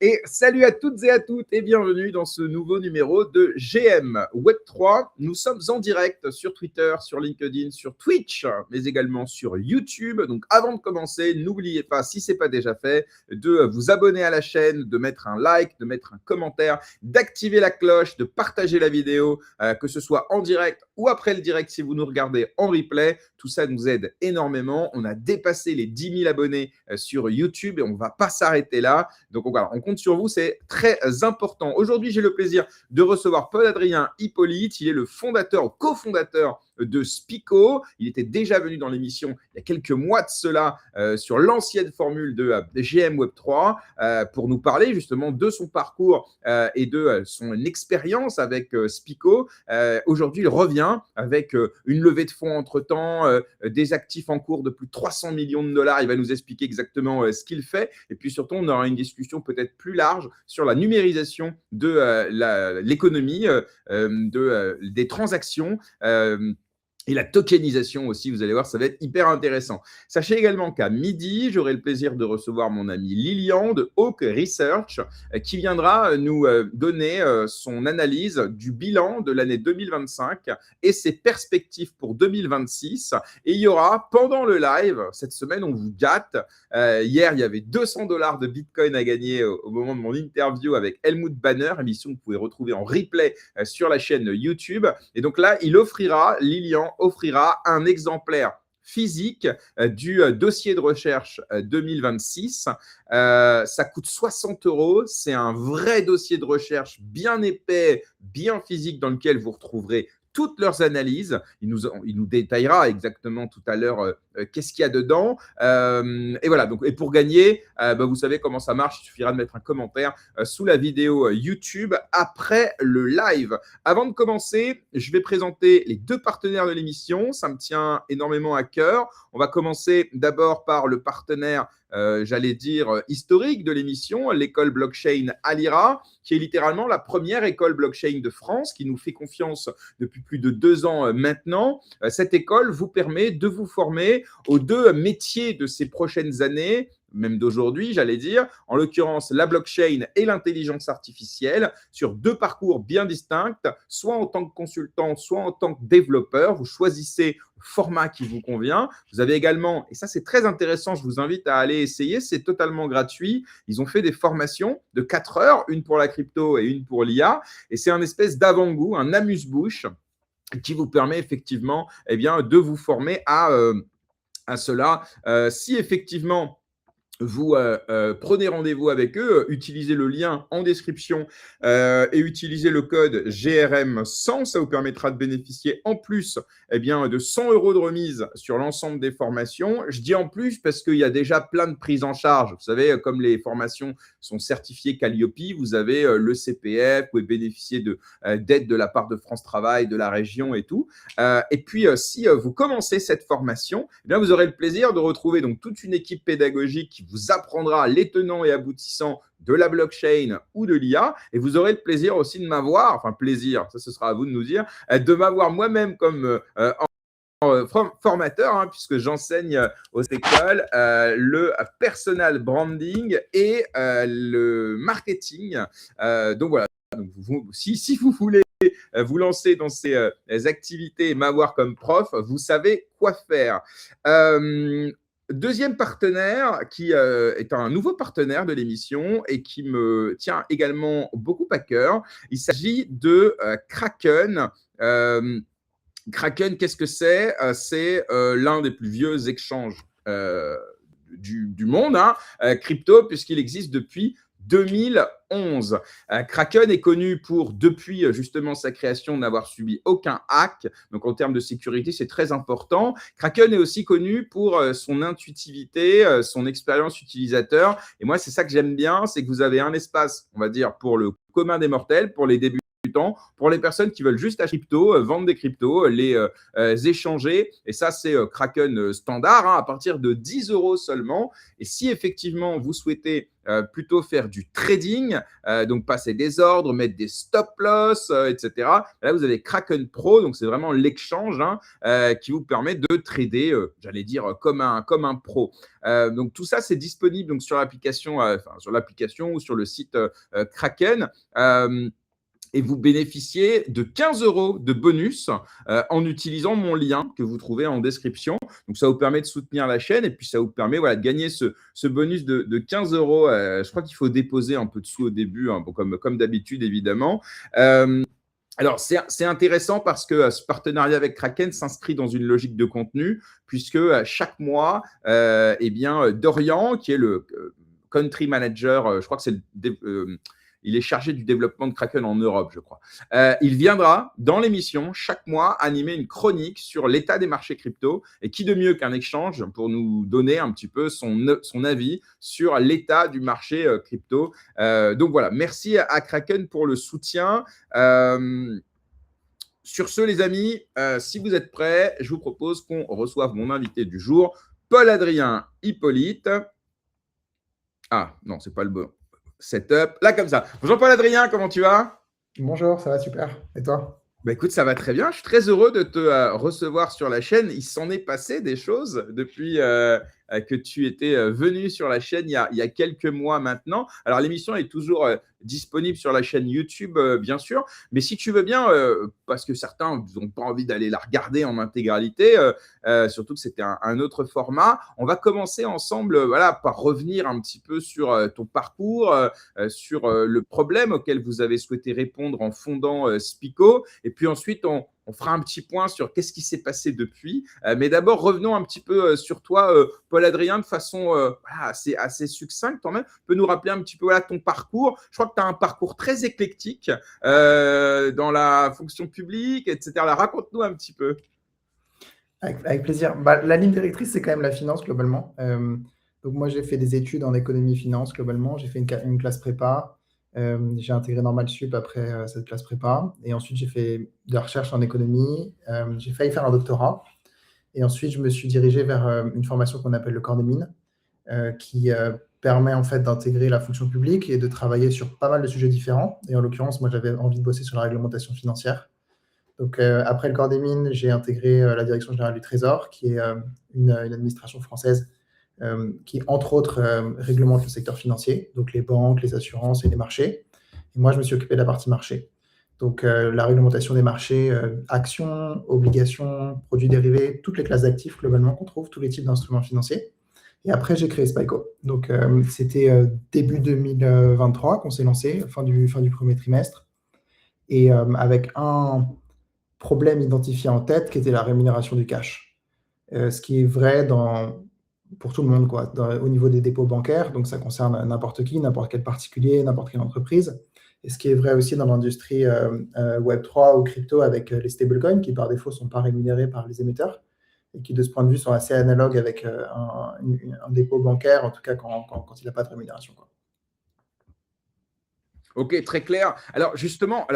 Et salut à toutes et à toutes et bienvenue dans ce nouveau numéro de GM Web3. Nous sommes en direct sur Twitter, sur LinkedIn, sur Twitch, mais également sur YouTube. Donc avant de commencer, n'oubliez pas, si ce n'est pas déjà fait, de vous abonner à la chaîne, de mettre un like, de mettre un commentaire, d'activer la cloche, de partager la vidéo, que ce soit en direct ou après le direct si vous nous regardez en replay. Tout ça nous aide énormément. On a dépassé les 10 000 abonnés sur YouTube et on ne va pas s'arrêter là. Donc voilà, on compte sur vous, c'est très important. Aujourd'hui, j'ai le plaisir de recevoir Paul-Adrien Hippolyte. Il est le fondateur, cofondateur de Spico. Il était déjà venu dans l'émission il y a quelques mois de cela sur l'ancienne formule de GM Web3 pour nous parler justement de son parcours et de son expérience avec Spico. Aujourd'hui, il revient avec une levée de fonds entre-temps, des actifs en cours de plus de 300 millions de dollars. Il va nous expliquer exactement ce qu'il fait. Et puis surtout, on aura une discussion peut-être plus large sur la numérisation de l'économie, des transactions. Et la tokenisation aussi, vous allez voir, ça va être hyper intéressant. Sachez également qu'à midi, j'aurai le plaisir de recevoir mon ami Lilian de Hawk Research qui viendra nous donner son analyse du bilan de l'année 2025 et ses perspectives pour 2026. Et il y aura, pendant le live, cette semaine, on vous gâte. Hier, il y avait $200 de Bitcoin à gagner au moment de mon interview avec Helmut Banner, émission que vous pouvez retrouver en replay sur la chaîne YouTube. Et donc là, Lilian offrira un exemplaire physique du dossier de recherche 2026. Ça coûte 60 €. C'est un vrai dossier de recherche bien épais, bien physique dans lequel vous retrouverez toutes leurs analyses. Il nous détaillera exactement tout à l'heure qu'est-ce qu'il y a dedans. Et voilà, donc, et pour gagner, vous savez comment ça marche. Il suffira de mettre un commentaire sous la vidéo YouTube après le live. Avant de commencer, je vais présenter les deux partenaires de l'émission. Ça me tient énormément à cœur. On va commencer d'abord par le partenaire historique de l'émission, l'école blockchain Alira, qui est littéralement la première école blockchain de France, qui nous fait confiance depuis plus de 2 ans maintenant. Cette école vous permet de vous former aux deux métiers de ces prochaines années, même d'aujourd'hui, en l'occurrence la blockchain et l'intelligence artificielle, sur deux parcours bien distincts, soit en tant que consultant, soit en tant que développeur. Vous choisissez le format qui vous convient. Vous avez également, et ça c'est très intéressant, je vous invite à aller essayer, c'est totalement gratuit. Ils ont fait des formations de 4 heures, une pour la crypto et une pour l'IA, et c'est un espèce d'avant-goût, un amuse-bouche qui vous permet effectivement de vous former à cela. Si effectivement vous prenez rendez-vous avec eux, utilisez le lien en description et utilisez le code GRM100. Ça vous permettra de bénéficier en plus de 100 € de remise sur l'ensemble des formations. Je dis en plus parce qu'il y a déjà plein de prises en charge. Vous savez, comme les formations sont certifiées Calliope, vous avez le CPF, vous pouvez bénéficier d'aide de la part de France Travail, de la région et tout. Et puis, si vous commencez cette formation, vous aurez le plaisir de retrouver donc toute une équipe pédagogique qui vous apprendra les tenants et aboutissants de la blockchain ou de l'IA. Et vous aurez le plaisir aussi de m'avoir, enfin plaisir, ça ce sera à vous de nous dire, de m'avoir moi-même comme formateur, puisque j'enseigne aux écoles le personal branding et le marketing. Donc voilà, donc si vous voulez vous lancer dans ces activités et m'avoir comme prof, vous savez quoi faire. Deuxième partenaire qui est un nouveau partenaire de l'émission et qui me tient également beaucoup à cœur. Il s'agit de Kraken. Kraken, qu'est-ce que c'est? C'est l'un des plus vieux échanges du monde, crypto, puisqu'il existe depuis 2011. Kraken est connu pour, depuis justement sa création, n'avoir subi aucun hack. Donc, en termes de sécurité, c'est très important. Kraken est aussi connu pour son intuitivité, son expérience utilisateur. Et moi, c'est ça que j'aime bien, c'est que vous avez un espace, on va dire, pour le commun des mortels, pour les débutants, temps pour les personnes qui veulent juste acheter crypto, vendre des cryptos, les échanger. Et ça, c'est Kraken standard, hein, à partir de 10 € seulement. Et si effectivement vous souhaitez plutôt faire du trading, donc passer des ordres, mettre des stop loss, etc. Là, vous avez Kraken Pro, donc c'est vraiment l'exchange, hein, qui vous permet de trader, j'allais dire, comme un pro. Donc tout ça, c'est disponible donc, sur l'application ou sur le site Kraken. Et vous bénéficiez de 15 € de bonus en utilisant mon lien que vous trouvez en description. Donc, ça vous permet de soutenir la chaîne et puis ça vous permet de gagner ce bonus de 15 €. Je crois qu'il faut déposer un peu de sous au début, hein, bon, comme d'habitude, évidemment. Alors, c'est intéressant parce que ce partenariat avec Kraken s'inscrit dans une logique de contenu puisque chaque mois, Dorian, qui est le country manager, je crois que c'est il est chargé du développement de Kraken en Europe, je crois. Il viendra dans l'émission chaque mois animer une chronique sur l'état des marchés crypto. Et qui de mieux qu'un échange pour nous donner un petit peu son avis sur l'état du marché crypto. Donc voilà, merci à Kraken pour le soutien. Sur ce, les amis, si vous êtes prêts, je vous propose qu'on reçoive mon invité du jour, Paul-Adrien Hippolyte. Ah, non, c'est pas le bon setup. Là, comme ça. Bonjour Paul-Adrien, comment tu vas? Bonjour, ça va super. Et toi? Écoute, ça va très bien. Je suis très heureux de te recevoir sur la chaîne. Il s'en est passé des choses depuis que tu étais venu sur la chaîne il y a quelques mois maintenant. Alors, l'émission est toujours disponible sur la chaîne YouTube, bien sûr. Mais si tu veux bien, parce que certains n'ont pas envie d'aller la regarder en intégralité, surtout que c'était un autre format, on va commencer ensemble par revenir un petit peu sur ton parcours, sur le problème auquel vous avez souhaité répondre en fondant Spico. Et puis ensuite, on fera un petit point sur qu'est-ce qui s'est passé depuis. Mais d'abord, revenons un petit peu sur toi, Paul-Adrien, de façon assez succincte quand même. Tu peux nous rappeler un petit peu ton parcours. Je crois que tu as un parcours très éclectique dans la fonction publique, etc. Alors, raconte-nous un petit peu. Avec plaisir. La ligne directrice, c'est quand même la finance globalement. Donc moi, j'ai fait des études en économie-finance globalement. J'ai fait une classe prépa. J'ai intégré Normal Sup après cette classe prépa. Et ensuite, j'ai fait de la recherche en économie. J'ai failli faire un doctorat. Et ensuite, je me suis dirigé vers une formation qu'on appelle le corps des mines, qui permet en fait d'intégrer la fonction publique et de travailler sur pas mal de sujets différents. Et en l'occurrence, moi, j'avais envie de bosser sur la réglementation financière. Donc, après le corps des mines, j'ai intégré la Direction générale du Trésor, qui est une administration française qui, entre autres, réglemente le secteur financier, donc les banques, les assurances et les marchés. Et moi, je me suis occupé de la partie marché. Donc, la réglementation des marchés, actions, obligations, produits dérivés, toutes les classes d'actifs globalement qu'on trouve, tous les types d'instruments financiers. Et après, j'ai créé Spyco. Donc, c'était début 2023 qu'on s'est lancé, fin du premier trimestre. Et avec un problème identifié en tête qui était la rémunération du cash. Ce qui est vrai pour tout le monde, quoi, au niveau des dépôts bancaires. Donc, ça concerne n'importe qui, n'importe quel particulier, n'importe quelle entreprise. Et ce qui est vrai aussi dans l'industrie Web3 ou crypto avec les stablecoins qui, par défaut, ne sont pas rémunérés par les émetteurs et qui, de ce point de vue, sont assez analogues avec un dépôt bancaire, en tout cas quand il n'a pas de rémunération, quoi. Ok, très clair. Alors justement,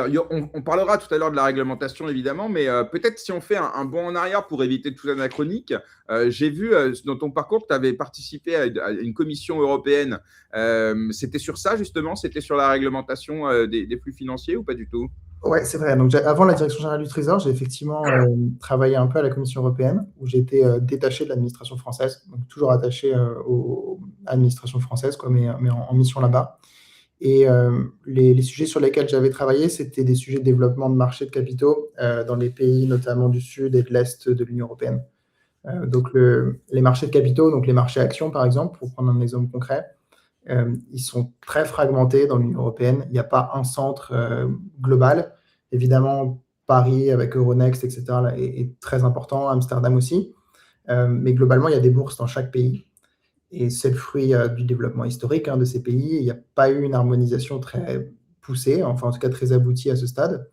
on parlera tout à l'heure de la réglementation évidemment, mais peut-être si on fait un bond en arrière pour éviter tout anachronique, j'ai vu dans ton parcours que tu avais participé à une commission européenne. C'était sur ça justement? C'était sur la réglementation des flux financiers ou pas du tout? Ouais, c'est vrai. Donc, avant la Direction générale du Trésor, j'ai effectivement travaillé un peu à la Commission européenne, où j'étais détaché de l'administration française, donc toujours attaché à l'administration française, quoi, mais en mission là-bas. Et les sujets sur lesquels j'avais travaillé, c'était des sujets de développement de marchés de capitaux dans les pays notamment du sud et de l'est de l'Union européenne. Donc, les marchés de capitaux, donc les marchés actions par exemple, pour prendre un exemple concret, ils sont très fragmentés dans l'Union européenne. Il n'y a pas un centre global. Évidemment, Paris avec Euronext, etc., là, est très important, Amsterdam aussi. Mais globalement, il y a des bourses dans chaque pays. Et c'est le fruit du développement historique de ces pays. Il n'y a pas eu une harmonisation très poussée, enfin en tout cas très aboutie à ce stade.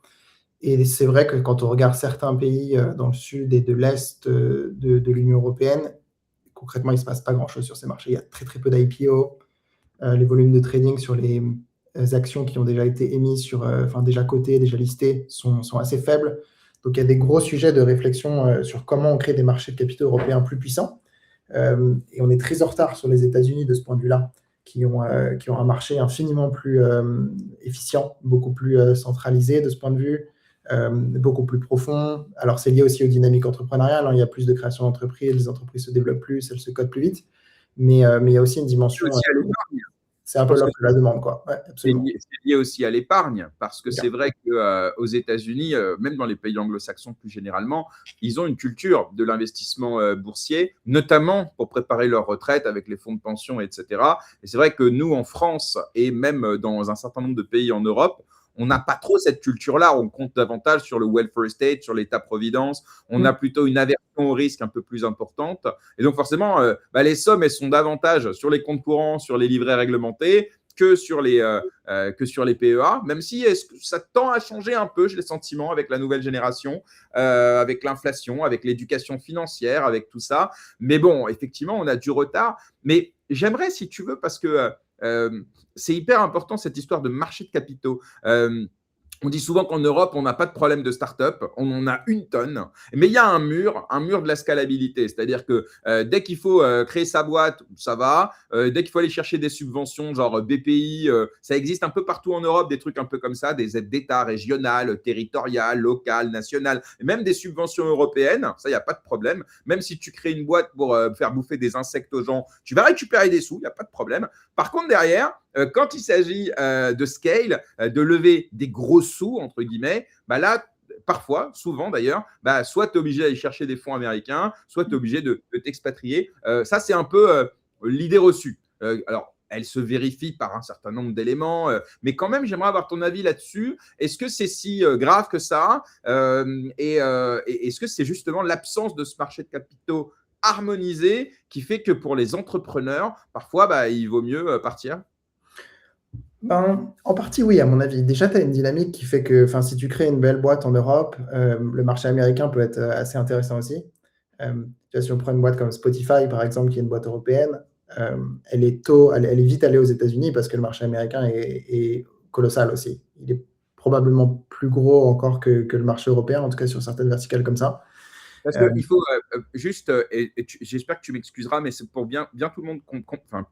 Et c'est vrai que quand on regarde certains pays dans le sud et de l'est de l'Union européenne, concrètement, il ne se passe pas grand-chose sur ces marchés. Il y a très très peu d'IPO. Les volumes de trading sur les actions qui ont déjà été émises déjà cotées, déjà listées, sont assez faibles. Donc, il y a des gros sujets de réflexion sur comment on crée des marchés de capitaux européens plus puissants. Et on est très en retard sur les États-Unis de ce point de vue-là, qui ont un marché infiniment plus efficient, beaucoup plus centralisé de ce point de vue, beaucoup plus profond. Alors, c'est lié aussi aux dynamiques entrepreneuriales, hein. Il y a plus de création d'entreprises, les entreprises se développent plus, elles se codent plus vite. Mais il y a aussi une dimension, Aussi à l'épargne. c'est un peu l'offre et la demande, quoi. Ouais, absolument. C'est lié aussi à l'épargne, parce que Bien. c'est vrai qu'aux États-Unis, même dans les pays anglo-saxons plus généralement, ils ont une culture de l'investissement boursier, notamment pour préparer leur retraite avec les fonds de pension, etc. Et c'est vrai que nous, en France, et même dans un certain nombre de pays en Europe, on n'a pas trop cette culture-là. On compte davantage sur le welfare state, sur l'État-providence. On a plutôt une aversion au risque un peu plus importante. Et donc, forcément, les sommes, elles sont davantage sur les comptes courants, sur les livrets réglementés, que sur les PEA, même si ça tend à changer un peu, j'ai le sentiment, avec la nouvelle génération, avec l'inflation, avec l'éducation financière, avec tout ça. Mais bon, effectivement, on a du retard. Mais j'aimerais, si tu veux, parce que c'est hyper important cette histoire de marché de capitaux. On dit souvent qu'en Europe, on n'a pas de problème de start-up, on en a une tonne, mais il y a un mur de la scalabilité. C'est-à-dire que dès qu'il faut créer sa boîte, ça va. Dès qu'il faut aller chercher des subventions, genre BPI, ça existe un peu partout en Europe, des trucs un peu comme ça, des aides d'État régionales, territoriales, locales, nationales, et même des subventions européennes, ça, il n'y a pas de problème. Même si tu crées une boîte pour faire bouffer des insectes aux gens, tu vas récupérer des sous, il n'y a pas de problème. Par contre, derrière, quand il s'agit de scale, de lever des gros sous, entre guillemets, là, parfois, souvent d'ailleurs, soit tu es obligé d'aller chercher des fonds américains, soit tu es obligé de t'expatrier. Ça, c'est un peu l'idée reçue. Alors, elle se vérifie par un certain nombre d'éléments, mais quand même, j'aimerais avoir ton avis là-dessus. Est-ce que c'est si grave que ça et est-ce que c'est justement l'absence de ce marché de capitaux harmonisé qui fait que pour les entrepreneurs, parfois, il vaut mieux partir? En partie, oui, à mon avis. Déjà, tu as une dynamique qui fait que si tu crées une belle boîte en Europe, le marché américain peut être assez intéressant aussi. Si on prend une boîte comme Spotify, par exemple, qui est une boîte européenne, elle est vite allée aux États-Unis parce que le marché américain est colossal aussi. Il est probablement plus gros encore que le marché européen, en tout cas sur certaines verticales comme ça. Parce qu'il faut juste, j'espère que tu m'excuseras, mais c'est pour bien tout le monde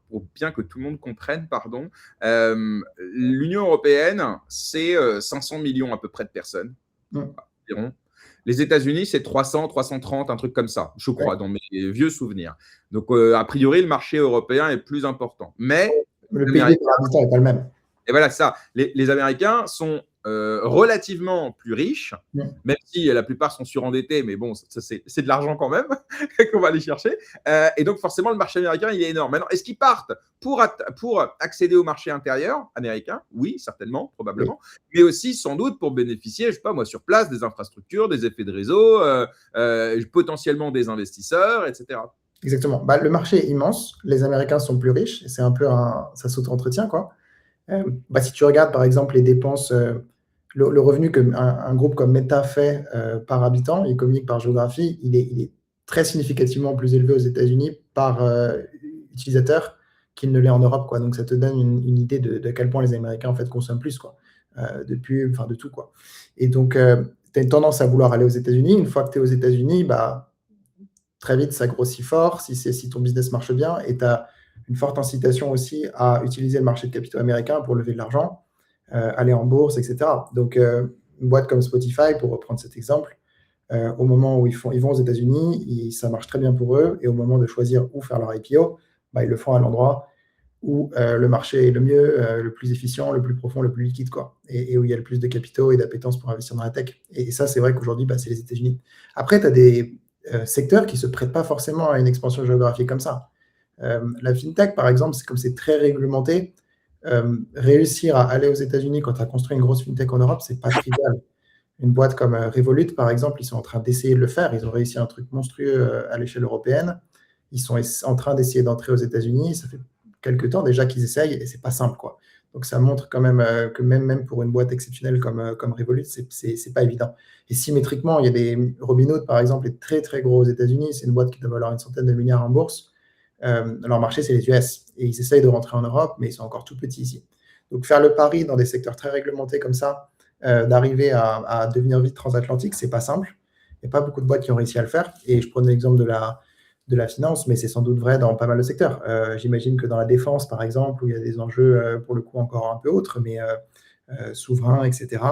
pour bien que tout le monde comprenne, pardon. L'Union européenne, c'est 500 millions à peu près de personnes, environ. Les États-Unis, c'est 300, 330, un truc comme ça, je crois, dans mes vieux souvenirs. Donc, a priori, le marché européen est plus important. Mais le PIB par habitant n'est pas le même. Et voilà, ça. Les Américains sont relativement plus riches, même si la plupart sont surendettés, mais bon, ça, c'est de l'argent quand même qu'on va aller chercher. Et donc, forcément, le marché américain, il est énorme. Maintenant, est-ce qu'ils partent pour accéder au marché intérieur américain? Oui, certainement, probablement. Mais aussi, sans doute, pour bénéficier, je ne sais pas moi, sur place, des infrastructures, des effets de réseau, potentiellement des investisseurs, etc. Exactement. Le marché est immense. Les Américains sont plus riches. Et c'est un peu ça s'auto-entretient, quoi. Si tu regardes, par exemple, les dépenses, le revenu qu'un groupe comme Meta fait par habitant, il communique par géographie, il est très significativement plus élevé aux États-Unis par utilisateur qu'il ne l'est en Europe, quoi. Donc, ça te donne une idée de à quel point les Américains, en fait, consomment plus, quoi, de pub, de tout, quoi. Et donc, tu as une tendance à vouloir aller aux États-Unis. Une fois que tu es aux États-Unis, très vite, ça grossit fort si ton business marche bien, et tu as une forte incitation aussi à utiliser le marché de capitaux américain pour lever de l'argent, aller en bourse, etc. Donc, une boîte comme Spotify, pour reprendre cet exemple, au moment où ils vont aux États-Unis, ça marche très bien pour eux, et au moment de choisir où faire leur IPO, ils le font à l'endroit où le marché est le mieux, le plus efficient, le plus profond, le plus liquide, quoi, et où il y a le plus de capitaux et d'appétence pour investir dans la tech. Et ça, c'est vrai qu'aujourd'hui, c'est les États-Unis. Après, tu as des secteurs qui ne se prêtent pas forcément à une expansion géographique comme ça. La fintech, par exemple, comme c'est très réglementé, réussir à aller aux États-Unis quand tu as construit une grosse fintech en Europe, c'est pas trivial. Une boîte comme Revolut, par exemple, ils sont en train d'essayer de le faire. Ils ont réussi un truc monstrueux à l'échelle européenne. Ils sont en train d'essayer d'entrer aux États-Unis. Ça fait quelques temps déjà qu'ils essayent et c'est pas simple, quoi. Donc, ça montre quand même que même pour une boîte exceptionnelle comme Revolut, c'est pas évident. Et symétriquement, il y a des Robinhood, par exemple, est très, très gros aux États-Unis. C'est une boîte qui doit valoir une centaine de milliards en bourse. Leur marché, c'est les US. Et ils essayent de rentrer en Europe, mais ils sont encore tout petits ici. Donc, faire le pari dans des secteurs très réglementés comme ça, d'arriver à devenir vite transatlantique, c'est pas simple. Il n'y a pas beaucoup de boîtes qui ont réussi à le faire. Et je prenais l'exemple de la finance, mais c'est sans doute vrai dans pas mal de secteurs. J'imagine que dans la défense, par exemple, où il y a des enjeux, pour le coup, encore un peu autres, mais souverains, etc.,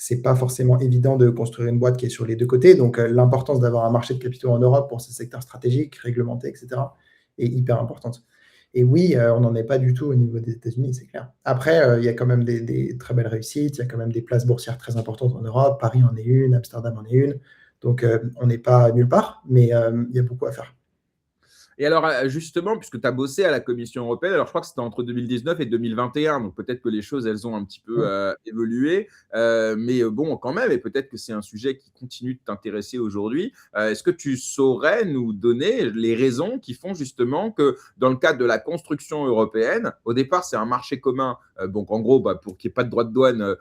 c'est pas forcément évident de construire une boîte qui est sur les deux côtés. Donc, l'importance d'avoir un marché de capitaux en Europe pour ces secteurs stratégiques, réglementés, etc., est hyper importante. Et oui, on n'en est pas du tout au niveau des États-Unis, c'est clair. Après, il y a quand même des très belles réussites, il y a quand même des places boursières très importantes en Europe. Paris en est une, Amsterdam en est une. Donc, on n'est pas nulle part, mais il y a beaucoup à faire. Et alors, justement, puisque tu as bossé à la Commission européenne, alors je crois que c'était entre 2019 et 2021, donc peut-être que les choses, elles ont un petit peu évolué, mais bon, quand même, et peut-être que c'est un sujet qui continue de t'intéresser aujourd'hui. Est-ce que tu saurais nous donner les raisons qui font justement que dans le cadre de la construction européenne, au départ, c'est un marché commun, donc en gros, pour qu'il n'y ait pas de droit de douane,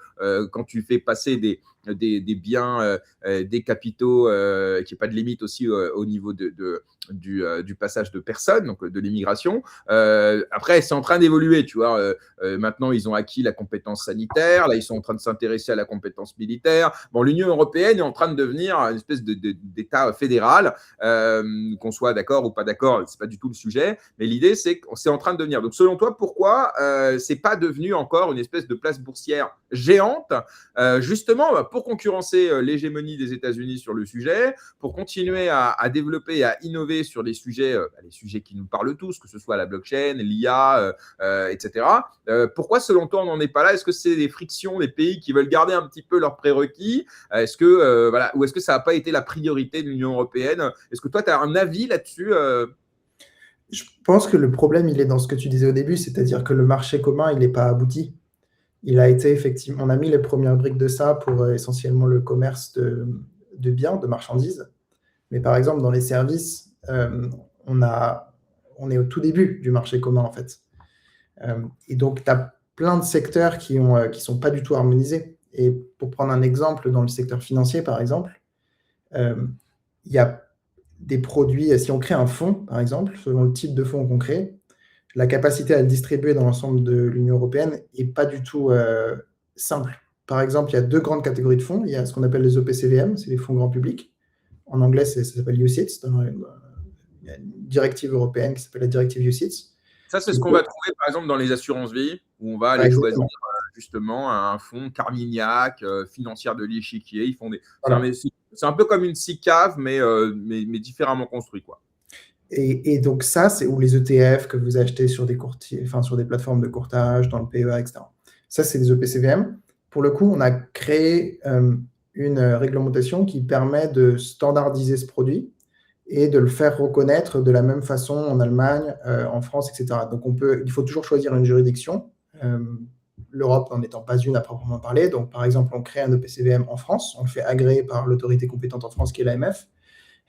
quand tu fais passer des biens, des capitaux, qu'il n'y ait pas de limite aussi au niveau du passage de personnes, donc de l'immigration. Après, c'est en train d'évoluer, tu vois. Maintenant, ils ont acquis la compétence sanitaire. Là, ils sont en train de s'intéresser à la compétence militaire. Bon, l'Union européenne est en train de devenir une espèce d'État fédéral. Qu'on soit d'accord ou pas d'accord, c'est pas du tout le sujet. Mais l'idée, c'est que c'est en train de devenir. Donc, selon toi, pourquoi c'est pas devenu encore une espèce de place boursière géante, justement, pour concurrencer l'hégémonie des États-Unis sur le sujet, pour continuer à développer et à innover sur les sujets qui nous parlent tous, que ce soit la blockchain, l'IA, etc. Pourquoi, selon toi, on n'en est pas là? Est-ce que c'est des frictions des pays qui veulent garder un petit peu leurs prérequis? Est-ce que, voilà, ou est-ce que ça n'a pas été la priorité de l'Union européenne? Est-ce que toi, tu as un avis là-dessus? Je pense que le problème, il est dans ce que tu disais au début, c'est-à-dire que le marché commun, il n'est pas abouti. Il a été effectivement, on a mis les premières briques de ça pour essentiellement le commerce de biens, de marchandises. Mais par exemple, dans les services, on est au tout début du marché commun, en fait. Et donc, tu as plein de secteurs qui sont pas du tout harmonisés. Et pour prendre un exemple, dans le secteur financier, par exemple, il y a des produits, si on crée un fonds, par exemple, selon le type de fonds qu'on crée, la capacité à le distribuer dans l'ensemble de l'Union européenne n'est pas du tout simple. Par exemple, il y a deux grandes catégories de fonds. Il y a ce qu'on appelle les OPCVM, c'est les fonds grand public. En anglais, ça s'appelle UCITS. Il y a une directive européenne qui s'appelle la directive UCITS. Ça, c'est ce qu'on va trouver, par exemple, dans les assurances-vie, où on va aller choisir justement un fonds Carmignac, financière de l'échiquier. Ils font voilà. C'est un peu comme une SICAV, mais différemment construit, quoi. Et donc ça, c'est où les ETF que vous achetez sur des courtiers, enfin sur des plateformes de courtage, dans le PEA, etc. Ça, c'est des OPCVM. Pour le coup, on a créé une réglementation qui permet de standardiser ce produit et de le faire reconnaître de la même façon en Allemagne, en France, etc. Donc il faut toujours choisir une juridiction. L'Europe n'en étant pas une à proprement parler. Donc par exemple, on crée un OPCVM en France, on le fait agréer par l'autorité compétente en France qui est l'AMF.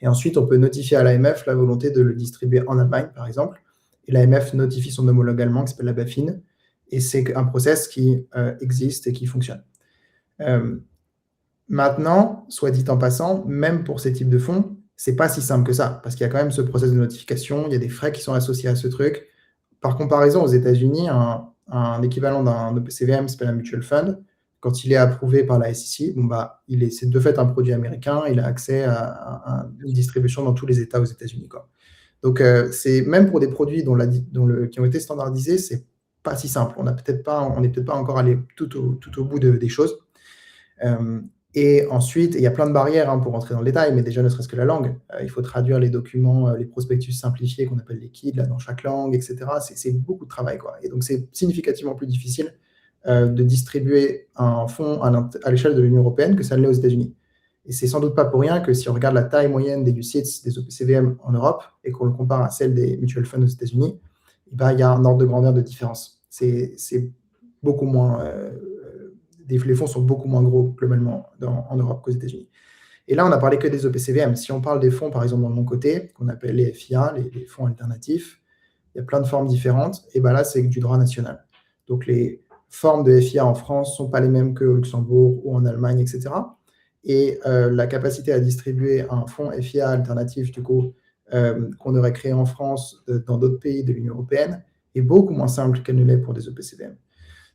Et ensuite, on peut notifier à l'AMF la volonté de le distribuer en Allemagne, par exemple. Et l'AMF notifie son homologue allemand qui s'appelle la BaFin. Et c'est un process qui existe et qui fonctionne. Maintenant, soit dit en passant, même pour ces types de fonds, c'est pas si simple que ça, parce qu'il y a quand même ce process de notification, il y a des frais qui sont associés à ce truc. Par comparaison, aux États-Unis, un équivalent d'un OPCVM s'appelle un mutual fund. Quand il est approuvé par la SEC, c'est de fait un produit américain, il a accès à une distribution dans tous les États aux États-Unis, quoi. Donc, c'est même pour des produits qui ont été standardisés, c'est pas si simple. On n'est peut-être pas encore allé tout au bout des choses. Et ensuite, il y a plein de barrières pour rentrer dans le détail, mais déjà ne serait-ce que la langue. Il faut traduire les documents, les prospectus simplifiés qu'on appelle les KID, là, dans chaque langue, etc. C'est beaucoup de travail, quoi. Et donc, c'est significativement plus difficile de distribuer un fonds à l'échelle de l'Union européenne que ça ne l'est aux États-Unis. Et c'est sans doute pas pour rien que si on regarde la taille moyenne des UCITS, des OPCVM en Europe, et qu'on le compare à celle des mutual funds aux États-Unis, il y a un ordre de grandeur de différence. C'est beaucoup moins... les fonds sont beaucoup moins gros globalement en Europe qu'aux États-Unis. Et là, on n'a parlé que des OPCVM. Si on parle des fonds, par exemple, dans mon côté, qu'on appelle les FIA, les fonds alternatifs, il y a plein de formes différentes. Et là, c'est du droit national. Donc, les formes de FIA en France ne sont pas les mêmes qu'au Luxembourg ou en Allemagne, etc. Et la capacité à distribuer un fonds FIA alternatif, du coup, qu'on aurait créé en France dans d'autres pays de l'Union européenne, est beaucoup moins simple qu'elle ne l'est pour des OPCVM.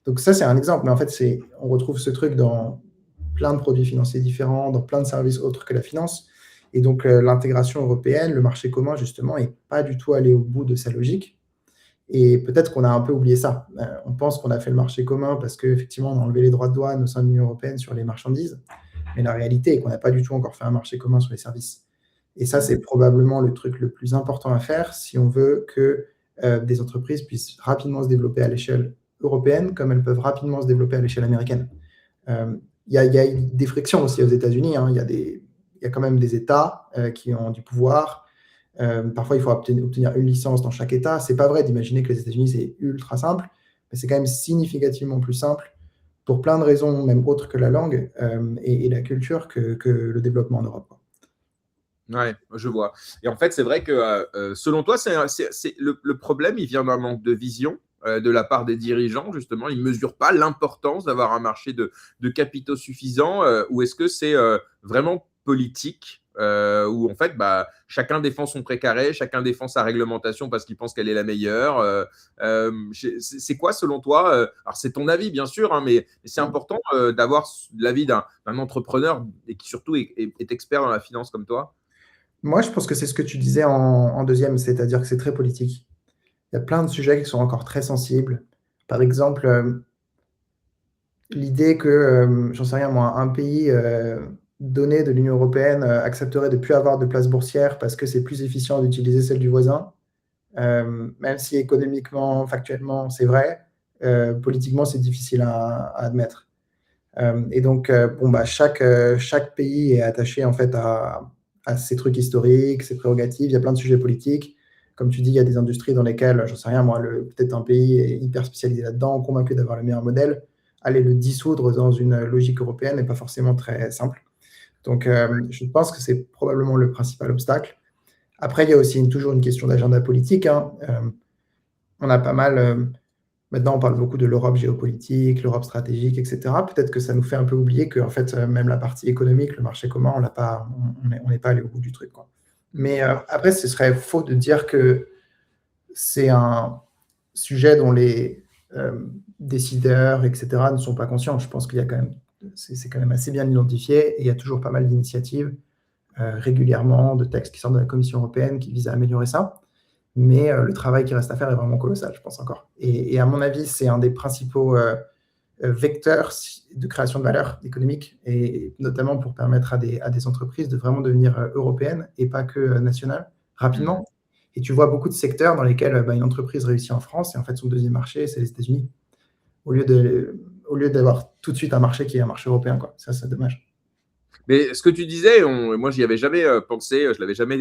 Donc ça, c'est un exemple, mais en fait, on retrouve ce truc dans plein de produits financiers différents, dans plein de services autres que la finance. Et donc, l'intégration européenne, le marché commun, justement, n'est pas du tout allé au bout de sa logique. Et peut-être qu'on a un peu oublié ça. On pense qu'on a fait le marché commun parce qu'effectivement, on a enlevé les droits de douane au sein de l'Union européenne sur les marchandises. Mais la réalité est qu'on n'a pas du tout encore fait un marché commun sur les services. Et ça, c'est probablement le truc le plus important à faire si on veut que des entreprises puissent rapidement se développer à l'échelle européenne comme elles peuvent rapidement se développer à l'échelle américaine. Il y a des frictions aussi aux États-Unis. Hein. Il y a quand même des États qui ont du pouvoir. Parfois, il faut obtenir une licence dans chaque État. C'est pas vrai d'imaginer que les États-Unis, c'est ultra simple, mais c'est quand même significativement plus simple pour plein de raisons, même autres que la langue et la culture, que le développement en Europe. Ouais, je vois. Et en fait, c'est vrai que selon toi, le problème, il vient d'un manque de vision de la part des dirigeants, justement. Ils ne mesurent pas l'importance d'avoir un marché de capitaux suffisant, ou est-ce que c'est vraiment politique, où en fait, chacun défend son précaré, chacun défend sa réglementation parce qu'il pense qu'elle est la meilleure. C'est quoi, selon toi alors, c'est ton avis, bien sûr, hein, mais c'est important d'avoir l'avis d'un entrepreneur et qui surtout est expert dans la finance comme toi. Moi, je pense que c'est ce que tu disais en deuxième, c'est-à-dire que c'est très politique. Il y a plein de sujets qui sont encore très sensibles. Par exemple, l'idée que, j'en sais rien moi, un pays donné de l'Union européenne accepterait de ne plus avoir de place boursière parce que c'est plus efficient d'utiliser celle du voisin, même si économiquement, factuellement, c'est vrai, politiquement, c'est difficile à admettre. Et donc, chaque pays est attaché en fait à ses trucs historiques, ses prérogatives. Il y a plein de sujets politiques. Comme tu dis, il y a des industries dans lesquelles, j'en sais rien, moi, peut-être un pays est hyper spécialisé là-dedans, convaincu d'avoir le meilleur modèle. Aller le dissoudre dans une logique européenne n'est pas forcément très simple. Donc, je pense que c'est probablement le principal obstacle. Après, il y a aussi toujours une question d'agenda politique. Hein. On a pas mal. Maintenant, on parle beaucoup de l'Europe géopolitique, l'Europe stratégique, etc. Peut-être que ça nous fait un peu oublier que, en fait, même la partie économique, le marché commun, on n'est pas allé au bout du truc, quoi. Mais après, ce serait faux de dire que c'est un sujet dont les décideurs, etc., ne sont pas conscients. Je pense qu'il y a quand même, c'est quand même assez bien identifié et il y a toujours pas mal d'initiatives régulièrement, de textes qui sortent de la Commission européenne qui visent à améliorer ça. Mais le travail qui reste à faire est vraiment colossal, je pense encore. Et à mon avis, c'est un des principaux vecteurs de création de valeur économique, et notamment pour permettre à des entreprises de vraiment devenir européennes et pas que nationales, rapidement. Et tu vois beaucoup de secteurs dans lesquels une entreprise réussit en France, et en fait, son deuxième marché, c'est les États-Unis, au lieu d'avoir tout de suite un marché qui est un marché européen, quoi. Ça, c'est dommage. Mais ce que tu disais, moi, j'y avais jamais pensé, je l'avais jamais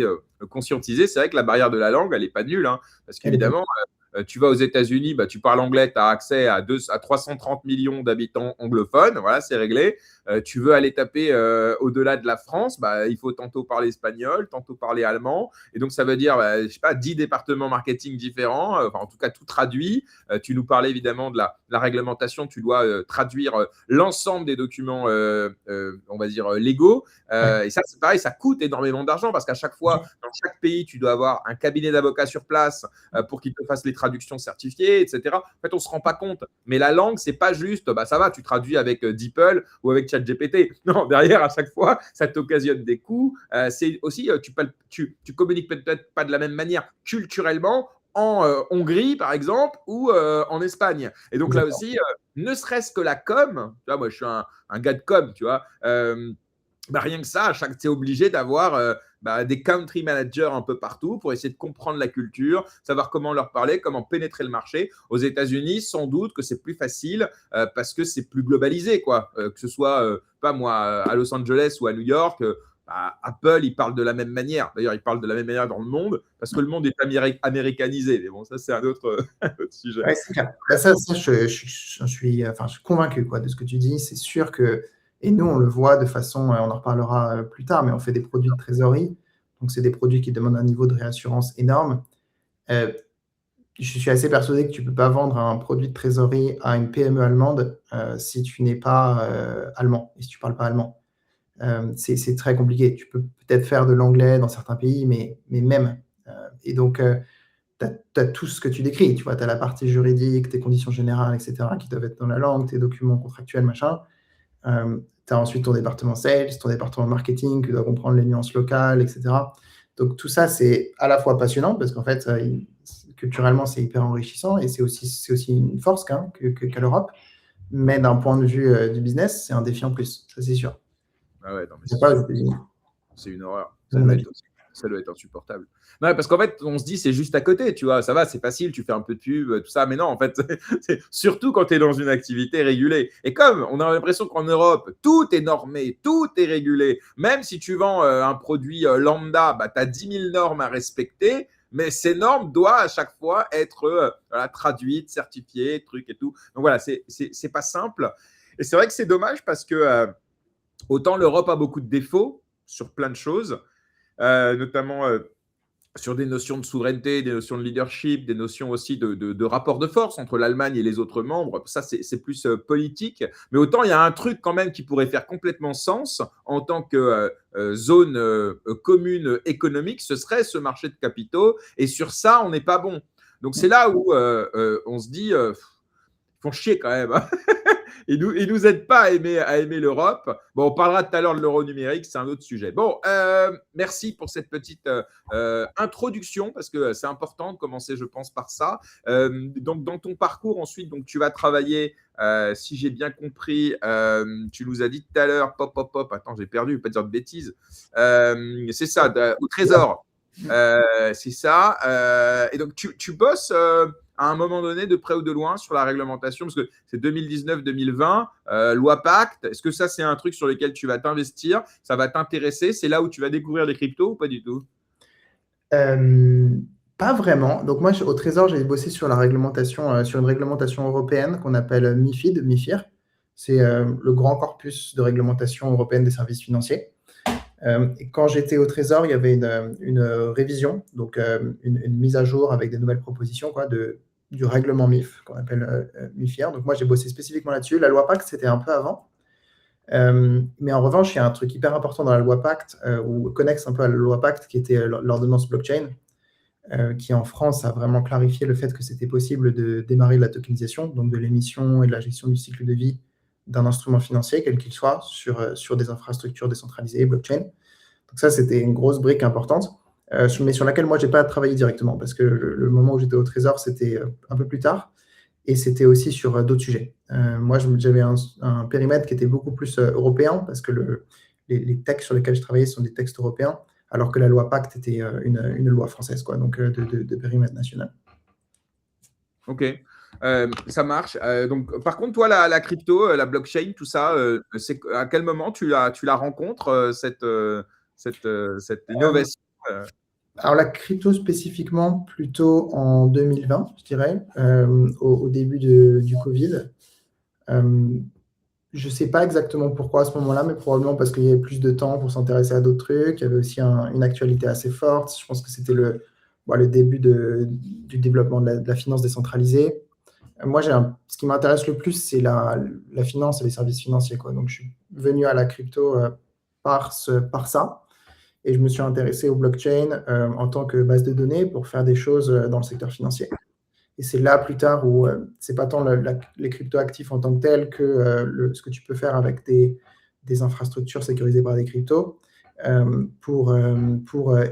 conscientisé. C'est vrai que la barrière de la langue, elle est pas nulle, hein, parce Elle est pas- qu'évidemment, tu vas aux États-Unis, tu parles anglais, tu as accès à 330 millions d'habitants anglophones, voilà, c'est réglé. Tu veux aller taper au-delà de la France, il faut tantôt parler espagnol, tantôt parler allemand. Et donc, ça veut dire, je sais pas, 10 départements marketing différents, enfin, en tout cas, tout traduit. Tu nous parlais évidemment de la réglementation, tu dois traduire l'ensemble des documents, on va dire, légaux. Ouais. Et ça, c'est pareil, ça coûte énormément d'argent parce qu'à chaque fois, dans chaque pays, tu dois avoir un cabinet d'avocats sur place pour qu'ils te fassent les traductions certifiées, etc. En fait, on ne se rend pas compte. Mais la langue, c'est pas juste, ça va, tu traduis avec DeepL ou avec ChatGPT. Non, derrière, à chaque fois, ça t'occasionne des coûts. C'est aussi, tu communiques peut-être pas de la même manière culturellement en Hongrie, par exemple, ou en Espagne. Et donc là Exactement. aussi, ne serait-ce que la com, tu vois, moi je suis un gars de com, tu vois, rien que ça, tu es obligé d'avoir des country managers un peu partout pour essayer de comprendre la culture, savoir comment leur parler, comment pénétrer le marché. Aux États-Unis, sans doute que c'est plus facile parce que c'est plus globalisé, quoi. Que ce soit, pas moi, à Los Angeles ou à New York. Apple, ils parlent de la même manière. D'ailleurs, ils parlent de la même manière dans le monde parce que le monde est américanisé. Mais bon, ça, c'est un autre, un autre sujet. Ouais, c'est clair. Je suis convaincu quoi, de ce que tu dis. C'est sûr que, et nous, on le voit de façon, on en reparlera plus tard, mais on fait des produits de trésorerie. Donc, c'est des produits qui demandent un niveau de réassurance énorme. Je suis assez persuadé que tu ne peux pas vendre un produit de trésorerie à une PME allemande si tu n'es pas allemand et si tu ne parles pas allemand. C'est très compliqué. Tu peux peut-être faire de l'anglais dans certains pays, mais même. Et donc, as tout ce que tu décris. Tu vois, tu as la partie juridique, tes conditions générales, etc., qui doivent être dans la langue, tes documents contractuels, machin. Tu as ensuite ton département sales, ton département marketing, qui doit comprendre les nuances locales, etc. Donc, tout ça, c'est à la fois passionnant, parce qu'en fait, culturellement, c'est hyper enrichissant, et c'est aussi une force qu'a l'Europe. Mais d'un point de vue du business, c'est un défi en plus, ça c'est sûr. Ah ouais, non, mais C'est pas aux c'est États-Unis, c'est une horreur. à mon avis. Ça doit être insupportable. Non, parce qu'en fait, on se dit, c'est juste à côté, tu vois, ça va, c'est facile, tu fais un peu de pub, tout ça, mais non, en fait, surtout quand tu es dans une activité régulée. Et comme on a l'impression qu'en Europe, tout est normé, tout est régulé, même si tu vends un produit lambda, bah, tu as 10 000 normes à respecter, mais ces normes doivent à chaque fois être voilà, traduites, certifiées, trucs et tout. Donc voilà, c'est pas simple. Et c'est vrai que c'est dommage parce que autant l'Europe a beaucoup de défauts sur plein de choses, notamment sur des notions de souveraineté, des notions de leadership, des notions aussi de rapport de force entre l'Allemagne et les autres membres. Ça, c'est plus politique. Mais autant, il y a un truc quand même qui pourrait faire complètement sens en tant que zone commune économique, ce serait ce marché de capitaux. Et sur ça, on n'est pas bon. Donc, c'est là où on se dit, ils font chier quand même. Hein. Ils nous aident pas à aimer l'Europe. Bon, on parlera tout à l'heure de l'euro numérique, c'est un autre sujet. Bon, merci pour cette petite introduction, parce que c'est important de commencer, je pense, par ça. Donc, dans ton parcours, ensuite, donc, tu vas travailler, si j'ai bien compris, tu nous as dit tout à l'heure, attends, j'ai perdu, je ne vais pas dire de bêtises. C'est ça, au Trésor. C'est ça. Et donc, tu bosses à un moment donné, de près ou de loin, sur la réglementation, parce que c'est 2019-2020, loi Pacte. Est-ce que ça, c'est un truc sur lequel tu vas t'investir? Ça va t'intéresser? C'est là où tu vas découvrir les cryptos ou pas du tout? Pas vraiment. Donc moi, au Trésor, j'ai bossé sur la réglementation, sur une réglementation européenne qu'on appelle MiFID, MiFIR. C'est le grand corpus de réglementation européenne des services financiers. Et quand j'étais au Trésor, il y avait une révision, donc une mise à jour avec des nouvelles propositions du règlement MIF, qu'on appelle MIFIR. Donc moi, j'ai bossé spécifiquement là-dessus. La loi Pacte, c'était un peu avant. Mais en revanche, il y a un truc hyper important dans la loi Pacte, ou connexe un peu à la loi Pacte, qui était l'ordonnance blockchain, qui en France a vraiment clarifié le fait que c'était possible de démarrer de la tokenisation, donc de l'émission et de la gestion du cycle de vie d'un instrument financier, quel qu'il soit, sur des infrastructures décentralisées, blockchain. Donc ça, c'était une grosse brique importante, mais sur laquelle moi, je n'ai pas travaillé directement, parce que le moment où j'étais au Trésor, c'était un peu plus tard, et c'était aussi sur d'autres sujets. Moi, j'avais un périmètre qui était beaucoup plus européen, parce que les textes sur lesquels je travaillais sont des textes européens, alors que la loi Pacte était une loi française, quoi, donc de périmètre national. Ok, ça marche. Donc, par contre, toi, la crypto, la blockchain, tout ça, à quel moment tu la rencontres, cette innovation? Alors la crypto spécifiquement, plutôt en 2020, je dirais, au début du Covid. Je ne sais pas exactement pourquoi à ce moment-là, mais probablement parce qu'il y avait plus de temps pour s'intéresser à d'autres trucs. Il y avait aussi une actualité assez forte. Je pense que c'était le début du développement de la finance décentralisée. Moi, ce qui m'intéresse le plus, c'est la finance et les services financiers, quoi. Donc, je suis venu à la crypto par ça. Et je me suis intéressé au blockchain en tant que base de données pour faire des choses dans le secteur financier. Et c'est là plus tard où c'est pas tant les cryptoactifs en tant que tels que ce que tu peux faire avec des infrastructures sécurisées par des cryptos pour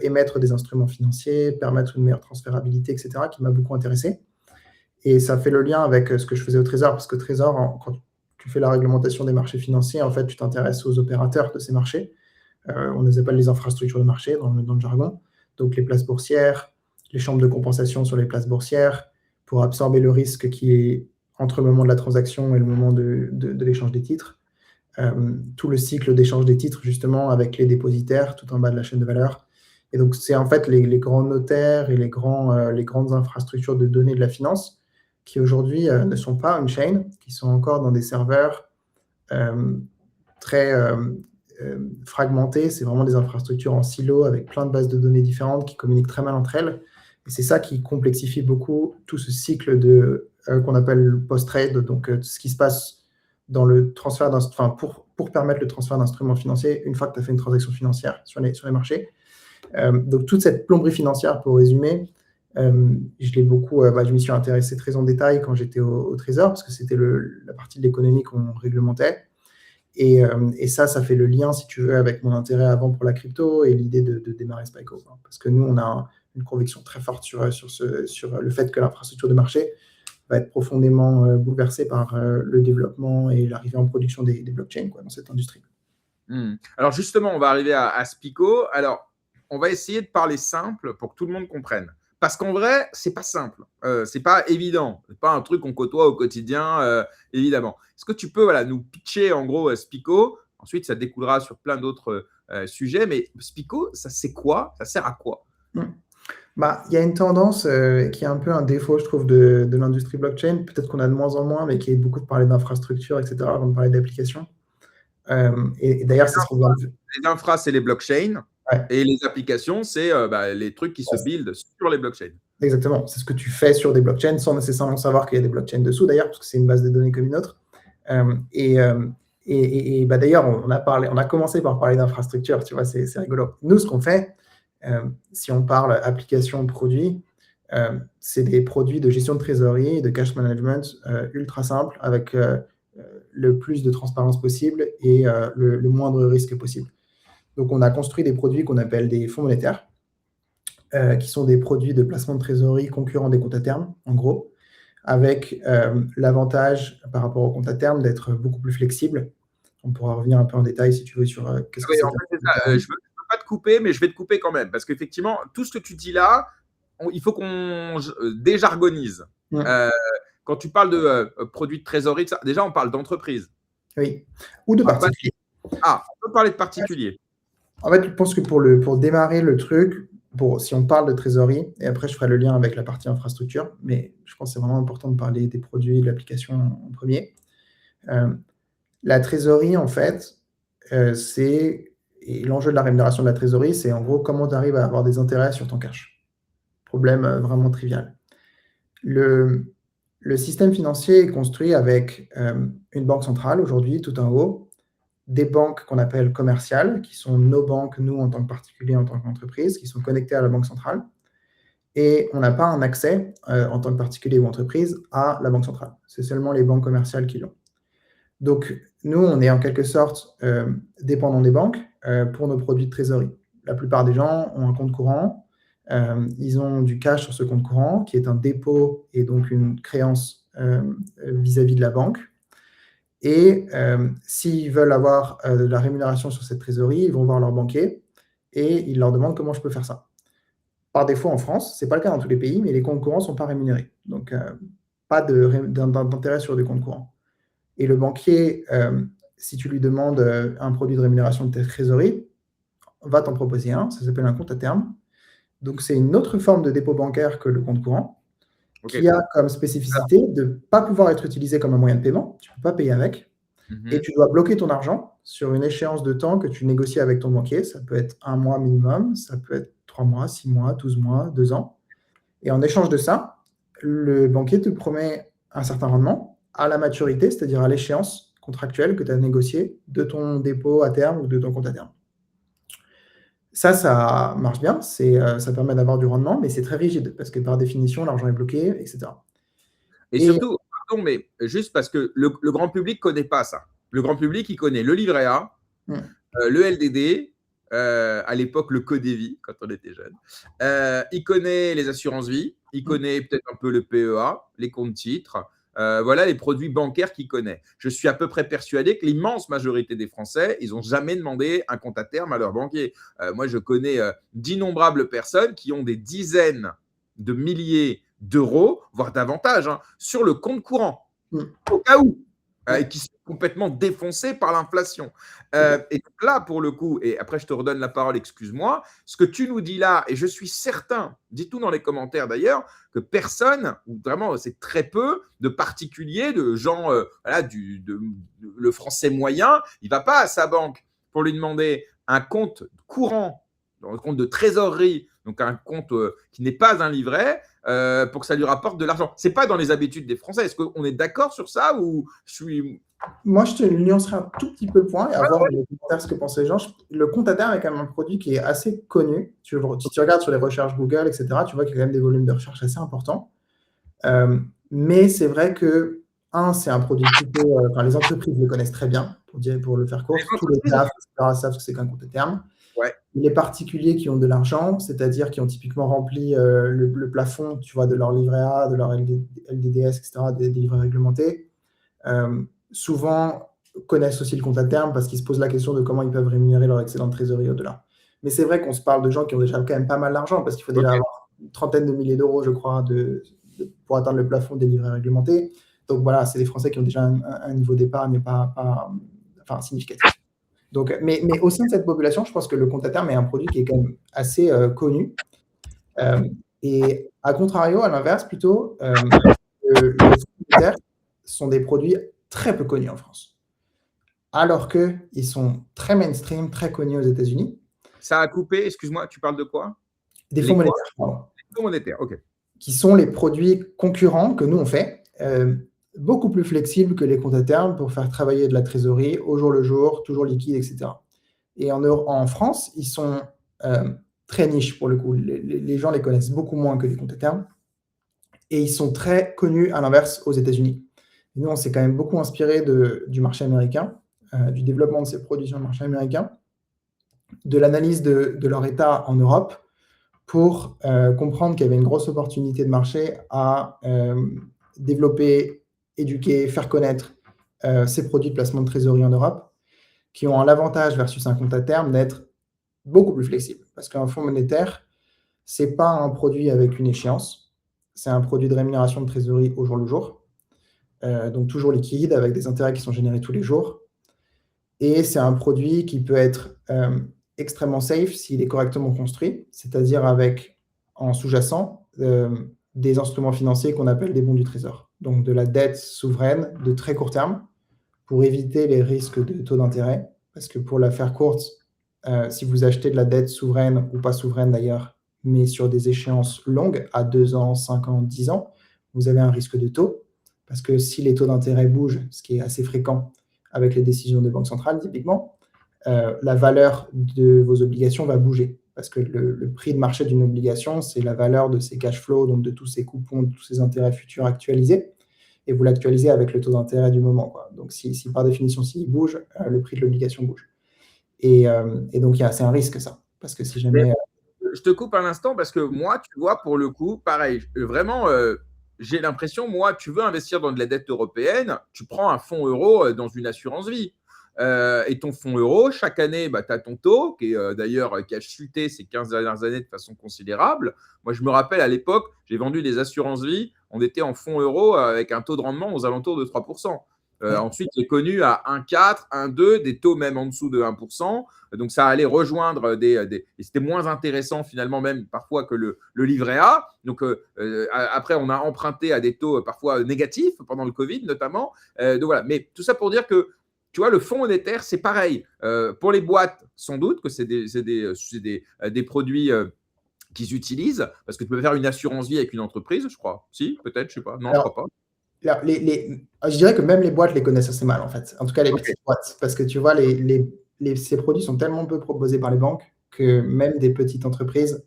émettre des instruments financiers, permettre une meilleure transférabilité, etc., qui m'a beaucoup intéressé. Et ça fait le lien avec ce que je faisais au Trésor, parce que Trésor, quand tu fais la réglementation des marchés financiers, en fait, tu t'intéresses aux opérateurs de ces marchés. On les appelle les infrastructures de marché dans le jargon. Donc les places boursières, les chambres de compensation sur les places boursières, pour absorber le risque qui est entre le moment de la transaction et le moment de l'échange des titres. Tout le cycle d'échange des titres, justement, avec les dépositaires, tout en bas de la chaîne de valeur. Et donc, c'est en fait les grands notaires et les grandes infrastructures de données de la finance qui, aujourd'hui, ne sont pas on-chain, qui sont encore dans des serveurs très fragmentés. C'est vraiment des infrastructures en silo avec plein de bases de données différentes qui communiquent très mal entre elles. Et c'est ça qui complexifie beaucoup tout ce cycle qu'on appelle post-trade, donc ce qui se passe dans le transfert pour permettre le transfert d'instruments financiers une fois que tu as fait une transaction financière sur les marchés. Donc toute cette plomberie financière, pour résumer, Je l'ai beaucoup, je m'y suis intéressé très en détail quand j'étais au Trésor, parce que c'était la partie de l'économie qu'on réglementait. Et ça fait le lien, si tu veux, avec mon intérêt avant pour la crypto et l'idée de démarrer Spyco. Parce que nous, on a une conviction très forte sur le fait que l'infrastructure de marché va être profondément bouleversée par le développement et l'arrivée en production des blockchains dans cette industrie. Alors justement, on va arriver à Spico. Alors, on va essayer de parler simple pour que tout le monde comprenne. Parce qu'en vrai, c'est pas simple, c'est pas évident, c'est pas un truc qu'on côtoie au quotidien, évidemment. Est-ce que tu peux nous pitcher en gros Spico? Ensuite, ça découlera sur plein d'autres sujets, mais Spico, ça c'est quoi? Ça sert à quoi? Il y a une tendance qui est un peu un défaut, je trouve, de l'industrie blockchain. Peut-être qu'on a de moins en moins, mais qui est beaucoup de parler d'infrastructure, etc., avant de parler d'applications. Et d'ailleurs, c'est ce qu'on voit. Les infras, c'est les blockchains. Ouais. Et les applications, c'est les trucs qui se buildent sur les blockchains. Exactement. C'est ce que tu fais sur des blockchains sans nécessairement savoir qu'il y a des blockchains dessous, d'ailleurs, parce que c'est une base de données comme une autre. D'ailleurs, on a commencé par parler d'infrastructure, tu vois, c'est rigolo. Nous, ce qu'on fait, si on parle application, produit, c'est des produits de gestion de trésorerie, de cash management ultra simples, avec le plus de transparence possible et le moindre risque possible. Donc, on a construit des produits qu'on appelle des fonds monétaires, qui sont des produits de placement de trésorerie concurrents des comptes à terme, en gros, avec l'avantage par rapport aux comptes à terme d'être beaucoup plus flexible. On pourra revenir un peu en détail si tu veux sur qu'est-ce que c'est. En fait, je ne veux pas te couper, mais je vais te couper quand même, parce qu'effectivement, tout ce que tu dis là, il faut qu'on déjargonise. Quand tu parles de produits de trésorerie, déjà, on parle d'entreprise. Oui, ou de particulier. On peut parler de particulier. En fait, je pense que pour démarrer le truc, si on parle de trésorerie, et après je ferai le lien avec la partie infrastructure, mais je pense que c'est vraiment important de parler des produits et de l'application en premier. La trésorerie, en fait, et l'enjeu de la rémunération de la trésorerie, c'est en gros comment tu arrives à avoir des intérêts sur ton cash. Problème vraiment trivial. Le système financier est construit avec une banque centrale aujourd'hui, tout en haut, des banques qu'on appelle commerciales, qui sont nos banques, nous, en tant que particuliers, en tant qu'entreprise, qui sont connectées à la banque centrale. Et on n'a pas un accès, en tant que particulier ou entreprise, à la banque centrale. C'est seulement les banques commerciales qui l'ont. Donc, nous, on est en quelque sorte dépendants des banques pour nos produits de trésorerie. La plupart des gens ont un compte courant. Ils ont du cash sur ce compte courant, qui est un dépôt et donc une créance vis-à-vis de la banque. Et s'ils veulent avoir de la rémunération sur cette trésorerie, ils vont voir leur banquier et ils leur demandent comment je peux faire ça. Par défaut, en France, ce n'est pas le cas dans tous les pays, mais les comptes courants ne sont pas rémunérés. Donc, pas d'intérêt sur des comptes courants. Et le banquier, si tu lui demandes un produit de rémunération de ta trésorerie, va t'en proposer un. Ça s'appelle un compte à terme. Donc, c'est une autre forme de dépôt bancaire que le compte courant, qui a comme spécificité de ne pas pouvoir être utilisé comme un moyen de paiement. Tu ne peux pas payer avec. Et tu dois bloquer ton argent sur une échéance de temps que tu négocies avec ton banquier. Ça peut être 1 mois minimum, ça peut être 3 mois, 6 mois, 12 mois, 2 ans. Et en échange de ça, le banquier te promet un certain rendement à la maturité, c'est-à-dire à l'échéance contractuelle que tu as négociée de ton dépôt à terme ou de ton compte à terme. Ça marche bien, ça permet d'avoir du rendement, mais c'est très rigide parce que par définition, l'argent est bloqué, etc. Et surtout, pardon, mais juste parce que le grand public ne connaît pas ça. Le grand public, il connaît le livret A, le LDD, à l'époque le Codévi, quand on était jeune. Il connaît les assurances-vie, il connaît peut-être un peu le PEA, les comptes titres. Voilà les produits bancaires qu'il connaît. Je suis à peu près persuadé que l'immense majorité des Français, ils n'ont jamais demandé un compte à terme à leur banquier. Moi, je connais d'innombrables personnes qui ont des dizaines de milliers d'euros, voire davantage, sur le compte courant, au cas où, et qui sont complètement défoncés par l'inflation. Et donc là, pour le coup, et après je te redonne la parole, excuse-moi, ce que tu nous dis là, et je suis certain, dis-tout dans les commentaires d'ailleurs, que personne, ou vraiment c'est très peu de particuliers, de gens, le français moyen, il ne va pas à sa banque pour lui demander un compte courant, un compte de trésorerie, donc un compte qui n'est pas un livret, pour que ça lui rapporte de l'argent. Ce n'est pas dans les habitudes des Français. Est-ce qu'on est d'accord sur ça ou je suis Moi, je te nuancerai un tout petit peu le point et à voir dans les commentaires ce que pensent les gens. Le compte à terme est quand même un produit qui est assez connu. Si tu regardes sur les recherches Google, etc., tu vois qu'il y a quand même des volumes de recherche assez importants. Mais c'est vrai que, c'est un produit plutôt. Enfin, les entreprises le connaissent très bien, pour le faire Les court. Tous les entreprises, DAF, etc., savent que c'est qu'un compte à terme. ouais, Les particuliers qui ont de l'argent, c'est-à-dire qui ont typiquement rempli le plafond, tu vois, de leur livret A, de leur LDDS, etc., des livrets réglementés, souvent connaissent aussi le compte à terme parce qu'ils se posent la question de comment ils peuvent rémunérer leur excédent de trésorerie au-delà. Mais c'est vrai qu'on se parle de gens qui ont déjà quand même pas mal d'argent parce qu'il faut déjà ok. avoir une trentaine de milliers d'euros, je crois, pour atteindre le plafond des livrets réglementés. Donc voilà, c'est des Français qui ont déjà un niveau d'épargne enfin, significatif. Donc, mais au sein de cette population, je pense que le compte à terme est un produit qui est quand même assez connu. Et à contrario, à l'inverse, plutôt, les fonds monétaires sont des produits très peu connus en France, alors qu'ils sont très mainstream, très connus aux États-Unis. Ça a coupé, excuse-moi, tu parles de quoi? Des fonds Les quoi? monétaires, pardon, Les fonds monétaires, ok. qui sont les produits concurrents que nous on fait, beaucoup plus flexibles que les comptes à terme pour faire travailler de la trésorerie au jour le jour, toujours liquide, etc. Et en France, ils sont très niches pour le coup. Les gens les connaissent beaucoup moins que les comptes à terme. Et ils sont très connus, à l'inverse, aux États-Unis. Nous, on s'est quand même beaucoup inspiré du marché américain, du développement de ces produits sur le marché américain, de l'analyse de leur état en Europe, pour comprendre qu'il y avait une grosse opportunité de marché à développer, éduquer, faire connaître ces produits de placement de trésorerie en Europe, qui ont l'avantage versus un compte à terme d'être beaucoup plus flexible. Parce qu'un fonds monétaire, ce n'est pas un produit avec une échéance, c'est un produit de rémunération de trésorerie au jour le jour, donc toujours liquide, avec des intérêts qui sont générés tous les jours. Et c'est un produit qui peut être extrêmement safe s'il est correctement construit, c'est-à-dire avec, en sous-jacent, des instruments financiers qu'on appelle des bons du trésor. Donc de la dette souveraine de très court terme, pour éviter les risques de taux d'intérêt. Parce que pour la faire courte, si vous achetez de la dette souveraine, ou pas souveraine d'ailleurs, mais sur des échéances longues, à 2 ans, 5 ans, 10 ans, vous avez un risque de taux. Parce que si les taux d'intérêt bougent, ce qui est assez fréquent avec les décisions des banques centrales, typiquement, la valeur de vos obligations va bouger. Parce que le prix de marché d'une obligation, c'est la valeur de ses cash flows, donc de tous ses coupons, de tous ses intérêts futurs actualisés. Et vous l'actualisez avec le taux d'intérêt du moment, quoi. Donc, si par définition, s'il bouge, le prix de l'obligation bouge. Et donc, c'est un risque, ça. Parce que si Mais jamais. je te coupe un instant parce que moi, tu vois, pour le coup, pareil, vraiment, j'ai l'impression, moi, tu veux investir dans de la dette européenne, tu prends un fonds euro dans une assurance vie. Et ton fonds euro, chaque année, bah, tu as ton taux, qui est d'ailleurs qui a chuté ces 15 dernières années de façon considérable. Moi, je me rappelle à l'époque, j'ai vendu des assurances vie, on était en fonds euro avec un taux de rendement aux alentours de 3%. Ensuite, j'ai connu à 1,4, 1,2, des taux même en dessous de 1%. Donc, ça allait rejoindre et c'était moins intéressant finalement même parfois que le livret A. Donc, après, on a emprunté à des taux parfois négatifs pendant le Covid notamment. Donc, voilà. Mais tout ça pour dire que tu vois, le fonds monétaire, c'est pareil. Pour les boîtes, sans doute que c'est des produits qu'ils utilisent, parce que tu peux faire une assurance vie avec une entreprise, je crois. Si, peut-être, je sais pas. Non, je Alors, crois pas. je dirais que même les boîtes les connaissent assez mal, en fait. En tout cas, les Ok. petites boîtes. Parce que tu vois, ces produits sont tellement peu proposés par les banques que même des petites entreprises.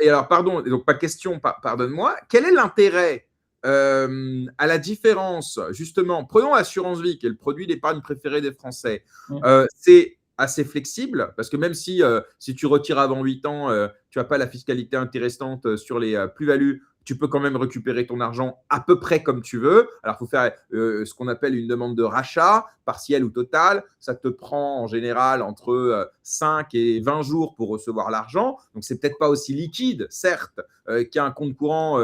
Et alors, pardon, donc pas question, pardonne-moi. Quel est l'intérêt à la différence, justement, prenons l'assurance vie, qui est le produit d'épargne préféré des Français. C'est assez flexible, parce que même si tu retires avant 8 ans, tu n'as pas la fiscalité intéressante sur les plus-values, tu peux quand même récupérer ton argent à peu près comme tu veux. Alors, il faut faire ce qu'on appelle une demande de rachat, partielle ou totale. Ça te prend en général entre 5 et 20 jours pour recevoir l'argent. Donc, c'est peut-être pas aussi liquide, certes, qu'un compte courant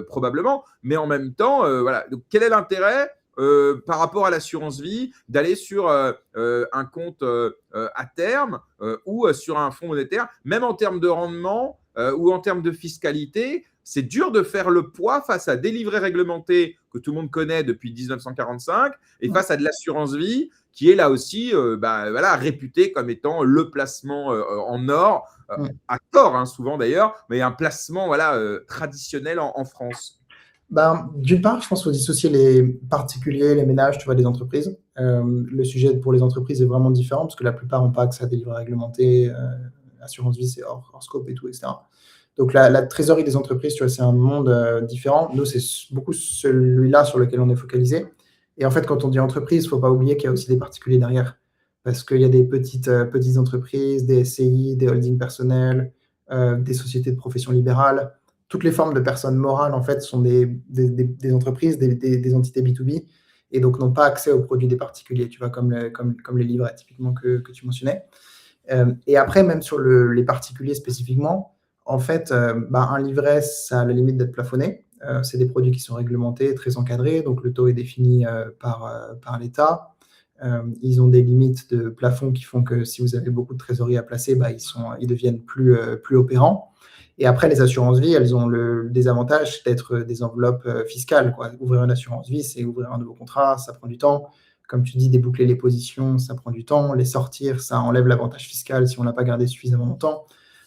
probablement. Mais en même temps, voilà. Donc, quel est l'intérêt par rapport à l'assurance vie d'aller sur un compte à terme ou sur un fonds monétaire, même en termes de rendement ou en termes de fiscalité? C'est dur de faire le poids face à des livrets réglementés que tout le monde connaît depuis 1945 et face à de l'assurance vie qui est là aussi voilà, réputé comme étant le placement en or, à tort souvent d'ailleurs, mais un placement voilà, traditionnel en France. D'une part, je pense qu'il faut dissocier les particuliers, les ménages, tu vois, des entreprises. Le sujet pour les entreprises est vraiment différent parce que la plupart n'ont pas accès à des livrets réglementés, assurance vie, c'est hors scope et tout, etc. Donc la trésorerie des entreprises, tu vois, c'est un monde différent. Nous, c'est beaucoup celui-là sur lequel on est focalisé. Et en fait, quand on dit entreprise, il ne faut pas oublier qu'il y a aussi des particuliers derrière. Parce qu'il y a des petites entreprises, des SCI, des holdings personnels, des sociétés de profession libérale. Toutes les formes de personnes morales, en fait, sont des entreprises, des entités B2B, et donc n'ont pas accès aux produits des particuliers, tu vois, comme les livrets, typiquement, que tu mentionnais. Et après, même sur les particuliers spécifiquement, en fait, un livret, ça a la limite d'être plafonné. C'est des produits qui sont réglementés, très encadrés, donc le taux est défini par l'État. Ils ont des limites de plafond qui font que si vous avez beaucoup de trésorerie à placer, ils deviennent plus opérants. Et après, les assurances vie, elles ont le désavantage d'être des enveloppes fiscales, quoi. Ouvrir une assurance vie, c'est ouvrir un nouveau contrat, ça prend du temps. Comme tu dis, déboucler les positions, ça prend du temps. Les sortir, ça enlève l'avantage fiscal si on ne l'a pas gardé suffisamment longtemps.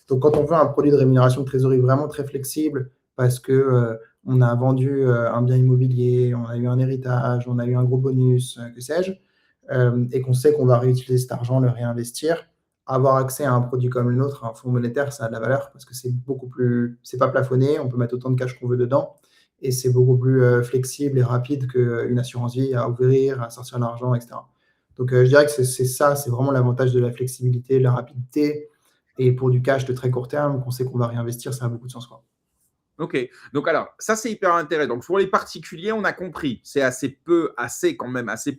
Donc, quand on veut un produit de rémunération de trésorerie vraiment très flexible, parce que on a vendu un bien immobilier, on a eu un héritage, on a eu un gros bonus, que sais-je, et qu'on sait qu'on va réutiliser cet argent, le réinvestir, avoir accès à un produit comme le nôtre, un fonds monétaire, ça a de la valeur parce que c'est pas plafonné, on peut mettre autant de cash qu'on veut dedans, et c'est beaucoup plus flexible et rapide qu'une assurance vie à ouvrir, à sortir l'argent, etc. Donc, je dirais que c'est ça, c'est vraiment l'avantage de la flexibilité, de la rapidité, et pour du cash de très court terme, qu'on sait qu'on va réinvestir, ça a beaucoup de sens, quoi. Ok, donc alors, ça c'est hyper intéressant. Donc pour les particuliers, on a compris, c'est assez peu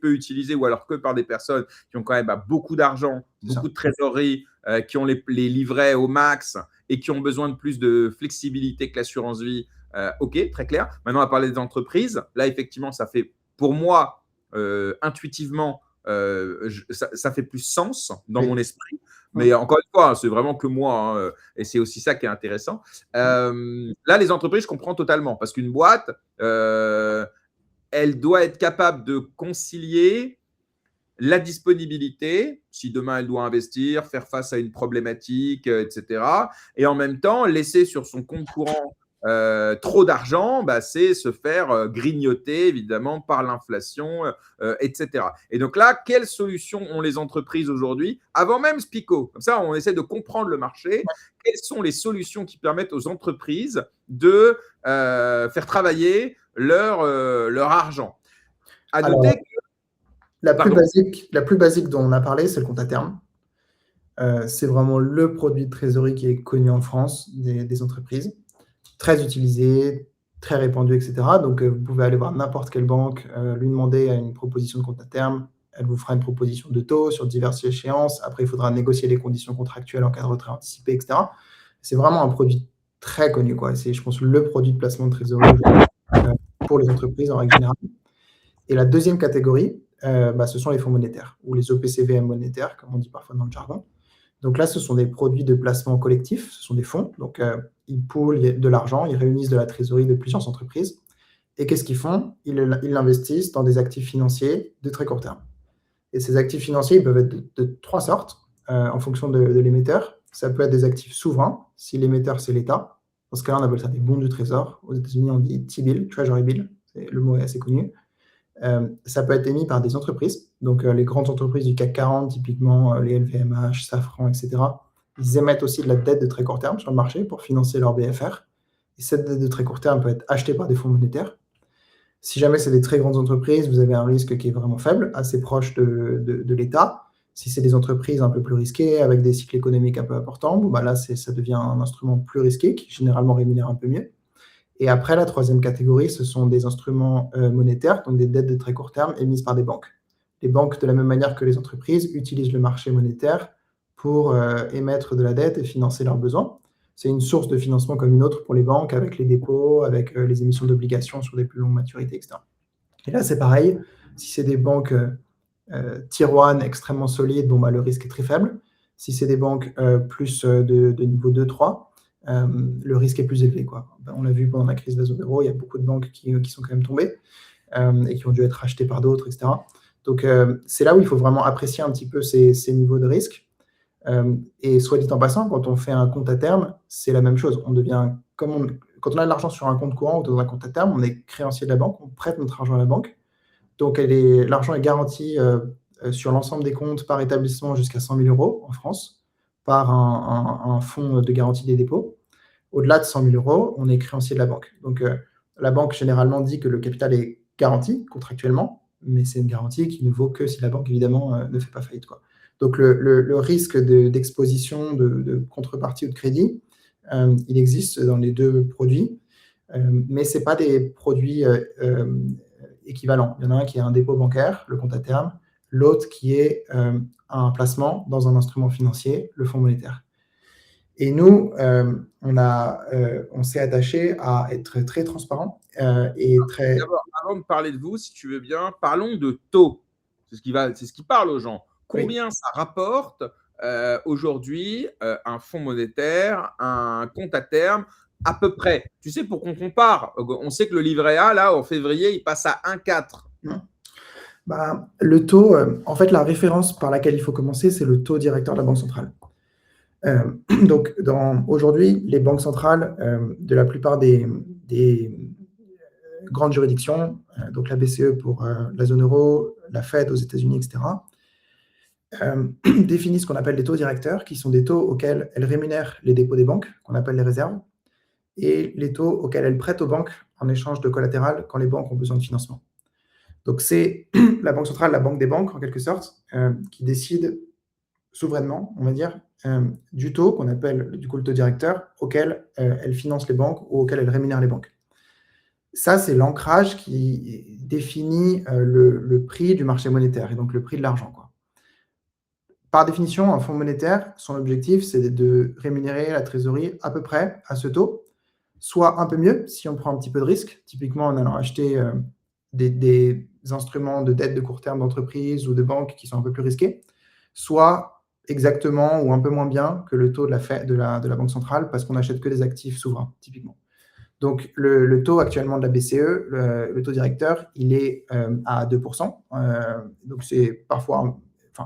utilisé, ou alors que par des personnes qui ont quand même beaucoup d'argent, beaucoup de trésorerie, qui ont les livrets au max et qui ont besoin de plus de flexibilité que l'assurance vie. Ok, très clair. Maintenant, on va parler des entreprises. Là, effectivement, ça fait, pour moi, intuitivement, ça fait plus sens dans mon esprit. Mais encore une fois, c'est vraiment que moi, hein, et c'est aussi ça qui est intéressant. Là, les entreprises, je comprends totalement, parce qu'une boîte, elle doit être capable de concilier la disponibilité, si demain elle doit investir, faire face à une problématique, etc. Et en même temps, laisser sur son compte courant trop d'argent, c'est se faire grignoter évidemment par l'inflation, etc. Et donc là, quelles solutions ont les entreprises aujourd'hui? Avant même Spico, comme ça on essaie de comprendre le marché. Quelles sont les solutions qui permettent aux entreprises de faire travailler leur argent? À noter que la plus basique dont on a parlé, c'est le compte à terme. C'est vraiment le produit de trésorerie qui est connu en France des entreprises. Très utilisé, très répandu, etc. Donc, vous pouvez aller voir n'importe quelle banque, lui demander une proposition de compte à terme. Elle vous fera une proposition de taux sur diverses échéances. Après, il faudra négocier les conditions contractuelles en cas de retrait anticipé, etc. C'est vraiment un produit très connu, quoi. C'est, je pense, le produit de placement de trésorerie pour les entreprises en règle générale. Et la deuxième catégorie, ce sont les fonds monétaires ou les OPCVM monétaires, comme on dit parfois dans le jargon. Donc là, ce sont des produits de placement collectif, ce sont des fonds. Donc, ils poolent de l'argent, ils réunissent de la trésorerie de plusieurs entreprises. Et qu'est-ce qu'ils font? Ils l'investissent dans des actifs financiers de très court terme. Et ces actifs financiers, ils peuvent être de trois sortes en fonction de l'émetteur. Ça peut être des actifs souverains, si l'émetteur, c'est l'État. Dans ce cas-là, on appelle ça des bons du trésor. Aux États-Unis, on dit T-bill, Treasury bill. Le mot est assez connu. Ça peut être émis par des entreprises, donc les grandes entreprises du CAC 40, typiquement les LVMH, Safran, etc. Ils émettent aussi de la dette de très court terme sur le marché pour financer leur BFR. Et cette dette de très court terme peut être achetée par des fonds monétaires. Si jamais c'est des très grandes entreprises, vous avez un risque qui est vraiment faible, assez proche de l'État. Si c'est des entreprises un peu plus risquées, avec des cycles économiques un peu importants, là, ça devient un instrument plus risqué, qui généralement rémunère un peu mieux. Et après, la troisième catégorie, ce sont des instruments monétaires, donc des dettes de très court terme émises par des banques. Les banques, de la même manière que les entreprises, utilisent le marché monétaire pour émettre de la dette et financer leurs besoins. C'est une source de financement comme une autre pour les banques, avec les dépôts, avec les émissions d'obligations sur des plus longues maturités, etc. Et là, c'est pareil. Si c'est des banques tier 1 extrêmement solides, le risque est très faible. Si c'est des banques plus de niveau 2, 3, le risque est plus élevé, quoi. On l'a vu pendant la crise de la zone euro, il y a beaucoup de banques qui sont quand même tombées et qui ont dû être rachetées par d'autres, etc. Donc, c'est là où il faut vraiment apprécier un petit peu ces niveaux de risque. Et soit dit en passant, quand on fait un compte à terme, c'est la même chose. Quand quand on a de l'argent sur un compte courant ou dans un compte à terme, on est créancier de la banque, on prête notre argent à la banque. Donc, l'argent est garanti sur l'ensemble des comptes par établissement jusqu'à 100 000 euros en France par un fonds de garantie des dépôts. Au-delà de 100 000 euros, on est créancier de la banque. Donc, la banque généralement dit que le capital est garanti contractuellement, mais c'est une garantie qui ne vaut que si la banque, évidemment, ne fait pas faillite, quoi. Donc, le risque d'exposition, de contrepartie ou de crédit, il existe dans les deux produits, mais ce n'est pas des produits équivalents. Il y en a un qui est un dépôt bancaire, le compte à terme, l'autre qui est un placement dans un instrument financier, le fonds monétaire. Et nous, on s'est attaché à être très transparent et très… D'abord, avant de parler de vous, si tu veux bien, parlons de taux. C'est ce qui parle aux gens. Combien ça rapporte aujourd'hui un fonds monétaire, un compte à terme, à peu près? Tu sais, pour qu'on compare, on sait que le livret A, là, en février, il passe à 1,4. Bah, le taux, en fait, la référence par laquelle il faut commencer, c'est le taux directeur de la Banque centrale. Donc, aujourd'hui, les banques centrales de la plupart des grandes juridictions, donc la BCE pour la zone euro, la Fed aux États-Unis, etc., définissent ce qu'on appelle des taux directeurs, qui sont des taux auxquels elles rémunèrent les dépôts des banques, qu'on appelle les réserves, et les taux auxquels elles prêtent aux banques en échange de collatéral quand les banques ont besoin de financement. Donc, c'est la Banque centrale, la banque des banques, en quelque sorte, qui décide souverainement, on va dire, du taux qu'on appelle du coup le taux directeur, auquel elle finance les banques ou auquel elle rémunère les banques. Ça, c'est l'ancrage qui définit le prix du marché monétaire et donc le prix de l'argent, quoi. Par définition, un fonds monétaire, son objectif, c'est de rémunérer la trésorerie à peu près à ce taux, soit un peu mieux si on prend un petit peu de risque, typiquement en allant acheter des instruments de dette de court terme d'entreprise ou de banques qui sont un peu plus risqués, soit exactement ou un peu moins bien que le taux de la Banque centrale parce qu'on n'achète que des actifs souverains, typiquement. Donc, le taux actuellement de la BCE, le taux directeur, il est à 2%. Donc, c'est parfois,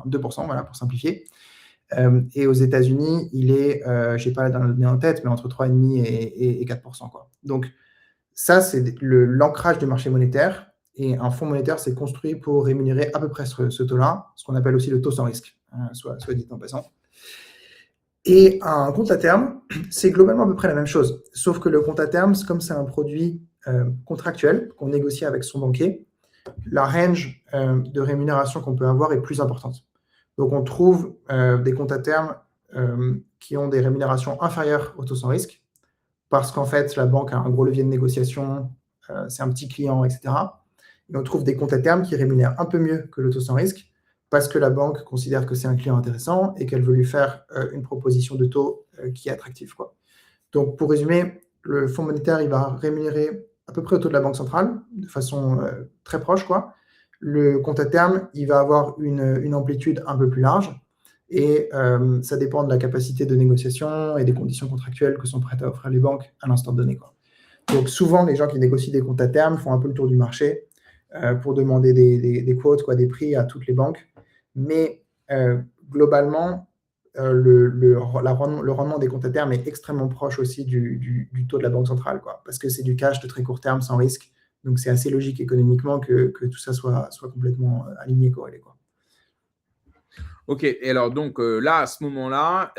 2%, voilà, pour simplifier. Et aux États-Unis, il est, je n'ai pas la donnée en tête, mais entre 3,5 et 4%, quoi. Donc, ça, c'est l'ancrage du marché monétaire. Et un fonds monétaire, c'est construit pour rémunérer à peu près ce taux-là, ce qu'on appelle aussi le taux sans risque, soit dit en passant. Et un compte à terme, c'est globalement à peu près la même chose. Sauf que le compte à terme, comme c'est un produit contractuel qu'on négocie avec son banquier, la range de rémunération qu'on peut avoir est plus importante. Donc, on trouve des comptes à terme qui ont des rémunérations inférieures au taux sans risque, parce qu'en fait, la banque a un gros levier de négociation, c'est un petit client, etc. Et on trouve des comptes à terme qui rémunèrent un peu mieux que le taux sans risque, parce que la banque considère que c'est un client intéressant et qu'elle veut lui faire une proposition de taux qui est attractive, quoi. Donc, pour résumer, le fonds monétaire, il va rémunérer à peu près au taux de la Banque centrale, de façon très proche, quoi. Le compte à terme, il va avoir une amplitude un peu plus large et ça dépend de la capacité de négociation et des conditions contractuelles que sont prêtes à offrir les banques à l'instant donné, quoi. Donc, souvent, les gens qui négocient des comptes à terme font un peu le tour du marché pour demander des quotes, quoi, des prix à toutes les banques. Mais globalement, le rendement des comptes à terme est extrêmement proche aussi du taux de la Banque centrale, quoi, parce que c'est du cash de très court terme sans risque. Donc, c'est assez logique économiquement que tout ça soit complètement aligné, corrélé, quoi. Ok, et alors donc là, à ce moment-là,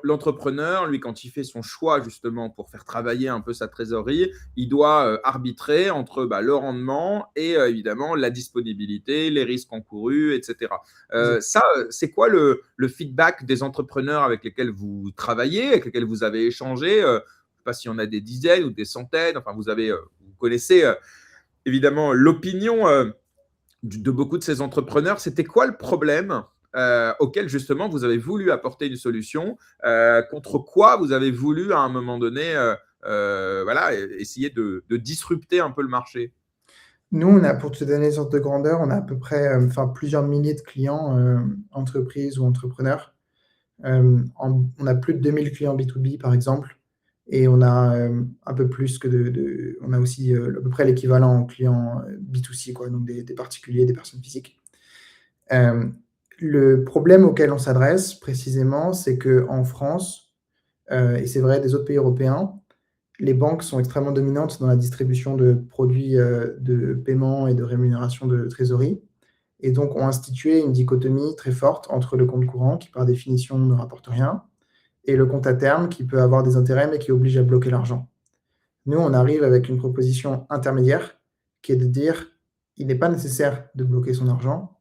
l'entrepreneur, lui, quand il fait son choix justement pour faire travailler un peu sa trésorerie, il doit arbitrer entre le rendement et évidemment la disponibilité, les risques encourus, etc. Ça, c'est quoi le feedback des entrepreneurs avec lesquels vous travaillez, avec lesquels vous avez échangé? Je ne sais pas s'il y en a des dizaines ou des centaines. Enfin, vous connaissez évidemment l'opinion de beaucoup de ces entrepreneurs. C'était quoi le problème auquel justement vous avez voulu apporter une solution, contre quoi vous avez voulu à un moment donné essayer de disrupter un peu le marché? Nous, pour te donner une sorte de grandeur, on a à peu près plusieurs milliers de clients, entreprises ou entrepreneurs. On a plus de 2000 clients B2B, par exemple, et on a un peu plus que on a aussi à peu près l'équivalent en clients B2C, quoi, donc des particuliers, des personnes physiques. Le problème auquel on s'adresse précisément, c'est qu'en France, et c'est vrai des autres pays européens, les banques sont extrêmement dominantes dans la distribution de produits de paiement et de rémunération de trésorerie, et donc ont institué une dichotomie très forte entre le compte courant, qui par définition ne rapporte rien, et le compte à terme, qui peut avoir des intérêts, mais qui oblige à bloquer l'argent. Nous, on arrive avec une proposition intermédiaire, qui est de dire, il n'est pas nécessaire de bloquer son argent,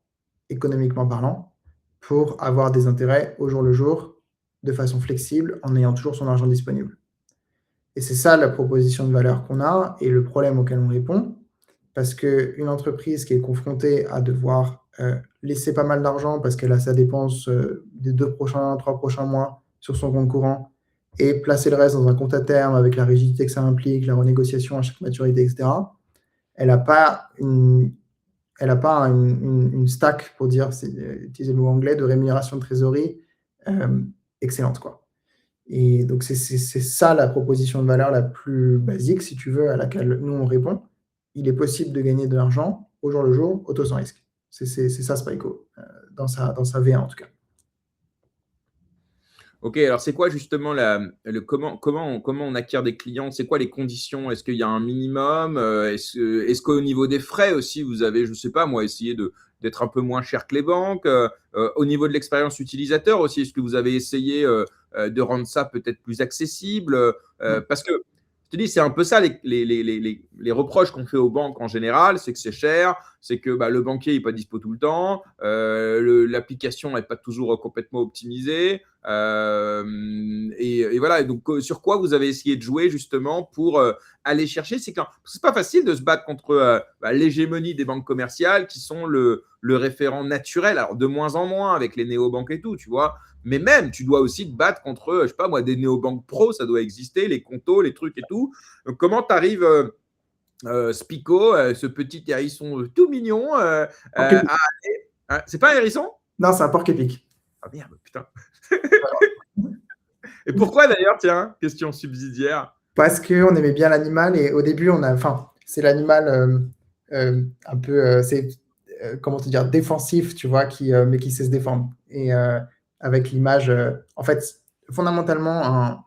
économiquement parlant, pour avoir des intérêts au jour le jour, de façon flexible, en ayant toujours son argent disponible. Et c'est ça la proposition de valeur qu'on a et le problème auquel on répond, parce qu'une entreprise qui est confrontée à devoir laisser pas mal d'argent parce qu'elle a sa dépense des 2 prochains, 3 prochains mois sur son compte courant et placer le reste dans un compte à terme avec la rigidité que ça implique, la renégociation à chaque maturité, etc., elle n'a pas une stack, pour dire, utiliser le mot anglais, de rémunération de trésorerie excellente, quoi. Et donc, c'est ça la proposition de valeur la plus basique, si tu veux, à laquelle nous, on répond. Il est possible de gagner de l'argent au jour le jour, auto sans risque. C'est ça, Spyco, dans sa V1 en tout cas. Ok, alors c'est quoi justement comment on acquiert des clients? C'est quoi les conditions? Est-ce qu'il y a un minimum? Est-ce qu'au niveau des frais aussi, vous avez, je sais pas moi, essayé d'être un peu moins cher que les banques? Au niveau de l'expérience utilisateur aussi, est-ce que vous avez essayé de rendre ça peut-être plus accessible? Parce que je te dis, c'est un peu ça les reproches qu'on fait aux banques en général, c'est que c'est cher, c'est que le banquier n'est pas dispo tout le temps, l'application n'est pas toujours complètement optimisée. Et voilà. Donc, sur quoi vous avez essayé de jouer justement pour aller chercher? C'est pas facile de se battre contre l'hégémonie des banques commerciales qui sont le référent naturel. Alors, de moins en moins avec les néobanques et tout, tu vois. Mais même, tu dois aussi te battre contre, je sais pas moi, des néobanques pro, ça doit exister, les contos, les trucs et tout. Donc, comment tu arrives, Spico, ce petit hérisson tout mignon, c'est pas un hérisson? Non, c'est un porc épic. Ah merde, putain. Et pourquoi d'ailleurs, tiens, question subsidiaire? Parce qu'on aimait bien l'animal et au début, c'est l'animal un peu, comment te dire, défensif, tu vois, mais qui sait se défendre. Et avec l'image, en fait, fondamentalement,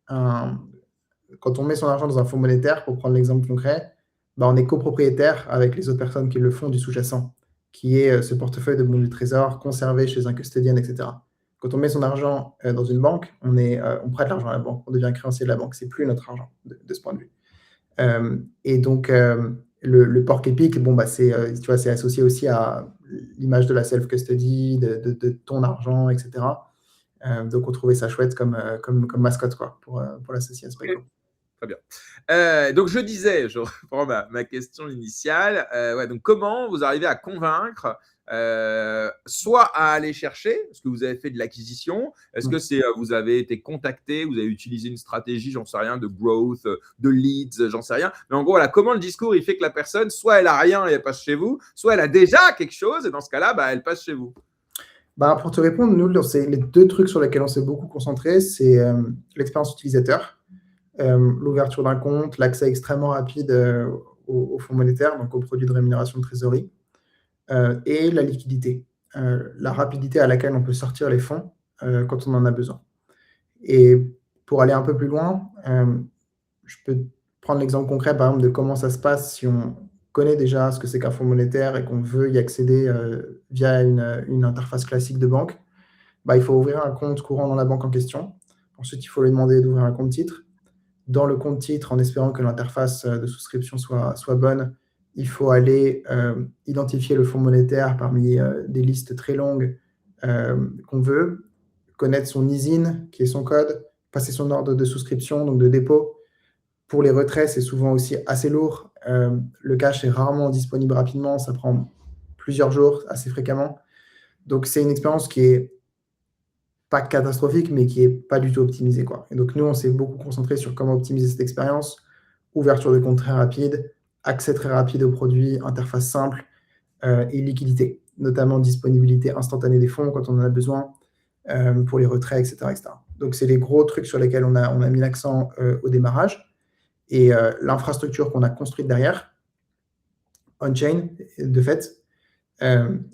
quand on met son argent dans un fonds monétaire, pour prendre l'exemple concret, on est copropriétaire avec les autres personnes qui le font du sous-jacent, qui est ce portefeuille de bons du trésor conservé chez un custodian, etc. Quand on met son argent dans une banque, on prête l'argent à la banque, on devient créancier de la banque. C'est plus notre argent de ce point de vue. Et donc, le porc épic, tu vois, c'est associé aussi à l'image de la self-custody, de ton argent, etc. Donc, on trouvait ça chouette comme mascotte, quoi, pour l'associer à Spyco. Okay. Très bien. Donc, je disais, je reprends ma question initiale. Donc, comment vous arrivez à convaincre soit à aller chercher, est-ce que vous avez fait de l'acquisition, est-ce que vous avez été contacté, vous avez utilisé une stratégie, j'en sais rien, de growth, de leads, j'en sais rien. Mais en gros, comment le discours, il fait que la personne, soit elle a rien et elle passe chez vous, soit elle a déjà quelque chose et dans ce cas-là, elle passe chez vous. Pour te répondre, nous, les 2 trucs sur lesquels on s'est beaucoup concentré, c'est l'expérience utilisateur, l'ouverture d'un compte, l'accès extrêmement rapide au fonds monétaire, donc aux produits de rémunération de trésorerie, et la liquidité, la rapidité à laquelle on peut sortir les fonds quand on en a besoin. Et pour aller un peu plus loin, je peux prendre l'exemple concret, par exemple, de comment ça se passe si on connaît déjà ce que c'est qu'un fonds monétaire et qu'on veut y accéder via une interface classique de banque. Il faut ouvrir un compte courant dans la banque en question. Ensuite, il faut lui demander d'ouvrir un compte titre. Dans le compte titre, en espérant que l'interface de souscription soit bonne, il faut aller identifier le fonds monétaire parmi des listes très longues qu'on veut, connaître son ISIN, qui est son code, passer son ordre de souscription, donc de dépôt. Pour les retraits, c'est souvent aussi assez lourd. Le cash est rarement disponible rapidement, ça prend plusieurs jours, assez fréquemment. Donc, c'est une expérience qui est pas catastrophique, mais qui n'est pas du tout optimisée, quoi. Et donc, nous, on s'est beaucoup concentré sur comment optimiser cette expérience. Ouverture de compte très rapide, accès très rapide aux produits, interface simple et liquidité, notamment disponibilité instantanée des fonds quand on en a besoin pour les retraits, etc., etc. Donc, c'est les gros trucs sur lesquels on a mis l'accent au démarrage. Et l'infrastructure qu'on a construite derrière, on-chain, de fait,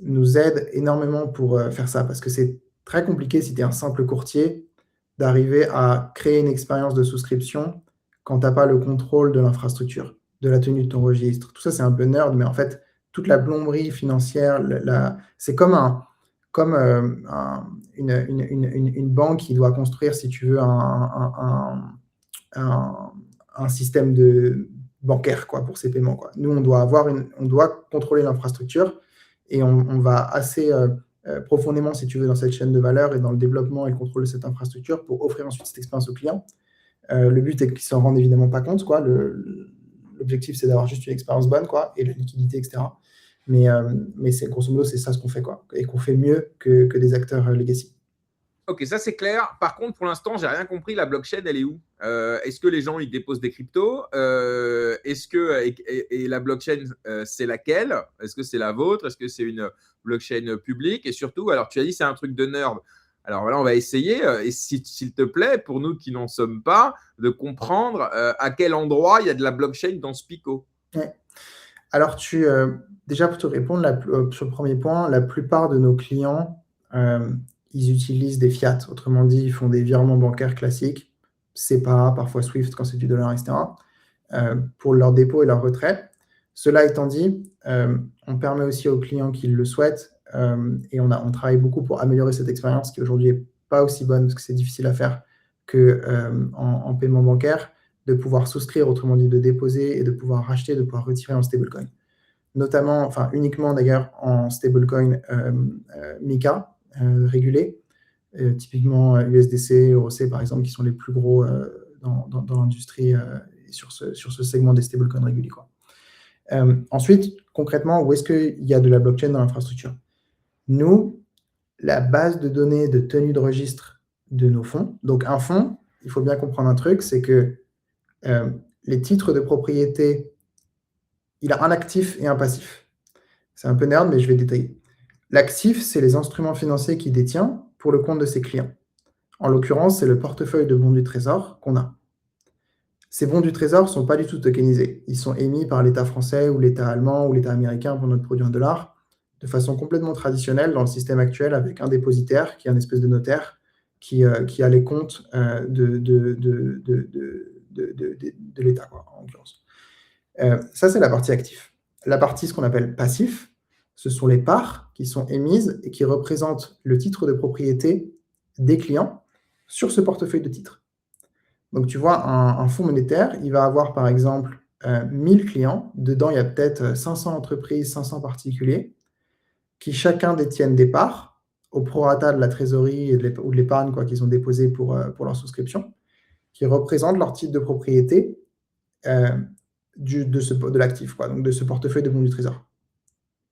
nous aide énormément pour faire ça, parce que c'est très compliqué si tu es un simple courtier d'arriver à créer une expérience de souscription quand tu n'as pas le contrôle de l'infrastructure, de la tenue de ton registre. Tout ça, c'est un peu nerd, mais en fait, toute la plomberie financière, c'est comme une banque qui doit construire, si tu veux, un système bancaire quoi, pour ses paiements, quoi. Nous, on doit contrôler l'infrastructure et on va assez profondément, si tu veux, dans cette chaîne de valeur et dans le développement et le contrôle de cette infrastructure pour offrir ensuite cette expérience au client. Le but est qu'ils ne s'en rendent évidemment pas compte, quoi. L'objectif, c'est d'avoir juste une expérience bonne, quoi, et la liquidité, etc. Mais grosso modo, c'est ça ce qu'on fait, quoi, et qu'on fait mieux que des acteurs legacy. Ok, ça c'est clair. Par contre, pour l'instant, j'ai rien compris. La blockchain, elle est où? Est-ce que les gens ils déposent des cryptos? Et la blockchain, c'est laquelle? Est-ce que c'est la vôtre? Est-ce que c'est une blockchain publique? Et surtout, alors tu as dit c'est un truc de nerd. Alors voilà, on va essayer, et s'il te plaît, pour nous qui n'en sommes pas, de comprendre à quel endroit il y a de la blockchain dans ce Pico. Ouais. Alors, déjà pour te répondre sur le premier point, la plupart de nos clients, ils utilisent des fiat. Autrement dit, ils font des virements bancaires classiques, SEPA, parfois SWIFT quand c'est du dollar, etc., pour leur dépôt et leur retrait. Cela étant dit, on permet aussi aux clients qui le souhaitent, et on travaille beaucoup pour améliorer cette expérience qui aujourd'hui n'est pas aussi bonne parce que c'est difficile à faire qu'en paiement bancaire, de pouvoir souscrire, autrement dit de déposer et de pouvoir racheter, de pouvoir retirer en stablecoin. Notamment, enfin uniquement d'ailleurs en stablecoin MiCA régulé, typiquement USDC, EURC par exemple, qui sont les plus gros dans l'industrie sur ce segment des stablecoins régulés, quoi. Ensuite, concrètement, où est-ce qu'il y a de la blockchain dans l'infrastructure? Nous, la base de données de tenue de registre de nos fonds, donc un fonds, il faut bien comprendre un truc, c'est que les titres de propriété, il a un actif et un passif. C'est un peu nerd, mais je vais détailler. L'actif, c'est les instruments financiers qu'il détient pour le compte de ses clients. En l'occurrence, c'est le portefeuille de bons du trésor qu'on a. Ces bons du trésor ne sont pas du tout tokenisés. Ils sont émis par l'État français ou l'État allemand ou l'État américain pour notre produit en dollars, de façon complètement traditionnelle dans le système actuel avec un dépositaire qui est un espèce de notaire qui a les comptes de l'État, quoi, en l'occurrence. Ça, c'est la partie active. La partie, ce qu'on appelle passif, ce sont les parts qui sont émises et qui représentent le titre de propriété des clients sur ce portefeuille de titres. Donc, tu vois, un fonds monétaire, il va avoir, par exemple, 1000 clients. Dedans, il y a peut-être 500 entreprises, 500 particuliers qui chacun détiennent des parts au prorata de la trésorerie ou de l'épargne qu'ils ont déposé pour leur souscription, qui représentent leur titre de propriété de l'actif, quoi, donc de ce portefeuille de bons du trésor.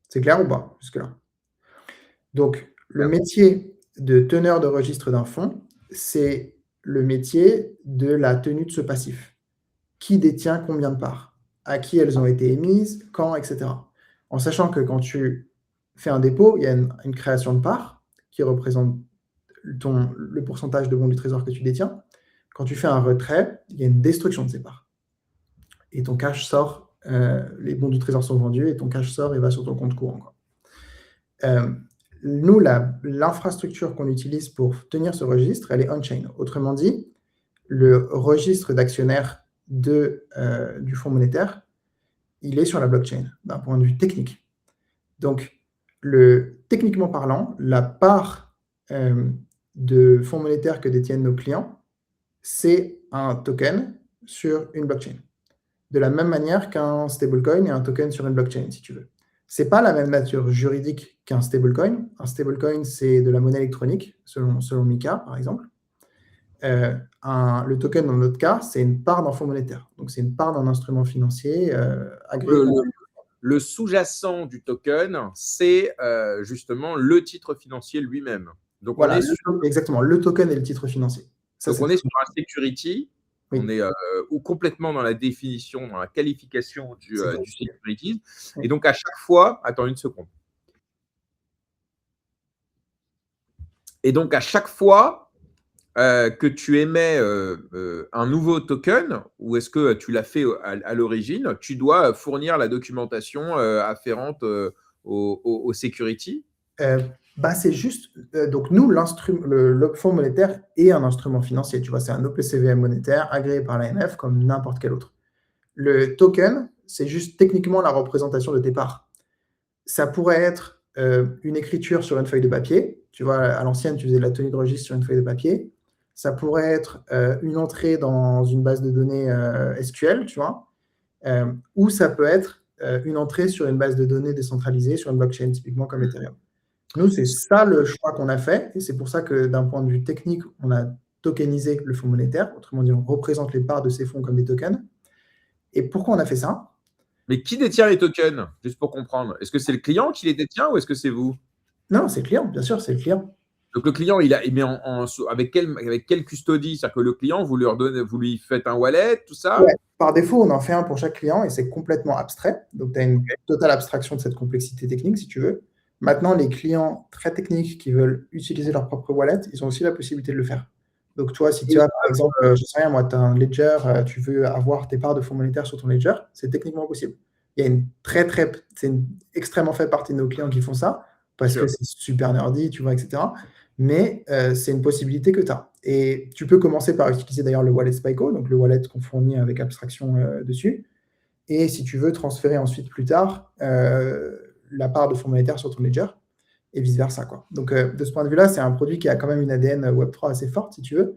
C'est clair ou pas jusque-là? Donc, le métier de teneur de registre d'un fonds, c'est le métier de la tenue de ce passif. Qui détient combien de parts? À qui elles ont été émises? Quand? Etc. En sachant que quand tu fais un dépôt, il y a une création de parts qui représente le pourcentage de bons du trésor que tu détiens. Quand tu fais un retrait, il y a une destruction de ces parts. Et ton cash sort, les bons du trésor sont vendus et ton cash sort et va sur ton compte courant, quoi. Nous, l'infrastructure qu'on utilise pour tenir ce registre, elle est on-chain. Autrement dit, le registre d'actionnaires du fonds monétaire, il est sur la blockchain d'un point de vue technique. Donc, techniquement parlant, la part de fonds monétaires que détiennent nos clients, c'est un token sur une blockchain. De la même manière qu'un stablecoin est un token sur une blockchain, si tu veux. Ce n'est pas la même nature juridique qu'un stablecoin. Un stablecoin, c'est de la monnaie électronique, selon MiCA, par exemple. Le token, dans notre cas, c'est une part d'un fonds monétaire. Donc, c'est une part d'un instrument financier agréé. Le sous-jacent du token, c'est justement le titre financier lui-même. Donc, voilà, exactement. Le token est le titre financier. Donc, on est sur un security. Oui. On est complètement dans la définition, dans la qualification du securities. Oui. Et donc, à chaque fois, attends une seconde. Et donc, à chaque fois que tu émets un nouveau token, ou est-ce que tu l'as fait à l'origine, tu dois fournir la documentation afférente au security? Bah, c'est juste, donc nous, le fonds monétaire est un instrument financier, tu vois? C'est un OPCVM monétaire agréé par l'AMF comme n'importe quel autre. Le token, c'est juste techniquement la représentation de tes parts. Ça pourrait être une écriture sur une feuille de papier. Tu vois, à l'ancienne, tu faisais de la tenue de registre sur une feuille de papier. Ça pourrait être une entrée dans une base de données SQL, tu vois. Ou ça peut être une entrée sur une base de données décentralisée, sur une blockchain, typiquement comme Ethereum. Nous, c'est ça le choix qu'on a fait. Et c'est pour ça que d'un point de vue technique, on a tokenisé le fonds monétaire. Autrement dit, on représente les parts de ces fonds comme des tokens. Et pourquoi on a fait ça? Mais qui détient les tokens? Juste pour comprendre. Est-ce que c'est le client qui les détient ou est-ce que c'est vous? Non, c'est le client, bien sûr, c'est le client. Donc le client, il met avec quel custody? C'est-à-dire que le client, vous lui faites un wallet, tout ça? Ouais. Par défaut, on en fait un pour chaque client et c'est complètement abstrait. Donc, tu as une totale abstraction de cette complexité technique, si tu veux. Maintenant, les clients très techniques qui veulent utiliser leur propre wallet, ils ont aussi la possibilité de le faire. Donc, toi, si tu as, par exemple, je sais rien, moi, tu as un ledger, tu veux avoir tes parts de fonds monétaires sur ton ledger, c'est techniquement possible. Il y a c'est une extrêmement faible partie de nos clients qui font ça parce que c'est super nerdy, tu vois, etc. Mais c'est une possibilité que tu as. Et tu peux commencer par utiliser d'ailleurs le wallet Spyco, donc le wallet qu'on fournit avec abstraction dessus. Et si tu veux transférer ensuite plus tard la part de fonds monétaires sur ton ledger et vice-versa, quoi. Donc de ce point de vue-là, c'est un produit qui a quand même une ADN Web3 assez forte, si tu veux.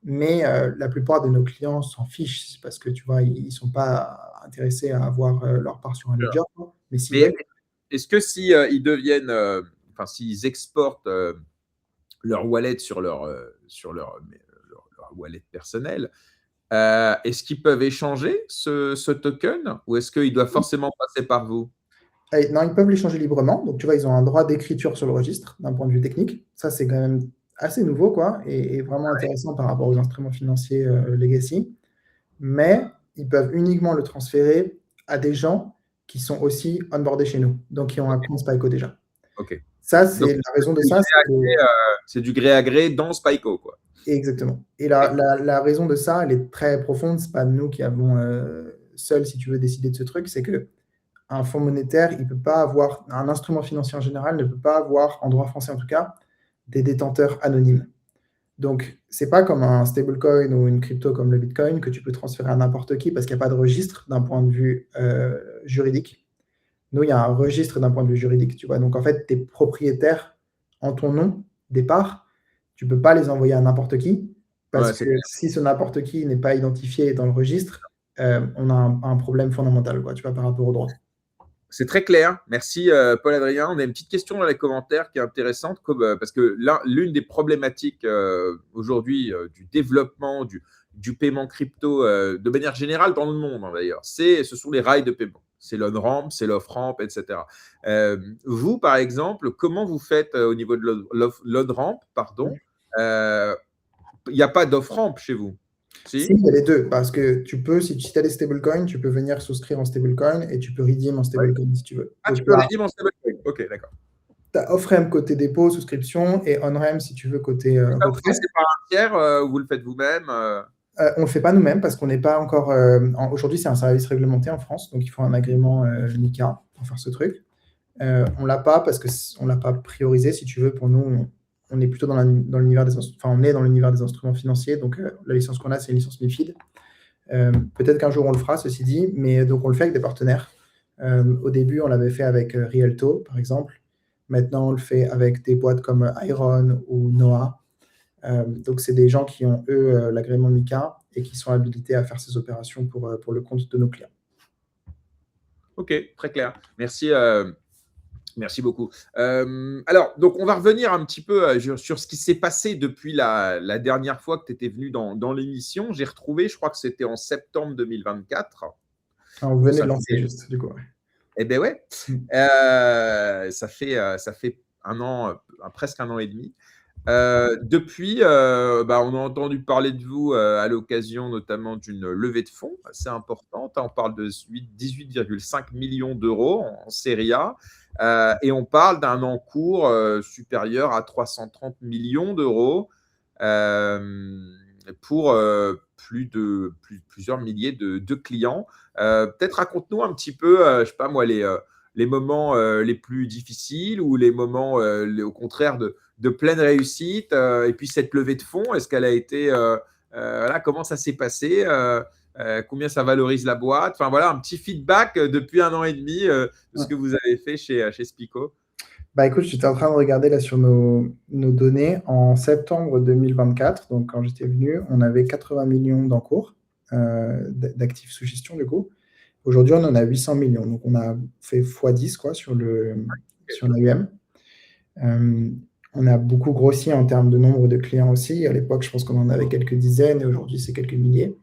Mais la plupart de nos clients s'en fichent parce que tu vois, ils ne sont pas intéressés à avoir leur part sur un ledger, quoi. Mais s'ils Mais veulent, est-ce que si ils deviennent, enfin, s'ils exportent leur wallet sur leur wallet personnel, est-ce qu'ils peuvent échanger ce token ou est-ce qu'ils doivent forcément passer par vous? non, ils peuvent l'échanger librement. Donc, tu vois, ils ont un droit d'écriture sur le registre d'un point de vue technique. Ça, c'est quand même assez nouveau, quoi, et vraiment intéressant par rapport aux instruments financiers legacy. Mais ils peuvent uniquement le transférer à des gens qui sont aussi onboardés chez nous, donc qui ont un Ok, compte Spyco déjà. ok. Ça, Donc c'est la raison de ça, c'est que c'est du gré à gré dans Spyco, quoi. exactement. Et Ok. la raison de ça, elle est très profonde. C'est pas nous qui avons seuls, si tu veux, décidé de ce truc. C'est que un fonds monétaire, il peut pas avoir, un instrument financier en général ne peut pas avoir, en droit français en tout cas, des détenteurs anonymes. Donc, c'est pas comme un stablecoin ou une crypto comme le Bitcoin que tu peux transférer à n'importe qui parce qu'il n'y a pas de registre d'un point de vue juridique. Nous, il y a un registre d'un point de vue juridique, tu vois. Donc, en fait, tu es propriétaire en ton nom des parts. Tu peux pas les envoyer à n'importe qui parce Ouais, que si ce n'importe qui n'est pas identifié dans le registre, on a un problème fondamental, quoi, tu vois, par rapport au droit. c'est très clair. Merci, Paul-Adrien. On a une petite question dans les commentaires qui est intéressante, parce que l'une des problématiques aujourd'hui du développement du paiement crypto, de manière générale dans le monde, hein, d'ailleurs, ce sont les rails de paiement. C'est l'on-ramp, c'est l'off-ramp, etc. Vous, par exemple, comment vous faites au niveau de l'on-ramp, pardon? Il n'y a pas d'off-ramp chez vous? Si, Si? il y a les deux, parce que tu peux, si tu as des stablecoins, tu peux venir souscrire en stablecoin et tu peux redeem en Ouais. stablecoin si tu veux. Ah, Donc, tu peux redeem en stablecoin. Ok, d'accord. tu as off-ramp côté dépôt, souscription et on-ramp si tu veux côté Ça, vous retrait. passez par un tiers, vous le faites vous-même? On ne le fait pas nous-mêmes parce qu'on n'est pas encore. Aujourd'hui, c'est un service réglementé en France, donc il faut un agrément MiCA pour faire ce truc. On l'a pas parce que on l'a pas priorisé, si tu veux. Pour nous, on est plutôt dans l'univers enfin, on est dans l'univers des instruments financiers, donc la licence qu'on a, c'est une licence MiFID. Peut-être qu'un jour on le fera, ceci dit, mais donc on le fait avec des partenaires. Au début, on l'avait fait avec Rialto, par exemple. Maintenant, on le fait avec des boîtes comme Iron ou Noah. Donc, c'est des gens qui ont, eux, l'agrément MiCA et qui sont habilités à faire ces opérations pour le compte de nos clients. Ok, très clair. Merci, merci beaucoup. Alors, donc, on va revenir un petit peu sur ce qui s'est passé depuis la dernière fois que tu étais venu dans l'émission. J'ai retrouvé, je crois que c'était en septembre 2024. Alors, vous venez Ça de lancer fait, juste, du coup. Ouais. eh ben ouais, Mm. ça fait un an, presque un an et demi. Depuis, on a entendu parler de vous à l'occasion notamment d'une levée de fonds assez importante. On parle de 18,5 millions d'euros en série A et on parle d'un encours supérieur à 330 millions d'euros pour plusieurs milliers de clients. Peut-être raconte-nous un petit peu, je sais pas moi, les moments les plus difficiles ou les moments au contraire de pleine réussite et puis cette levée de fonds, est-ce qu'elle a été voilà, comment ça s'est passé combien ça valorise la boîte, enfin voilà, un petit feedback depuis 1 an et demi de ce que vous avez fait chez Spico. Bah écoute, j'étais en train de regarder là sur nos données. En septembre 2024, donc quand j'étais venu, on avait 80 millions d'encours d'actifs sous gestion du coup. Aujourd'hui, on en a 800 millions. Donc on a fait x10 quoi, sur l'AUM. On a beaucoup grossi en termes de nombre de clients aussi. À l'époque, je pense qu'on en avait quelques dizaines et aujourd'hui, c'est quelques milliers.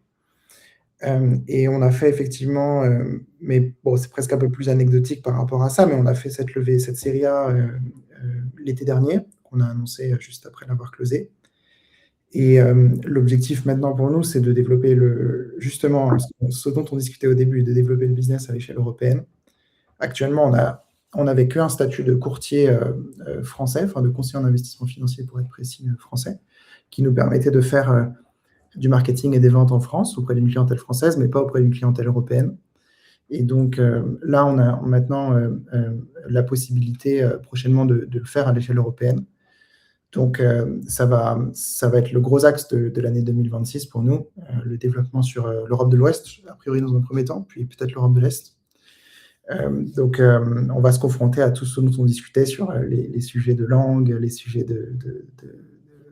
Et on a fait effectivement, mais bon, c'est presque un peu plus anecdotique par rapport à ça, mais on a fait cette levée, cette série A l'été dernier, qu'on a annoncé juste après l'avoir closé. Et l'objectif maintenant pour nous, c'est de développer justement ce dont on discutait au début, de développer le business à l'échelle européenne. Actuellement, on n'avait qu'un statut de courtier français, enfin de conseiller en investissement financier pour être précis, français, qui nous permettait de faire du marketing et des ventes en France auprès d'une clientèle française, mais pas auprès d'une clientèle européenne. Et donc là, on a maintenant la possibilité prochainement de le faire à l'échelle européenne. Donc ça va être le gros axe de l'année 2026 pour nous, le développement sur l'Europe de l'Ouest, a priori dans un premier temps, puis peut-être l'Europe de l'Est. Donc on va se confronter à tout ce dont on discutait sur les sujets de langue, les sujets de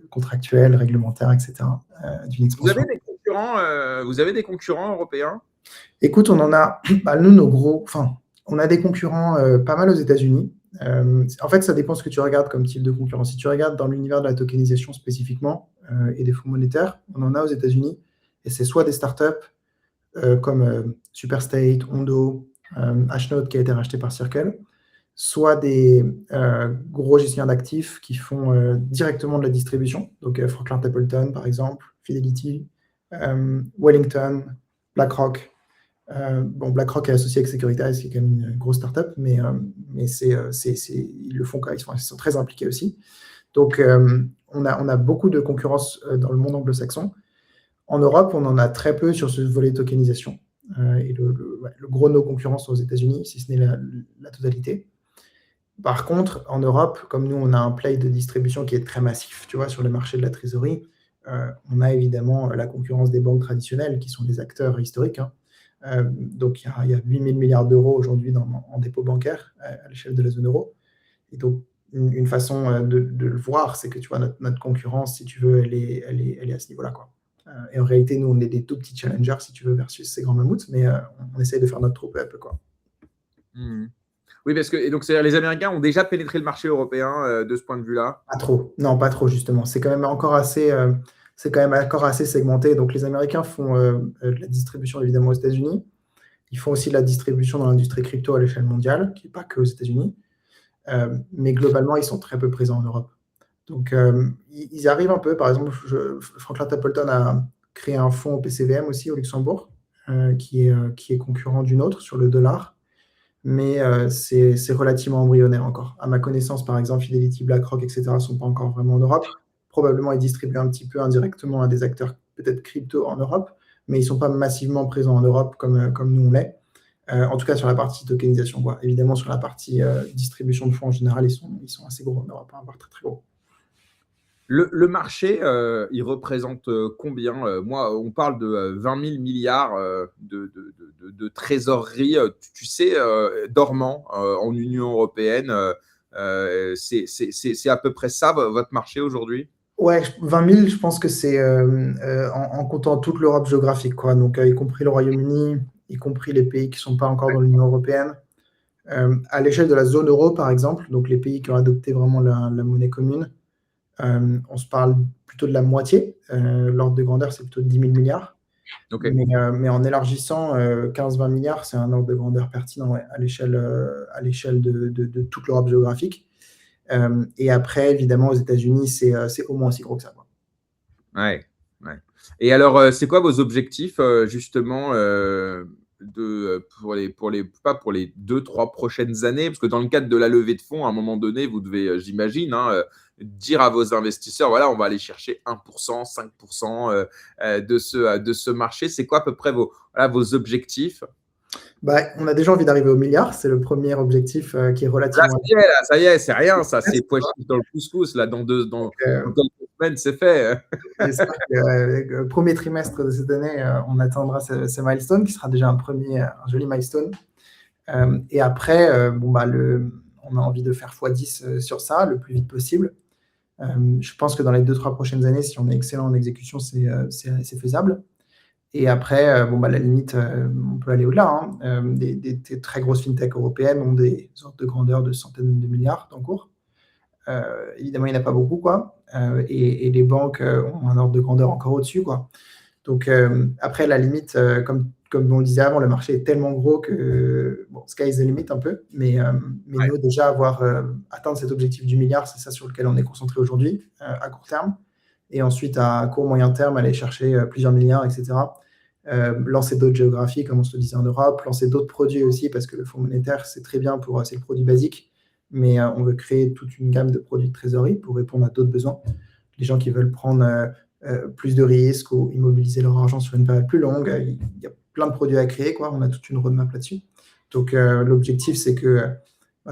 contractuels, réglementaires, etc. D'une expansion. Vous avez des concurrents européens? Écoute, on en a, nous, on a des concurrents pas mal aux États-Unis. En fait, ça dépend ce que tu regardes comme type de concurrent. Si tu regardes dans l'univers de la tokenisation spécifiquement et des fonds monétaires, on en a aux États-Unis. Et c'est soit des startups comme Superstate, Ondo, Ashnode qui a été racheté par Circle, soit des gros gestionnaires d'actifs qui font directement de la distribution. Donc Franklin Templeton, par exemple, Fidelity, Wellington, BlackRock. BlackRock est associé avec Securitize, qui est quand même une grosse startup, mais ils le font quand ils sont très impliqués aussi. Donc, on a beaucoup de concurrence dans le monde anglo-saxon. En Europe, on en a très peu sur ce volet tokenisation. Et le gros de nos concurrents sont aux États-Unis, si ce n'est la totalité. Par contre, en Europe, comme nous, on a un play de distribution qui est très massif, tu vois, sur le marché de la trésorerie. On a évidemment la concurrence des banques traditionnelles, qui sont des acteurs historiques. Donc, il y a 8 000 milliards d'euros aujourd'hui en dépôt bancaire à l'échelle de la zone euro. Et donc, une façon de le voir, c'est que tu vois, notre concurrence, si tu veux, elle est à ce niveau-là, quoi. Et en réalité, nous, on est des tout petits challengers, si tu veux, versus ces grands mammouths, mais on essaye de faire notre trou peu à peu, quoi. Mmh. Oui, parce que et donc les Américains ont déjà pénétré le marché européen de ce point de vue-là. Pas trop. Non, pas trop, justement. C'est quand même encore assez segmenté. Donc, les Américains font de la distribution, évidemment, aux États-Unis. Ils font aussi de la distribution dans l'industrie crypto à l'échelle mondiale, qui n'est pas que aux États-Unis. Mais globalement, ils sont très peu présents en Europe. Donc, ils arrivent un peu. Par exemple, Franklin Templeton a créé un fonds au PCVM aussi au Luxembourg, qui est concurrent d'une autre sur le dollar. Mais c'est relativement embryonnaire encore. À ma connaissance, par exemple, Fidelity, BlackRock, etc. ne sont pas encore vraiment en Europe. Probablement, ils distribuent un petit peu indirectement à des acteurs peut-être crypto en Europe, mais ils ne sont pas massivement présents en Europe comme nous on l'est. En tout cas, sur la partie tokenisation, quoi. Évidemment, sur la partie distribution de fonds en général, ils sont assez gros en Europe, voire très très gros. Le marché, il représente combien Moi, on parle de 20 000 milliards de trésorerie, tu sais, dormant en Union européenne. C'est à peu près ça, votre marché aujourd'hui? Ouais, 20 000, je pense que c'est en comptant toute l'Europe géographique, quoi. Donc, y compris le Royaume-Uni, y compris les pays qui ne sont pas encore dans l'Union européenne. À l'échelle de la zone euro, par exemple, donc les pays qui ont adopté vraiment la monnaie commune, on se parle plutôt de la moitié. L'ordre de grandeur, c'est plutôt 10 000 milliards. Okay. Mais en élargissant 15-20 milliards, c'est un ordre de grandeur pertinent, ouais, à l'échelle de toute l'Europe géographique. Et après, évidemment, aux États-Unis, c'est au moins aussi gros que ça, quoi. Ouais. Et alors, c'est quoi vos objectifs justement pour les 2-3 prochaines années? Parce que dans le cadre de la levée de fonds, à un moment donné, vous devez, j'imagine, dire à vos investisseurs, voilà, on va aller chercher 1%, 5% de ce marché. C'est quoi à peu près vos objectifs? On a déjà envie d'arriver au milliard, c'est le premier objectif qui est relativement Là, ça y est, c'est rien, ça, c'est efficace, tu pois vois. chiches dans le couscous, là, Donc, dans quelques semaines, c'est fait. j'espère que le premier trimestre de cette année, on atteindra ce milestone qui sera déjà un joli milestone. Et après, on a envie de faire x10 sur ça le plus vite possible. Je pense que dans les 2-3 prochaines années, si on est excellent en exécution, c'est faisable. Et après, la limite, on peut aller au-delà, hein. Des très grosses fintechs européennes ont des sortes de grandeur de centaines de milliards d'encours. Évidemment, il n'y en a pas beaucoup, quoi. Et les banques ont un ordre de grandeur encore au-dessus, quoi. Donc, après, la limite, comme on le disait avant, le marché est tellement gros que, sky is the limit un peu. Mais Ouais. nous, déjà, atteindre cet objectif du milliard, c'est ça sur lequel on est concentré aujourd'hui, à court terme. Et ensuite, à court, moyen terme, aller chercher plusieurs milliards, etc. Lancer d'autres géographies, comme on se le disait en Europe, lancer d'autres produits aussi, parce que le fonds monétaire, c'est très bien c'est le produit basique, mais on veut créer toute une gamme de produits de trésorerie pour répondre à d'autres besoins. Les gens qui veulent prendre plus de risques ou immobiliser leur argent sur une période plus longue, il y a plein de produits à créer, quoi. On a toute une roadmap là-dessus. Donc, l'objectif, c'est que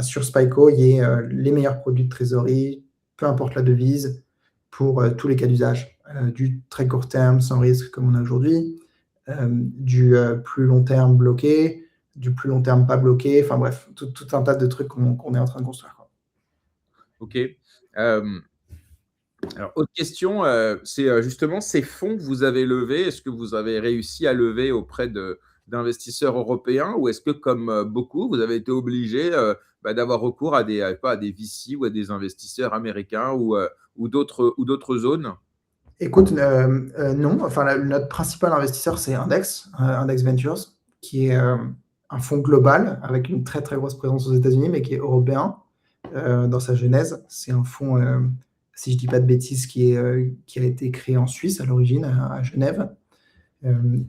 sur Spyco, il y ait les meilleurs produits de trésorerie, peu importe la devise, pour tous les cas d'usage. Du très court terme, sans risque, comme on a aujourd'hui, du plus long terme bloqué, du plus long terme pas bloqué, enfin bref, tout un tas de trucs qu'on est en train de construire, quoi. Ok. Alors, autre question, c'est justement ces fonds que vous avez levés, est-ce que vous avez réussi à lever auprès d'investisseurs européens ou est-ce que, comme beaucoup, vous avez été obligé d'avoir recours à des VC ou à des investisseurs américains ou d'autres zones? Écoute, non. Enfin, notre principal investisseur, c'est Index Ventures, qui est un fonds global avec une très très grosse présence aux États-Unis, mais qui est européen dans sa genèse. C'est un fonds, si je dis pas de bêtises, qui a été créé en Suisse à l'origine, à Genève,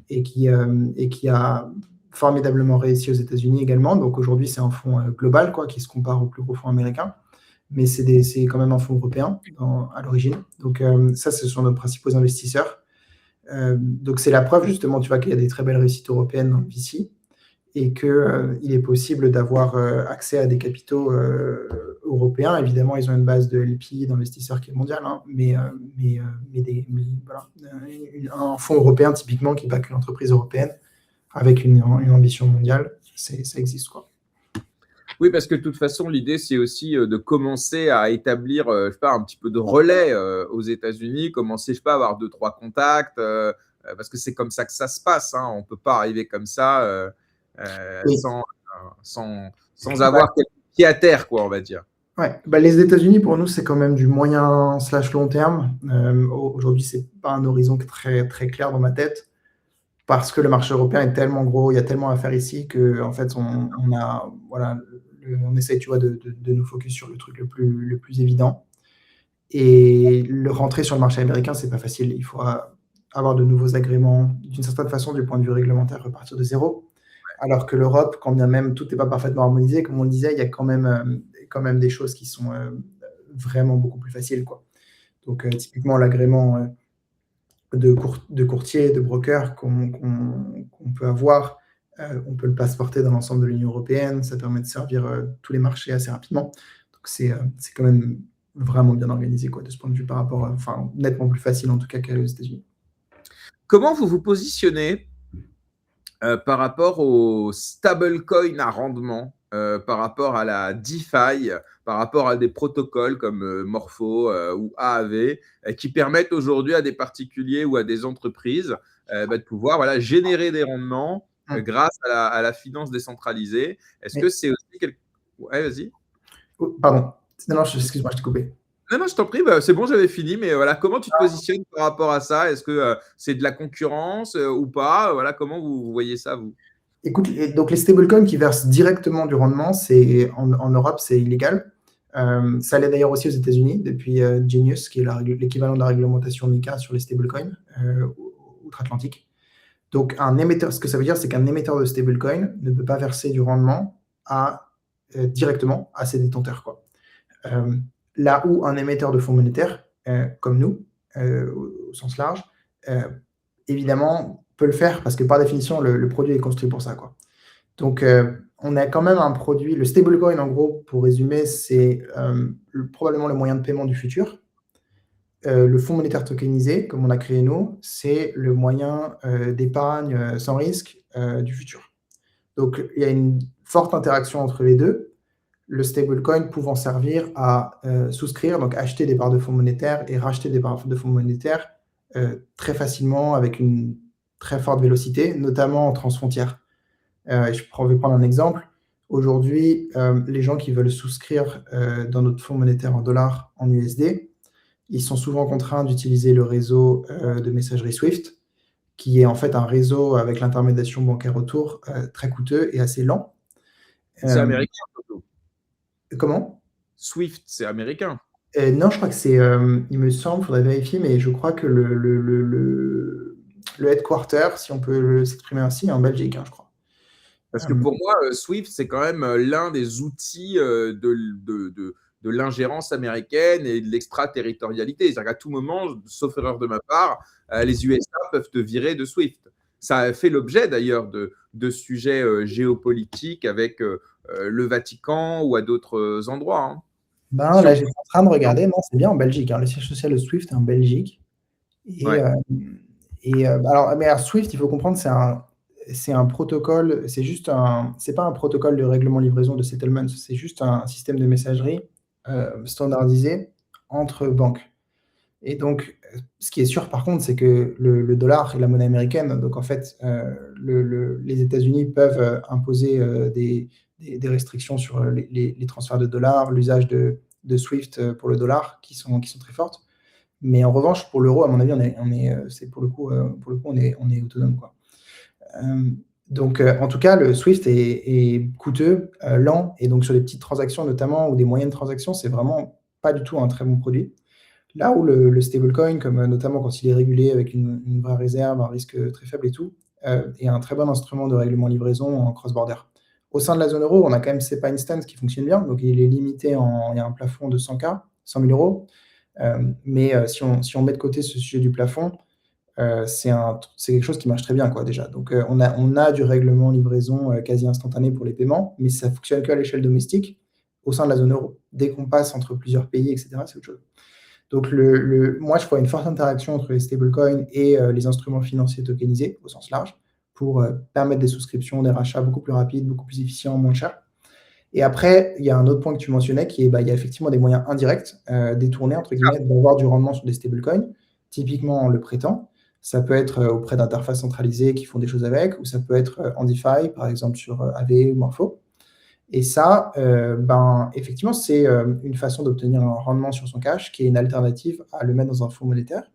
et qui a formidablement réussi aux États-Unis également. Donc aujourd'hui, c'est un fonds global, quoi, qui se compare au plus gros fonds américains. Mais c'est quand même un fonds européen à l'origine. Donc ça, ce sont nos principaux investisseurs. Donc c'est la preuve justement, tu vois, qu'il y a des très belles réussites européennes dans le VC et qu'il est possible d'avoir accès à des capitaux européens. Évidemment, ils ont une base de LP, d'investisseurs qui est mondiale, hein, voilà. Un fonds européen typiquement qui back une entreprise européenne avec une ambition mondiale, ça existe, quoi. Oui, parce que de toute façon, l'idée, c'est aussi de commencer à établir, je sais pas, un petit peu de relais aux États-Unis, commencer, je sais pas, à avoir 2-3 contacts, parce que c'est comme ça que ça se passe, hein. On ne peut pas arriver comme ça Oui. sans avoir quelques pieds à terre, quoi, on va dire. Ouais, les États-Unis, pour nous, c'est quand même du moyen/long terme. Aujourd'hui, c'est pas un horizon très, très clair dans ma tête parce que le marché européen est tellement gros, il y a tellement à faire ici qu'en fait, on essaie, tu vois, de nous focus sur le truc le plus évident. Et rentrer sur le marché américain, c'est pas facile. Il faut avoir de nouveaux agréments, d'une certaine façon, du point de vue réglementaire, repartir de zéro. Alors que l'Europe, quand bien même tout n'est pas parfaitement harmonisé, comme on le disait, il y a quand même des choses qui sont vraiment beaucoup plus faciles, quoi. Donc, typiquement, l'agrément de courtier, de broker qu'on peut avoir, on peut le passeporter dans l'ensemble de l'Union européenne. Ça permet de servir tous les marchés assez rapidement. Donc, c'est quand même vraiment bien organisé, quoi, de ce point de vue par rapport nettement plus facile en tout cas qu'aux États-Unis. Comment vous vous positionnez par rapport au stablecoin à rendement, par rapport à la DeFi, par rapport à des protocoles comme Morpho ou AAV, qui permettent aujourd'hui à des particuliers ou à des entreprises de pouvoir générer des rendements grâce à la finance décentralisée. Est-ce que c'est aussi quelque... Ouais, vas-y. Pardon. Non, excuse-moi, je t'ai coupé. Non, je t'en prie, c'est bon, j'avais fini, mais voilà, comment tu te positionnes par rapport à ça? Est-ce que c'est de la concurrence ou pas? Voilà, comment vous voyez ça, vous? Écoute, donc les stablecoins qui versent directement du rendement, en Europe, c'est illégal. Ça l'est d'ailleurs aussi aux États-Unis depuis Genius, qui est l'équivalent de la réglementation MiCA sur les stablecoins outre-Atlantique. Donc, ce que ça veut dire, c'est qu'un émetteur de stablecoin ne peut pas verser du rendement directement à ses détenteurs, quoi. Là où un émetteur de fonds monétaires, comme nous, au sens large, évidemment, peut le faire parce que par définition, le produit est construit pour ça, quoi. Donc, on a quand même un produit. Le stablecoin, en gros, pour résumer, c'est probablement le moyen de paiement du futur. Le fonds monétaire tokenisé, comme on a créé nous, c'est le moyen d'épargne sans risque du futur. Donc, il y a une forte interaction entre les deux. Le stablecoin pouvant servir à souscrire, donc acheter des parts de fonds monétaires et racheter des parts de fonds monétaires très facilement avec une très forte vélocité, notamment en transfrontières. Je vais prendre un exemple. Aujourd'hui, les gens qui veulent souscrire dans notre fonds monétaire en dollars, en USD, ils sont souvent contraints d'utiliser le réseau de messagerie SWIFT, qui est en fait un réseau avec l'intermédiation bancaire autour, très coûteux et assez lent. C'est américain, surtout. Comment? Swift, c'est américain. Non, je crois que c'est, il me semble, il faudrait vérifier, mais je crois que le headquarter, si on peut s'exprimer ainsi, est en Belgique, hein, je crois. Parce que pour moi, Swift, c'est quand même l'un des outils de l'ingérence américaine et de l'extraterritorialité. C'est-à-dire qu'à tout moment, sauf erreur de ma part, les USA peuvent te virer de Swift. Ça a fait l'objet d'ailleurs de sujets géopolitiques avec le Vatican ou à d'autres endroits. Hein. Ben, là, j'étais en train de regarder. Non, c'est bien en Belgique, hein. Le siège social de Swift est en Belgique. Ouais. Alors Swift, il faut comprendre, c'est un protocole, c'est pas un protocole de règlement livraison de settlement, c'est juste un système de messagerie standardisé entre banques. Et donc, ce qui est sûr par contre, c'est que le dollar est la monnaie américaine. Donc en fait, les États-Unis peuvent imposer des restrictions sur les transferts de dollars, l'usage de Swift pour le dollar, qui sont très fortes. Mais en revanche, pour l'euro, à mon avis, c'est pour le coup, on est autonome, quoi. Donc, en tout cas, le Swift est coûteux, lent, et donc sur les petites transactions notamment ou des moyennes transactions, c'est vraiment pas du tout un très bon produit. Là où le stablecoin, comme notamment quand il est régulé avec une vraie réserve, un risque très faible et tout, est un très bon instrument de règlement livraison en cross-border. Au sein de la zone euro, on a quand même SEPA Instant qui fonctionne bien, donc il est limité, il y a un plafond de 100K, 100 000 euros. Mais si on met de côté ce sujet du plafond, c'est quelque chose qui marche très bien, quoi, déjà. Donc, on a du règlement livraison quasi instantané pour les paiements, mais ça fonctionne qu'à l'échelle domestique au sein de la zone euro. Dès qu'on passe entre plusieurs pays, etc., c'est autre chose. Donc, moi, je vois une forte interaction entre les stablecoins et les instruments financiers tokenisés au sens large pour permettre des souscriptions, des rachats beaucoup plus rapides, beaucoup plus efficients, moins chers. Et après, il y a un autre point que tu mentionnais qui est, il y a effectivement des moyens indirects, détournés, entre guillemets, d'avoir du rendement sur des stablecoins, typiquement en le prêtant. Ça peut être auprès d'interfaces centralisées qui font des choses avec, ou ça peut être en DeFi, par exemple sur AV ou Morpho. Et ça, effectivement, c'est une façon d'obtenir un rendement sur son cash qui est une alternative à le mettre dans un fonds monétaire.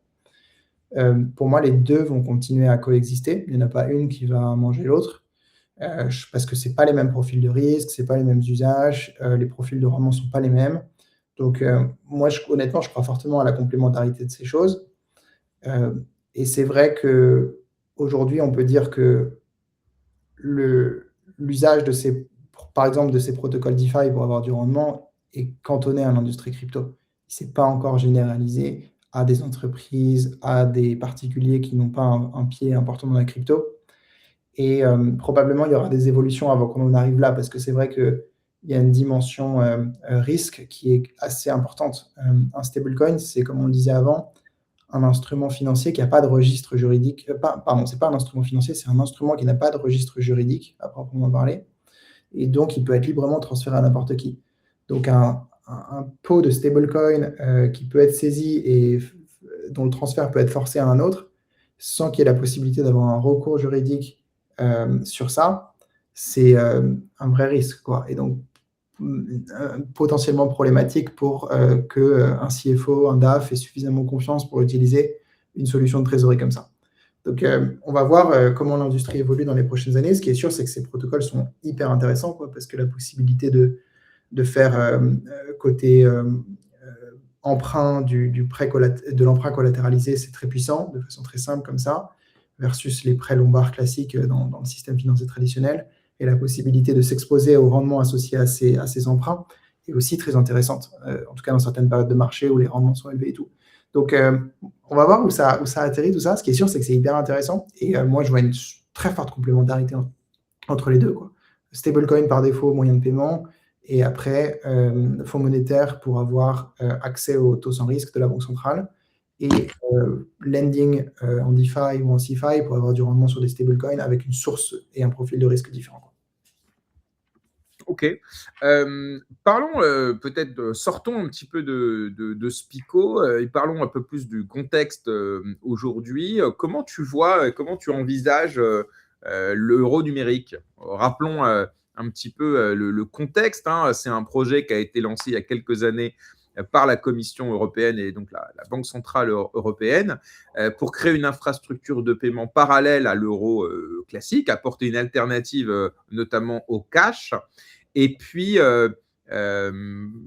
Pour moi, les deux vont continuer à coexister. Il n'y en a pas une qui va manger l'autre. Parce que c'est pas les mêmes profils de risque, c'est pas les mêmes usages, les profils de rendement sont pas les mêmes. Donc, moi, honnêtement, je crois fortement à la complémentarité de ces choses. Et c'est vrai qu'aujourd'hui, on peut dire que l'usage par exemple, de ces protocoles DeFi pour avoir du rendement est cantonné à l'industrie crypto. Il s'est pas encore généralisé à des entreprises, à des particuliers qui n'ont pas un pied important dans la crypto. Et probablement, il y aura des évolutions avant qu'on en arrive là, parce que c'est vrai qu'il y a une dimension risque qui est assez importante. Un stablecoin, c'est, comme on le disait avant, un instrument financier qui n'a pas de registre juridique. Pardon, c'est pas un instrument financier, c'est un instrument qui n'a pas de registre juridique, à proprement parler. Et donc, il peut être librement transféré à n'importe qui. Donc, un pot de stablecoin qui peut être saisi et dont le transfert peut être forcé à un autre, sans qu'il y ait la possibilité d'avoir un recours juridique sur ça, c'est un vrai risque, quoi. Et donc, potentiellement problématique pour qu'un CFO, un DAF ait suffisamment confiance pour utiliser une solution de trésorerie comme ça. Donc, on va voir comment l'industrie évolue dans les prochaines années. Ce qui est sûr, c'est que ces protocoles sont hyper intéressants, quoi, parce que la possibilité de faire côté emprunt de l'emprunt collatéralisé, c'est très puissant, de façon très simple comme ça, versus les prêts lombards classiques dans le système financier traditionnel. Et la possibilité de s'exposer au rendement associé à ces emprunts est aussi très intéressante, en tout cas dans certaines périodes de marché où les rendements sont élevés et tout. Donc, on va voir où ça atterrit, tout ça. Ce qui est sûr, c'est que c'est hyper intéressant. Et moi, je vois une très forte complémentarité entre les deux, quoi. stablecoin par défaut, moyen de paiement, et après, fonds monétaire pour avoir accès aux taux sans risque de la Banque centrale, et lending en DeFi ou en CeFi pour avoir du rendement sur des stablecoins avec une source et un profil de risque différent. Ok. Parlons peut-être, sortons un petit peu de ce Pico et parlons un peu plus du contexte aujourd'hui. Comment tu vois, comment tu envisages l'euro numérique? Rappelons un petit peu le contexte, hein. C'est un projet qui a été lancé il y a quelques années par la Commission européenne et donc la Banque centrale européenne pour créer une infrastructure de paiement parallèle à l'euro classique, apporter une alternative notamment au cash. Et puis,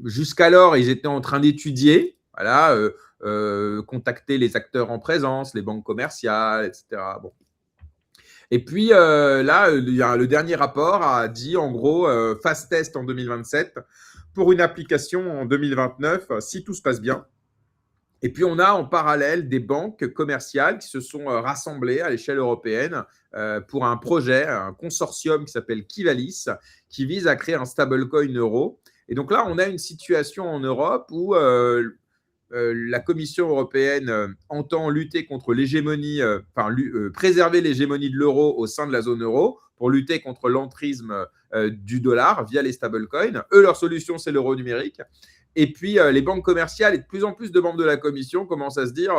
jusqu'alors, ils étaient en train d'étudier, voilà, contacter les acteurs en présence, les banques commerciales, etc. Bon. Et puis là, le dernier rapport a dit en gros phase test en 2027 pour une application en 2029 si tout se passe bien. Et puis on a en parallèle des banques commerciales qui se sont rassemblées à l'échelle européenne pour un projet, un consortium qui s'appelle Kivalis, qui vise à créer un stablecoin euro. Et donc là, on a une situation en Europe où la Commission européenne entend lutter contre l'hégémonie, préserver l'hégémonie de l'euro au sein de la zone euro pour lutter contre l'entrisme du dollar via les stablecoins. Eux, leur solution, c'est l'euro numérique. Et puis, les banques commerciales et de plus en plus de membres de la Commission commencent à se dire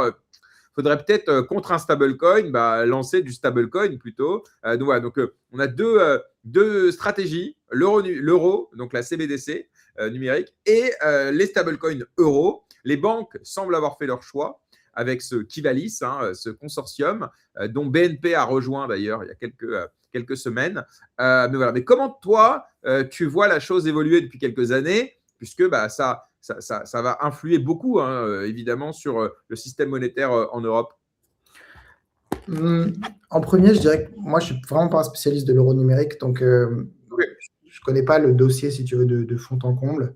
faudrait peut-être, contre un stablecoin, lancer du stablecoin plutôt. Donc, voilà, donc on a deux stratégies, l'euro, donc la CBDC numérique, et les stablecoins euro. Les banques semblent avoir fait leur choix avec ce Kivalis, hein, ce consortium, dont BNP a rejoint d'ailleurs il y a quelques semaines. Mais voilà. Mais comment toi, tu vois la chose évoluer depuis quelques années, puisque ça va influer beaucoup, hein, évidemment, sur le système monétaire en Europe? En premier, je dirais que moi, je ne suis vraiment pas un spécialiste de l'euro numérique, donc Okay. je ne connais pas le dossier, si tu veux, de fond en comble.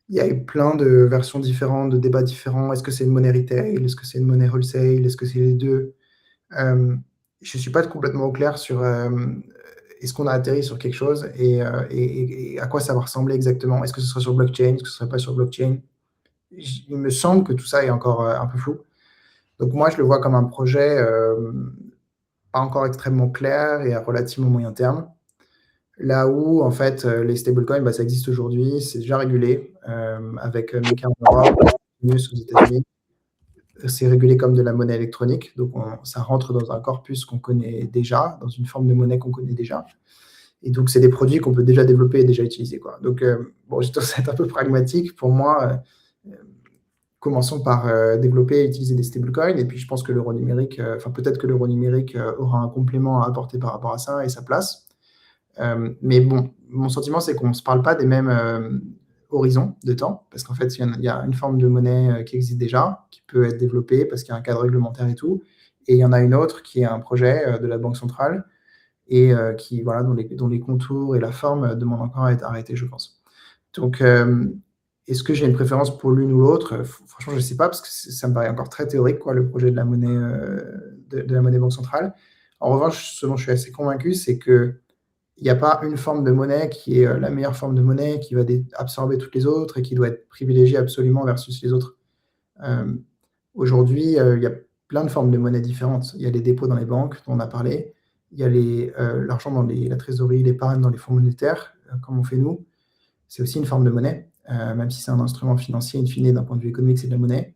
Il y a eu plein de versions différentes, de débats différents. Est-ce que c'est une monnaie retail? Est-ce que c'est une monnaie wholesale? Est-ce que c'est les deux? Je ne suis pas complètement au clair sur est-ce qu'on a atterri sur quelque chose et à quoi ça va ressembler exactement. Est-ce que ce sera sur blockchain? Est-ce que ce ne sera pas sur blockchain? Il me semble que tout ça est encore un peu flou. Donc moi, je le vois comme un projet pas encore extrêmement clair et à relativement moyen terme. Là où, en fait, les stablecoins, ça existe aujourd'hui, c'est déjà régulé avec MiCA en Europe, aux États-Unis. C'est régulé comme de la monnaie électronique, donc ça rentre dans un corpus qu'on connaît déjà, dans une forme de monnaie qu'on connaît déjà. Et donc, c'est des produits qu'on peut déjà développer et déjà utiliser, quoi. Donc, bon, je dois être un peu pragmatique. Pour moi, commençons par développer et utiliser des stablecoins. Et puis, je pense que l'euro numérique, peut-être que l'euro numérique aura un complément à apporter par rapport à ça et sa place. Mais bon, mon sentiment, c'est qu'on ne se parle pas des mêmes horizons de temps, parce qu'en fait, il y a une forme de monnaie qui existe déjà, qui peut être développée parce qu'il y a un cadre réglementaire et tout. Et il y en a une autre qui est un projet de la Banque centrale et qui, voilà, dont les contours et la forme demandent encore à être arrêtés, je pense. Donc, est-ce que j'ai une préférence pour l'une ou l'autre? Franchement, je ne sais pas, parce que ça me paraît encore très théorique, quoi, le projet de la monnaie, de la monnaie Banque centrale. En revanche, ce dont je suis assez convaincu, c'est qu'il n'y a pas une forme de monnaie qui est la meilleure forme de monnaie, qui va absorber toutes les autres et qui doit être privilégiée absolument versus les autres. Aujourd'hui, il y a plein de formes de monnaie différentes. Il y a les dépôts dans les banques, dont on a parlé. Il y a l'argent dans la trésorerie, l'épargne dans les fonds monétaires, comme on fait nous. C'est aussi une forme de monnaie, même si c'est un instrument financier, in fine, d'un point de vue économique, c'est de la monnaie.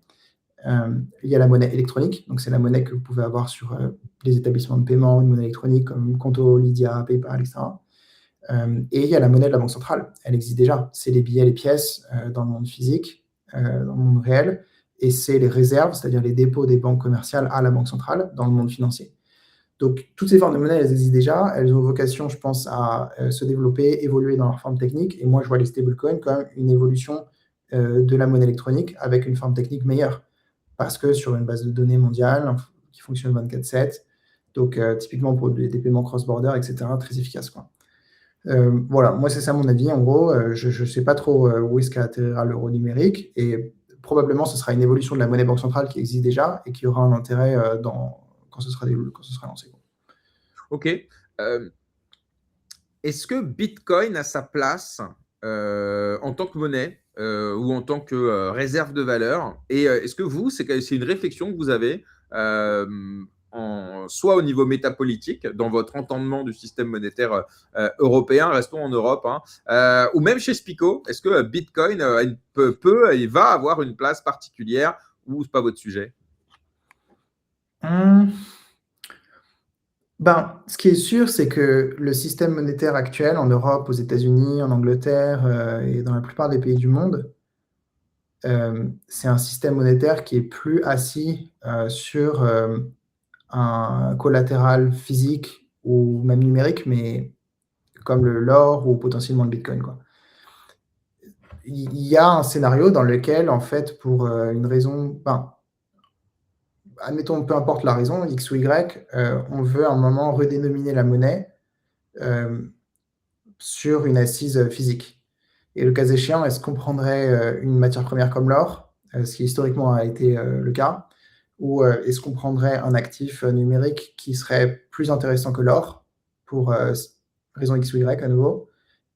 Il y a la monnaie électronique, donc c'est la monnaie que vous pouvez avoir sur les établissements de paiement, une monnaie électronique comme Conto, Lydia, PayPal, etc. Et il y a la monnaie de la Banque centrale. Elle existe déjà. C'est les billets, les pièces dans le monde physique, dans le monde réel, et c'est les réserves, c'est-à-dire les dépôts des banques commerciales à la Banque centrale dans le monde financier. Donc, toutes ces formes de monnaie, elles existent déjà. Elles ont vocation, je pense, à se développer, évoluer dans leur forme technique. Et moi, je vois les stablecoins comme une évolution de la monnaie électronique avec une forme technique meilleure. Parce que sur une base de données mondiale qui fonctionne 24/7, donc typiquement pour des paiements cross-border, etc., très efficace, quoi. Voilà, moi, c'est ça mon avis. En gros, je ne sais pas trop où est-ce qu'atterrira l'euro numérique. Et probablement, ce sera une évolution de la monnaie banque centrale qui existe déjà et qui aura un intérêt quand ce sera lancé. Ok. est-ce que Bitcoin a sa place en tant que monnaie ou en tant que réserve de valeur? Et est-ce que vous, c'est une réflexion que vous avez soit au niveau métapolitique, dans votre entendement du système monétaire européen, restons en Europe, hein, ou même chez Spico, est-ce que Bitcoin peut et va avoir une place particulière ou c'est pas votre sujet? Hum, Ben, ce qui est sûr, c'est que le système monétaire actuel en Europe, aux États-Unis, en Angleterre et dans la plupart des pays du monde, c'est un système monétaire qui est plus assis sur un collatéral physique ou même numérique, mais comme l'or ou potentiellement le Bitcoin, quoi. Il y a un scénario dans lequel, en fait, pour une raison, admettons, peu importe la raison, X ou Y, on veut à un moment redénominer la monnaie euh, sur une assise physique. Et le cas échéant, est-ce qu'on prendrait une matière première comme l'or, ce qui historiquement a été le cas, ou est-ce qu'on prendrait un actif numérique qui serait plus intéressant que l'or, pour raison X ou Y à nouveau,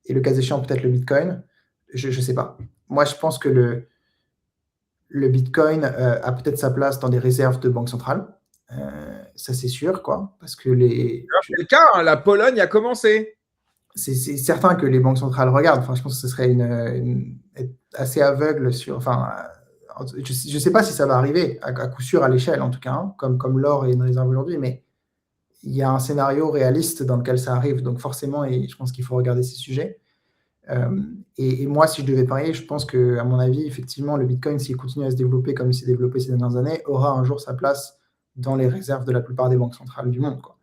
et le cas échéant peut-être le Bitcoin? Je ne sais pas. Moi, je pense que le Bitcoin a peut-être sa place dans des réserves de banque centrale. Ça, c'est sûr, quoi, parce que C'est le cas, hein, la Pologne a commencé. c'est certain que les banques centrales regardent. Enfin, je pense que ce serait être assez aveugle sur. Enfin, je ne sais pas si ça va arriver, à coup sûr à l'échelle en tout cas, hein, comme l'or est une réserve aujourd'hui, mais il y a un scénario réaliste dans lequel ça arrive. Donc forcément, et je pense qu'il faut regarder ces sujets. Et moi, si je devais parier, je pense que, à mon avis, effectivement, le Bitcoin, s'il continue à se développer comme il s'est développé ces dernières années, aura un jour sa place dans les réserves de la plupart des banques centrales du monde, quoi.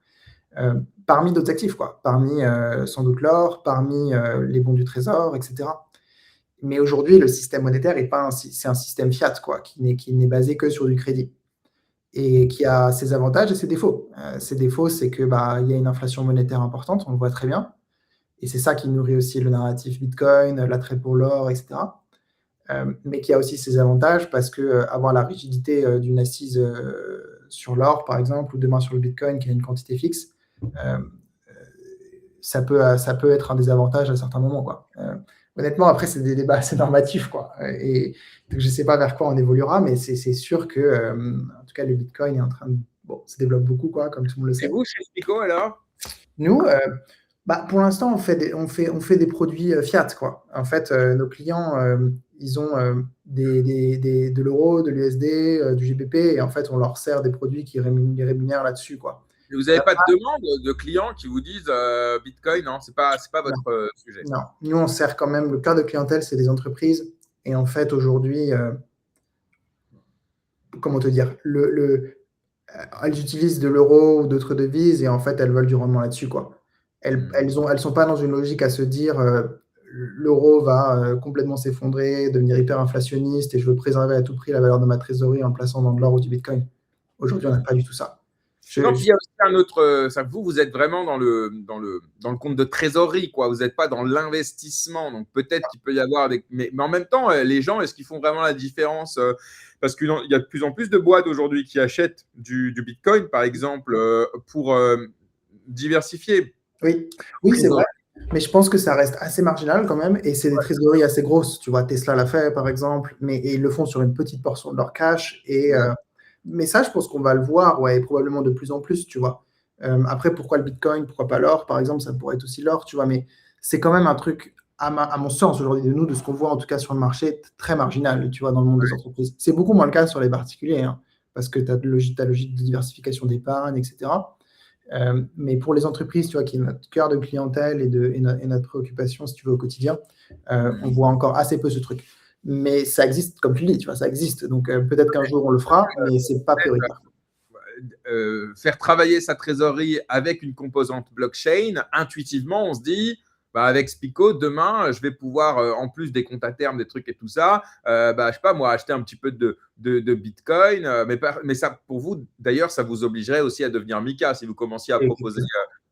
Parmi d'autres actifs, quoi. Parmi sans doute l'or, parmi les bons du trésor, etc. Mais aujourd'hui, le système monétaire est pas c'est un système fiat, quoi, qui n'est basé que sur du crédit et qui a ses avantages et ses défauts. Ses défauts, c'est que il y a une inflation monétaire importante, on le voit très bien, et c'est ça qui nourrit aussi le narratif Bitcoin, l'attrait pour l'or, etc. Mais qui a aussi ses avantages parce que avoir la rigidité d'une assise sur l'or, par exemple, ou demain sur le Bitcoin, qui a une quantité fixe, euh, ça peut être un désavantage à certains moments, quoi. Honnêtement, après, c'est des débats assez normatifs, quoi. Et donc, je ne sais pas vers quoi on évoluera, mais c'est sûr que, en tout cas, le Bitcoin est en train de se développe beaucoup, quoi, comme tout le monde le Et sait. vous, chez Spico, alors? Nous, pour l'instant, on fait des produits fiat, quoi. En fait, nos clients, ils ont de l'euro, de l'USD, du GBP, et en fait, on leur sert des produits qui les rémunèrent là-dessus, quoi. Et vous n'avez pas de demande de clients qui vous disent Bitcoin, non, c'est pas Non, votre sujet. non. Nous, on sert quand même, le cœur de clientèle, c'est des entreprises. Et en fait, aujourd'hui, comment te dire, elles utilisent de l'euro ou d'autres devises et en fait, elles veulent du rendement là-dessus, quoi. Elles sont pas dans une logique à se dire l'euro va complètement s'effondrer, devenir hyper inflationniste et je veux préserver à tout prix la valeur de ma trésorerie en plaçant dans de l'or ou du Bitcoin. Aujourd'hui, on n'a pas du tout ça. Non, puis il y a aussi un autre. Vous êtes vraiment dans le compte de trésorerie, quoi. Vous n'êtes pas dans l'investissement. Donc peut-être qu'il peut y avoir avec. Mais en même temps, les gens, est-ce qu'ils font vraiment la différence parce qu'il y a de plus en plus de boîtes aujourd'hui qui achètent du Bitcoin, par exemple, pour diversifier. Oui, oui, c'est vrai. Mais je pense que ça reste assez marginal quand même, et c'est des trésoreries assez grosses. Tu vois, Tesla l'a fait par exemple, et ils le font sur une petite portion de leur cash. Mais ça, je pense qu'on va le voir, ouais, et probablement de plus en plus, tu vois. Après, pourquoi le Bitcoin, pourquoi pas l'or, par exemple, ça pourrait être aussi l'or, tu vois, mais c'est quand même un truc, à mon sens aujourd'hui de nous, de ce qu'on voit en tout cas sur le marché, très marginal, tu vois, dans le monde des entreprises. C'est beaucoup moins le cas sur les particuliers, hein, parce que tu as ta logique de diversification d'épargne, etc. Mais pour les entreprises, tu vois, qui est notre cœur de clientèle et notre préoccupation, si tu veux, au quotidien, on voit encore assez peu ce truc. Mais ça existe, comme tu le dis, tu vois, ça existe. Donc peut-être qu'un jour on le fera, mais c'est pas prioritaire. Faire travailler sa trésorerie avec une composante blockchain, intuitivement, on se dit, avec Spico, demain, je vais pouvoir, en plus des comptes à terme, des trucs et tout ça, je sais pas, moi, acheter un petit peu de Bitcoin. Mais ça, pour vous, d'ailleurs, ça vous obligerait aussi à devenir MiCA si vous commenciez à proposer.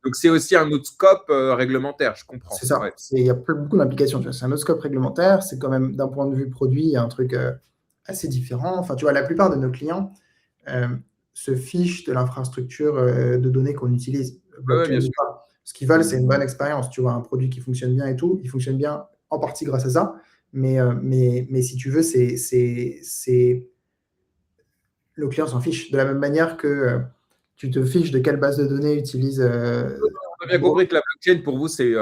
Donc, c'est aussi un autre scope réglementaire, je comprends. C'est ça. Ouais. Il y a beaucoup d'implications. C'est un autre scope réglementaire. C'est quand même, d'un point de vue produit, il y a un truc assez différent. Enfin, tu vois, la plupart de nos clients se fichent de l'infrastructure de données qu'on utilise. Ouais, bien sûr. Ce qu'ils veulent, c'est une bonne expérience, tu vois, un produit qui fonctionne bien et tout. Il fonctionne bien en partie grâce à ça, mais si tu veux, le client s'en fiche. De la même manière que tu te fiches de quelle base de données utilise On a bien compris que la blockchain, pour vous, c'est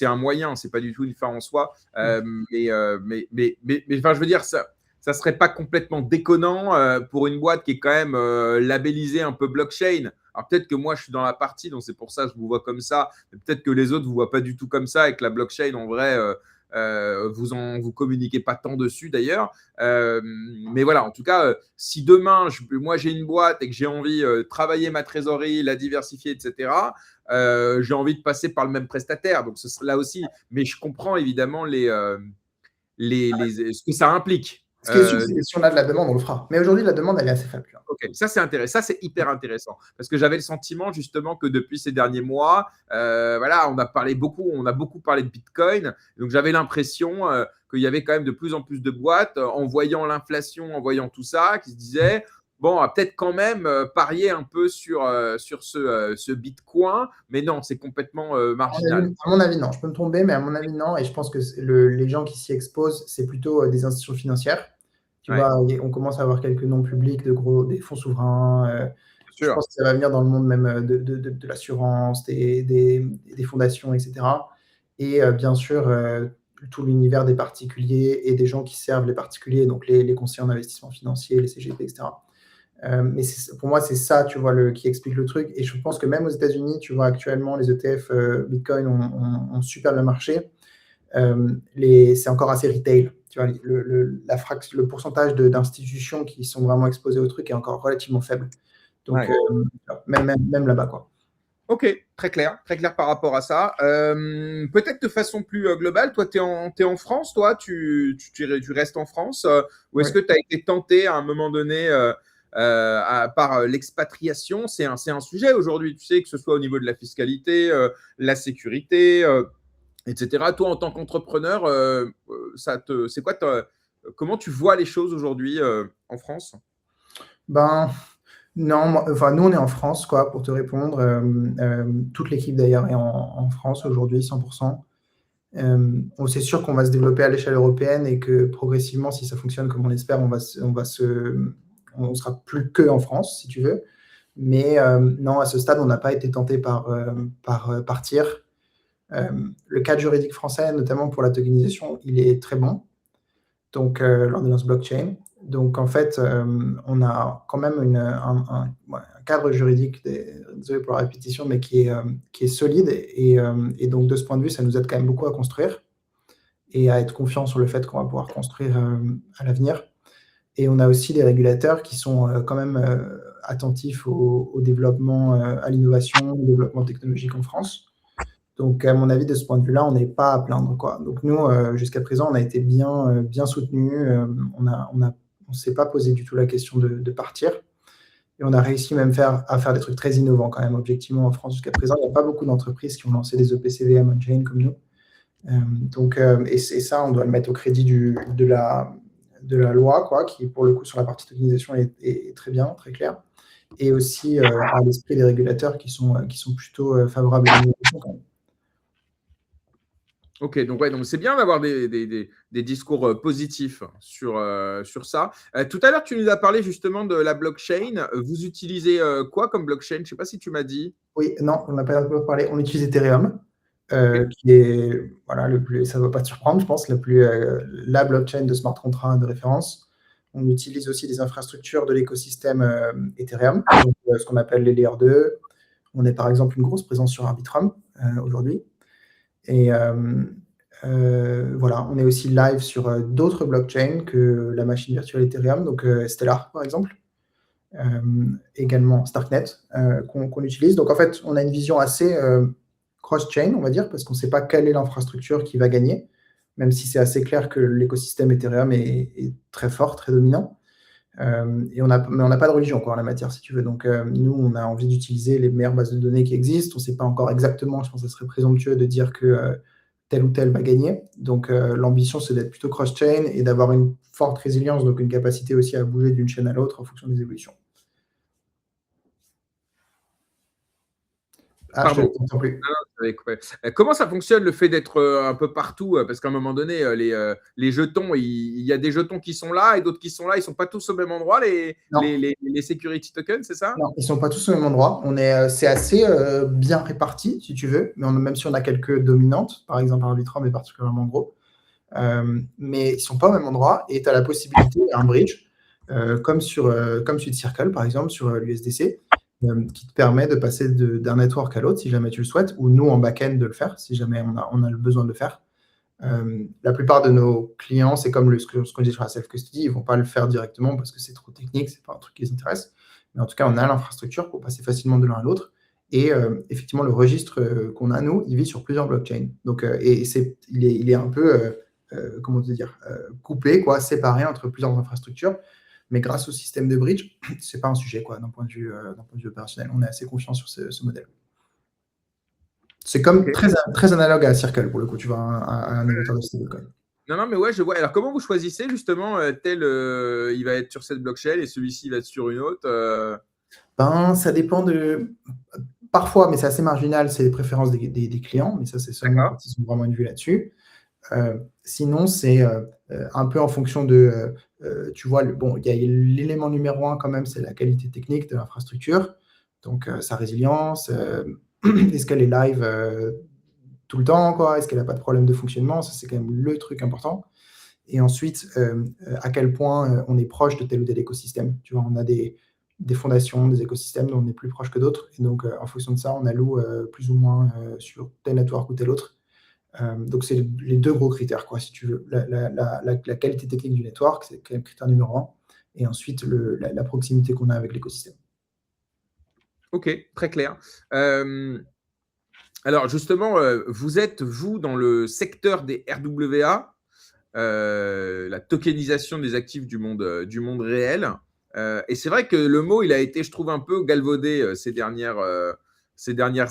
un moyen, c'est pas du tout une fin en soi. Enfin, je veux dire, ça serait pas complètement déconnant pour une boîte qui est quand même labellisée un peu blockchain. Alors peut-être que moi, je suis dans la partie, donc c'est pour ça que je vous vois comme ça. Peut-être que les autres vous voient pas du tout comme ça et que la blockchain, en vrai, vous communiquez pas tant dessus d'ailleurs. Mais voilà, en tout cas, si demain, moi j'ai une boîte et que j'ai envie de travailler ma trésorerie, la diversifier, etc., j'ai envie de passer par le même prestataire. Donc ce serait là aussi, mais je comprends évidemment ce que ça implique. Ce qui est sûr, c'est que si on a de la demande, on le fera. Mais aujourd'hui, la demande, elle est assez faible. Ok, ça c'est intéressant, ça c'est hyper intéressant parce que j'avais le sentiment justement que depuis ces derniers mois, voilà, on a beaucoup parlé de Bitcoin, donc j'avais l'impression qu'il y avait quand même de plus en plus de boîtes en voyant l'inflation, en voyant tout ça, qui se disaient bon, on va peut-être quand même parier un peu sur ce Bitcoin, mais non, c'est complètement marginal. À mon avis, non. Je peux me tromper, mais à mon avis, non. Et je pense que les gens qui s'y exposent, c'est plutôt des institutions financières. Tu Ouais, vois, on commence à avoir quelques noms publics des fonds souverains. bien Je sûr. pense que ça va venir dans le monde même de l'assurance, des fondations, etc. Et bien sûr, tout l'univers des particuliers et des gens qui servent les particuliers, donc les conseillers en investissement financier, les CGP, etc. Mais pour moi, c'est ça, tu vois, qui explique le truc. Et je pense que même aux États-Unis, tu vois, actuellement, les ETF Bitcoin ont super bien marché. C'est encore assez retail. Tu vois, le pourcentage d'institutions qui sont vraiment exposées au truc est encore relativement faible. Donc, Ouais. même là-bas, quoi. Ok, très clair par rapport à ça. Peut-être de façon plus globale, toi, tu es en France, toi, tu restes en France, ou est-ce Ouais. que tu as été tenté à un moment donné par l'expatriation? C'est un sujet aujourd'hui, tu sais, que ce soit au niveau de la fiscalité, la sécurité, etc. Toi, en tant qu'entrepreneur, c'est quoi comment tu vois les choses aujourd'hui en France? Ben, non, enfin, nous, on est en France, quoi, pour te répondre. Toute l'équipe, d'ailleurs, est en France aujourd'hui, 100%. C'est sûr qu'on va se développer à l'échelle européenne et que progressivement, si ça fonctionne comme on l'espère, on sera plus que en France, si tu veux. Mais non, à ce stade, on n'a pas été tenté par partir. Le cadre juridique français, notamment pour la tokenisation, il est très bon. Donc, l'ordonnance blockchain. Donc, en fait, on a quand même un cadre juridique, désolé pour la répétition, mais qui est solide. Et donc, de ce point de vue, ça nous aide quand même beaucoup à construire et à être confiant sur le fait qu'on va pouvoir construire à l'avenir. Et on a aussi des régulateurs qui sont quand même attentifs au développement, à l'innovation, au développement technologique en France. Donc, à mon avis, de ce point de vue-là, on n'est pas à plaindre, quoi. Donc, nous, jusqu'à présent, on a été bien soutenus. On s'est pas posé du tout la question de partir. Et on a réussi même à faire des trucs très innovants quand même, objectivement, en France jusqu'à présent. Il n'y a pas beaucoup d'entreprises qui ont lancé des EPCVM on-chain comme nous. Et ça, on doit le mettre au crédit de la loi, quoi, qui, pour le coup, sur la partie tokenisation, est très bien, très claire. Et aussi à l'esprit des régulateurs qui sont plutôt favorables à l'innovation quand même. Ok, donc ouais, donc c'est bien d'avoir des discours positifs sur ça. Tout à l'heure, tu nous as parlé justement de la blockchain. Vous utilisez quoi comme blockchain? Je ne sais pas si tu m'as dit. Oui, non, on n'a pas encore parlé. On utilise Ethereum, Ok. qui est, voilà, ça ne va pas te surprendre, je pense, la blockchain de smart contract de référence. On utilise aussi des infrastructures de l'écosystème Ethereum, donc, ce qu'on appelle les Layer 2. On est par exemple une grosse présence sur Arbitrum aujourd'hui. Et voilà, on est aussi live sur d'autres blockchains que la machine virtuelle Ethereum, donc Stellar par exemple. Également Starknet qu'on utilise. Donc en fait, on a une vision assez cross-chain, on va dire, parce qu'on ne sait pas quelle est l'infrastructure qui va gagner, même si c'est assez clair que l'écosystème Ethereum est très fort, très dominant. Mais on n'a pas de religion quoi, en la matière, si tu veux. Donc nous, on a envie d'utiliser les meilleures bases de données qui existent. On ne sait pas encore exactement, je pense que ça serait présomptueux de dire que tel ou tel va gagner. Donc l'ambition, c'est d'être plutôt cross-chain et d'avoir une forte résilience, donc une capacité aussi à bouger d'une chaîne à l'autre en fonction des évolutions. Ah, je ne Pardon. t'entends plus. Non, non, ça avait coupé. Comment ça fonctionne le fait d'être un peu partout? Parce qu'à un moment donné, les jetons, il y a des jetons qui sont là et d'autres qui sont là. Ils ne sont pas tous au même endroit, Non, les security tokens, c'est ça? non, ils sont pas tous au même endroit. C'est assez bien réparti, si tu veux, mais même si on a quelques dominantes, par exemple Arbitrum est particulièrement gros, mais ils sont pas au même endroit et tu as la possibilité, un bridge, comme sur Circle, par exemple, sur l'USDC, qui te permet de passer d'un network à l'autre, si jamais tu le souhaites, ou nous, en back-end, de le faire, si jamais on a le besoin de le faire. La plupart de nos clients, c'est comme ce qu'on dit sur la self-custody, ils ne vont pas le faire directement parce que c'est trop technique, c'est pas un truc qui les intéresse. Mais en tout cas, on a l'infrastructure pour passer facilement de l'un à l'autre. Et effectivement, le registre qu'on a, nous, il vit sur plusieurs blockchains. Donc, il est un peu, comment te dire, coupé, quoi, séparé entre plusieurs infrastructures. Mais grâce au système de bridge, c'est pas un sujet, quoi, d'un point de vue opérationnel. On est assez confiant sur ce modèle. C'est Ok. comme très analogue à Circle, pour le coup, tu vois, un émetteur de stablecoin. Non, non, mais ouais, je vois. Alors, comment vous choisissez justement il va être sur cette blockchain et celui-ci va être sur une autre Ben, ça dépend de. Parfois, mais c'est assez marginal, c'est les préférences des clients, mais ça, c'est seulement D'accord. quand ils ont vraiment une vue là-dessus. Sinon, c'est un peu en fonction de. Tu vois, bon, il y a l'élément numéro un quand même, c'est la qualité technique de l'infrastructure, donc sa résilience. Est-ce qu'elle est live tout le temps, quoi? Est-ce qu'elle n'a pas de problème de fonctionnement? Ça, c'est quand même le truc important. Et ensuite, à quel point on est proche de tel ou tel écosystème. Tu vois, on a des fondations, des écosystèmes dont on est plus proche que d'autres. Et donc, en fonction de ça, on alloue plus ou moins sur tel network ou tel autre. Donc, c'est les deux gros critères, quoi, si tu veux. La qualité technique du network, c'est quand même critère numéro un. Et ensuite, la proximité qu'on a avec l'écosystème. Ok, très clair. Alors justement, vous êtes, vous, dans le secteur des RWA, la tokenisation des actifs du monde réel. Et c'est vrai que le mot, il a été, je trouve, un peu galvaudé ces dernières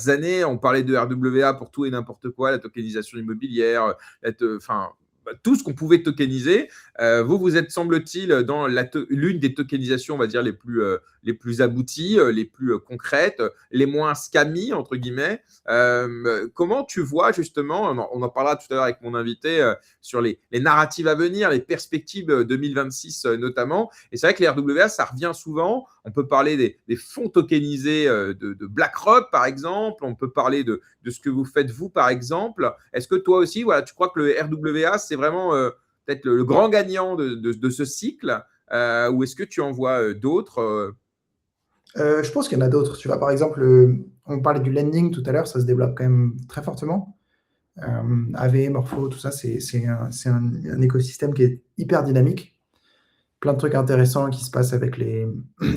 années. On parlait de RWA pour tout et n'importe quoi, la tokenisation immobilière, enfin, tout ce qu'on pouvait tokeniser. Vous êtes, semble-t-il, dans l'une des tokenisations, on va dire, les plus abouties, les plus concrètes, les moins scammy, entre guillemets. Comment tu vois, justement, on en parlera tout à l'heure avec mon invité, sur les narratives à venir, les perspectives 2026 notamment. Et c'est vrai que les RWA, ça revient souvent. On peut parler des fonds tokenisés de BlackRock, par exemple. On peut parler de ce que vous faites, vous, par exemple. Est-ce que toi aussi, voilà, tu crois que le RWA, c'est vraiment peut-être le grand gagnant de ce cycle ou est-ce que tu en vois d'autres Je pense qu'il y en a d'autres. Tu vois, par exemple, on parlait du lending tout à l'heure, ça se développe quand même très fortement. AV, Morpho, tout ça, c'est un écosystème qui est hyper dynamique. Plein de trucs intéressants qui se passent avec les,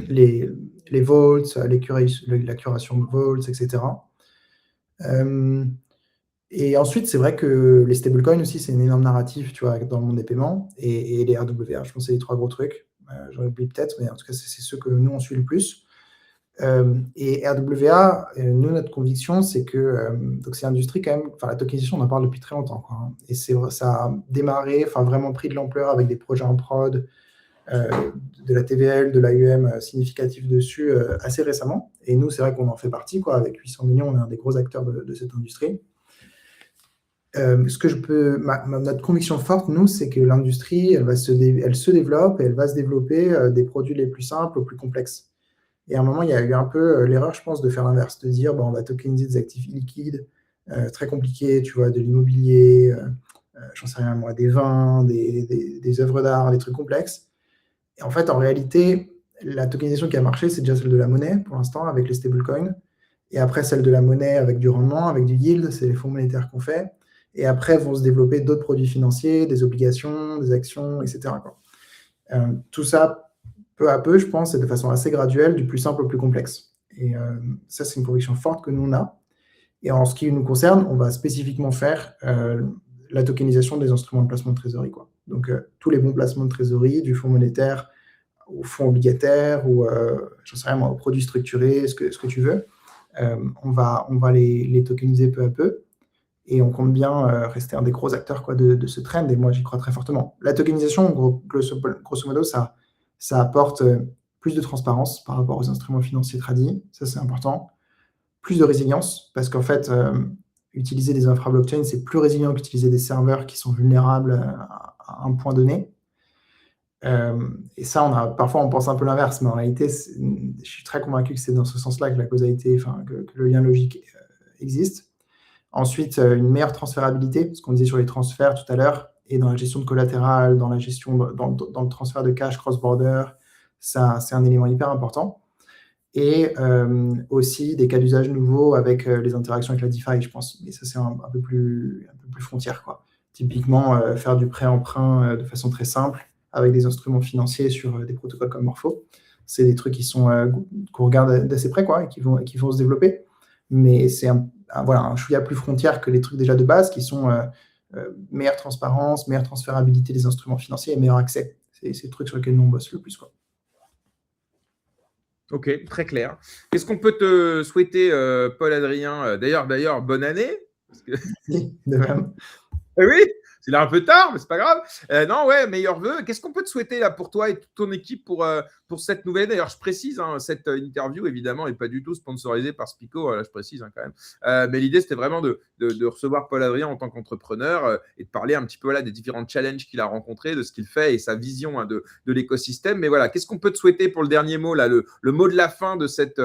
les vaults, la curation de vaults, etc. Et ensuite, c'est vrai que les stablecoins aussi, c'est une énorme narrative, tu vois, dans le monde des paiements, et les RWA. Je pense que c'est les trois gros trucs. J'en oublie peut-être, mais en tout cas, c'est ceux que nous, on suit le plus. Et RWA, nous, notre conviction, c'est que donc c'est l'industrie quand même, enfin la tokenisation, on en parle depuis très longtemps, quoi, hein. Et ça a démarré, enfin vraiment pris de l'ampleur avec des projets en prod, de la TVL, de l'AUM significatif dessus assez récemment. Et nous, c'est vrai qu'on en fait partie, quoi, avec 800 millions, on est un des gros acteurs de cette industrie. Notre conviction forte, nous, c'est que l'industrie, elle se développe et elle va se développer des produits les plus simples aux plus complexes. Et à un moment, il y a eu un peu l'erreur, je pense, de faire l'inverse, de dire, on va tokeniser des actifs illiquides, très compliqués, tu vois, de l'immobilier, j'en sais rien moi, des vins, des œuvres d'art, des trucs complexes. Et en fait, en réalité, la tokenisation qui a marché, c'est déjà celle de la monnaie, pour l'instant, avec les stablecoins. Et après, celle de la monnaie avec du rendement, avec du yield, c'est les fonds monétaires qu'on fait. Et après, vont se développer d'autres produits financiers, des obligations, des actions, etc., quoi. Tout ça, peu à peu, je pense, et de façon assez graduelle, du plus simple au plus complexe. Et ça, c'est une conviction forte que nous, on a. Et en ce qui nous concerne, on va spécifiquement faire la tokenisation des instruments de placement de trésorerie, quoi. Donc, tous les bons placements de trésorerie, du fonds monétaire au fonds obligataire ou, j'en sais rien moi, aux produits structurés, ce que tu veux. On va les tokeniser peu à peu. Et on compte bien rester un des gros acteurs, quoi, de ce trend. Et moi, j'y crois très fortement. La tokenisation, grosso modo, ça apporte plus de transparence par rapport aux instruments financiers tradis. Ça, c'est important. plus de résilience parce qu'en fait, utiliser des infra blockchain, c'est plus résilient qu'utiliser des serveurs qui sont vulnérables à un point donné. Et ça, parfois, on pense un peu l'inverse, mais en réalité, je suis très convaincu que c'est dans ce sens-là que la causalité, enfin, que le lien logique existe. Ensuite, une meilleure transférabilité, ce qu'on disait sur les transferts tout à l'heure, et dans la gestion de collatéral, dans la gestion, dans le transfert de cash cross-border, ça, c'est un élément hyper important. Et aussi des cas d'usage nouveaux avec les interactions avec la DeFi, je pense. Mais ça, c'est un peu plus frontière, quoi. Typiquement, faire du prêt-emprunt de façon très simple avec des instruments financiers sur des protocoles comme Morpho. C'est des trucs qu'on regarde d'assez près, quoi, et qui vont se développer. Mais c'est un chouïa plus frontière que les trucs déjà de base qui sont meilleure transparence, meilleure transférabilité des instruments financiers et meilleur accès. C'est le truc sur lequel nous on bosse le plus, quoi. Ok, très clair. Qu'est-ce qu'on peut te souhaiter, Paul-Adrien? D'ailleurs, bonne année. Parce que... De même. Oui, c'est là un peu tard, mais c'est pas grave. Non, ouais, meilleurs vœux. Qu'est-ce qu'on peut te souhaiter là pour toi et toute ton équipe pour cette nouvelle? D'ailleurs, je précise, hein, cette interview, évidemment, n'est pas du tout sponsorisée par Spico. Là, je précise quand même. Mais l'idée, c'était vraiment de recevoir Paul-Adrien en tant qu'entrepreneur et de parler un petit peu des différents challenges qu'il a rencontrés, de ce qu'il fait et sa vision de l'écosystème. Mais voilà, qu'est-ce qu'on peut te souhaiter pour le dernier mot, là, le mot de la fin de cette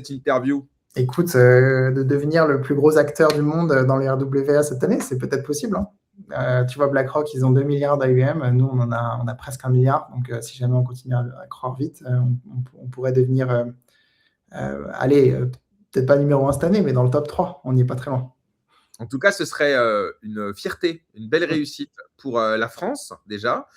interview? Écoute, de devenir le plus gros acteur du monde dans les RWA cette année, c'est peut-être possible, hein. Tu vois, BlackRock, ils ont 2 milliards d'AUM. Nous, on a presque 1 milliard. Donc, si jamais on continue à croire vite, on pourrait devenir, peut-être pas numéro 1 cette année, mais dans le top 3. On n'y est pas très loin. En tout cas, ce serait une fierté, une belle réussite pour la France, déjà,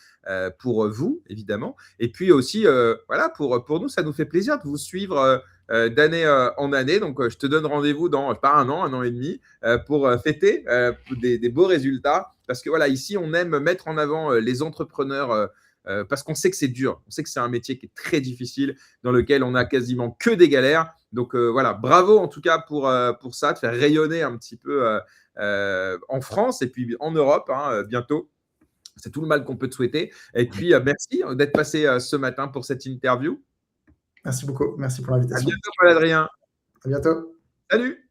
pour vous, évidemment. Et puis aussi, voilà, pour nous, ça nous fait plaisir de vous suivre d'année en année. Donc, je te donne rendez-vous dans, pas un an et demi, pour fêter des beaux résultats. Parce que, voilà, ici, on aime mettre en avant les entrepreneurs parce qu'on sait que c'est dur. On sait que c'est un métier qui est très difficile, dans lequel on a quasiment que des galères. Donc voilà, bravo en tout cas pour ça, de faire rayonner un petit peu en France et puis en Europe bientôt. C'est tout le mal qu'on peut te souhaiter. Et puis merci d'être passé ce matin pour cette interview. Merci beaucoup. Merci pour À l'invitation. bientôt, Paul-Adrien. À bientôt. Salut.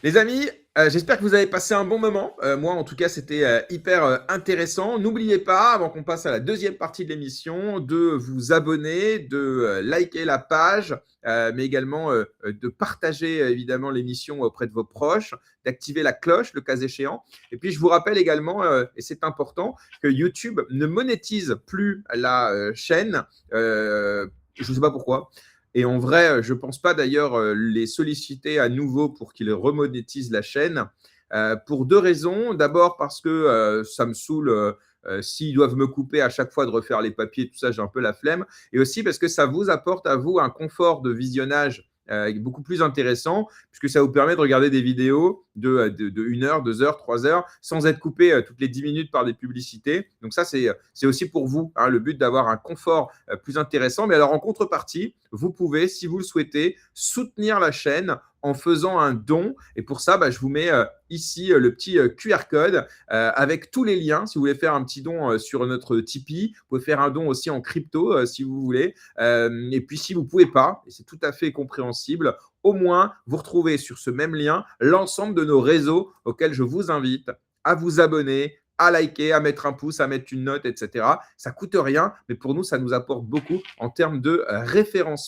Les amis, j'espère que vous avez passé un bon moment. Moi, en tout cas, c'était hyper intéressant. N'oubliez pas, avant qu'on passe à la deuxième partie de l'émission, de vous abonner, de liker la page, mais également de partager évidemment l'émission auprès de vos proches, d'activer la cloche le cas échéant. Et puis, je vous rappelle également, et c'est important, que YouTube ne monétise plus la chaîne. Je ne sais pas pourquoi. Et en vrai, je ne pense pas d'ailleurs les solliciter à nouveau pour qu'ils remonétisent la chaîne pour 2 raisons. D'abord parce que ça me saoule s'ils doivent me couper à chaque fois de refaire les papiers, tout ça, j'ai un peu la flemme. Et aussi parce que ça vous apporte à vous un confort de visionnage beaucoup plus intéressant, puisque ça vous permet de regarder des vidéos de 1 heure, 2 heures, 3 heures, sans être coupé toutes les 10 minutes par des publicités. Donc ça, c'est aussi pour vous, hein, le but d'avoir un confort plus intéressant. Mais alors, en contrepartie, vous pouvez, si vous le souhaitez, soutenir la chaîne en faisant un don. Et pour ça, je vous mets ici le petit QR code avec tous les liens. Si vous voulez faire un petit don sur notre Tipeee, vous pouvez faire un don aussi en crypto si vous voulez. Et puis, si vous ne pouvez pas, et c'est tout à fait compréhensible, au moins, vous retrouvez sur ce même lien l'ensemble de nos réseaux auxquels je vous invite à vous abonner, à liker, à mettre un pouce, à mettre une note, etc. Ça ne coûte rien, mais pour nous, ça nous apporte beaucoup en termes de référencement.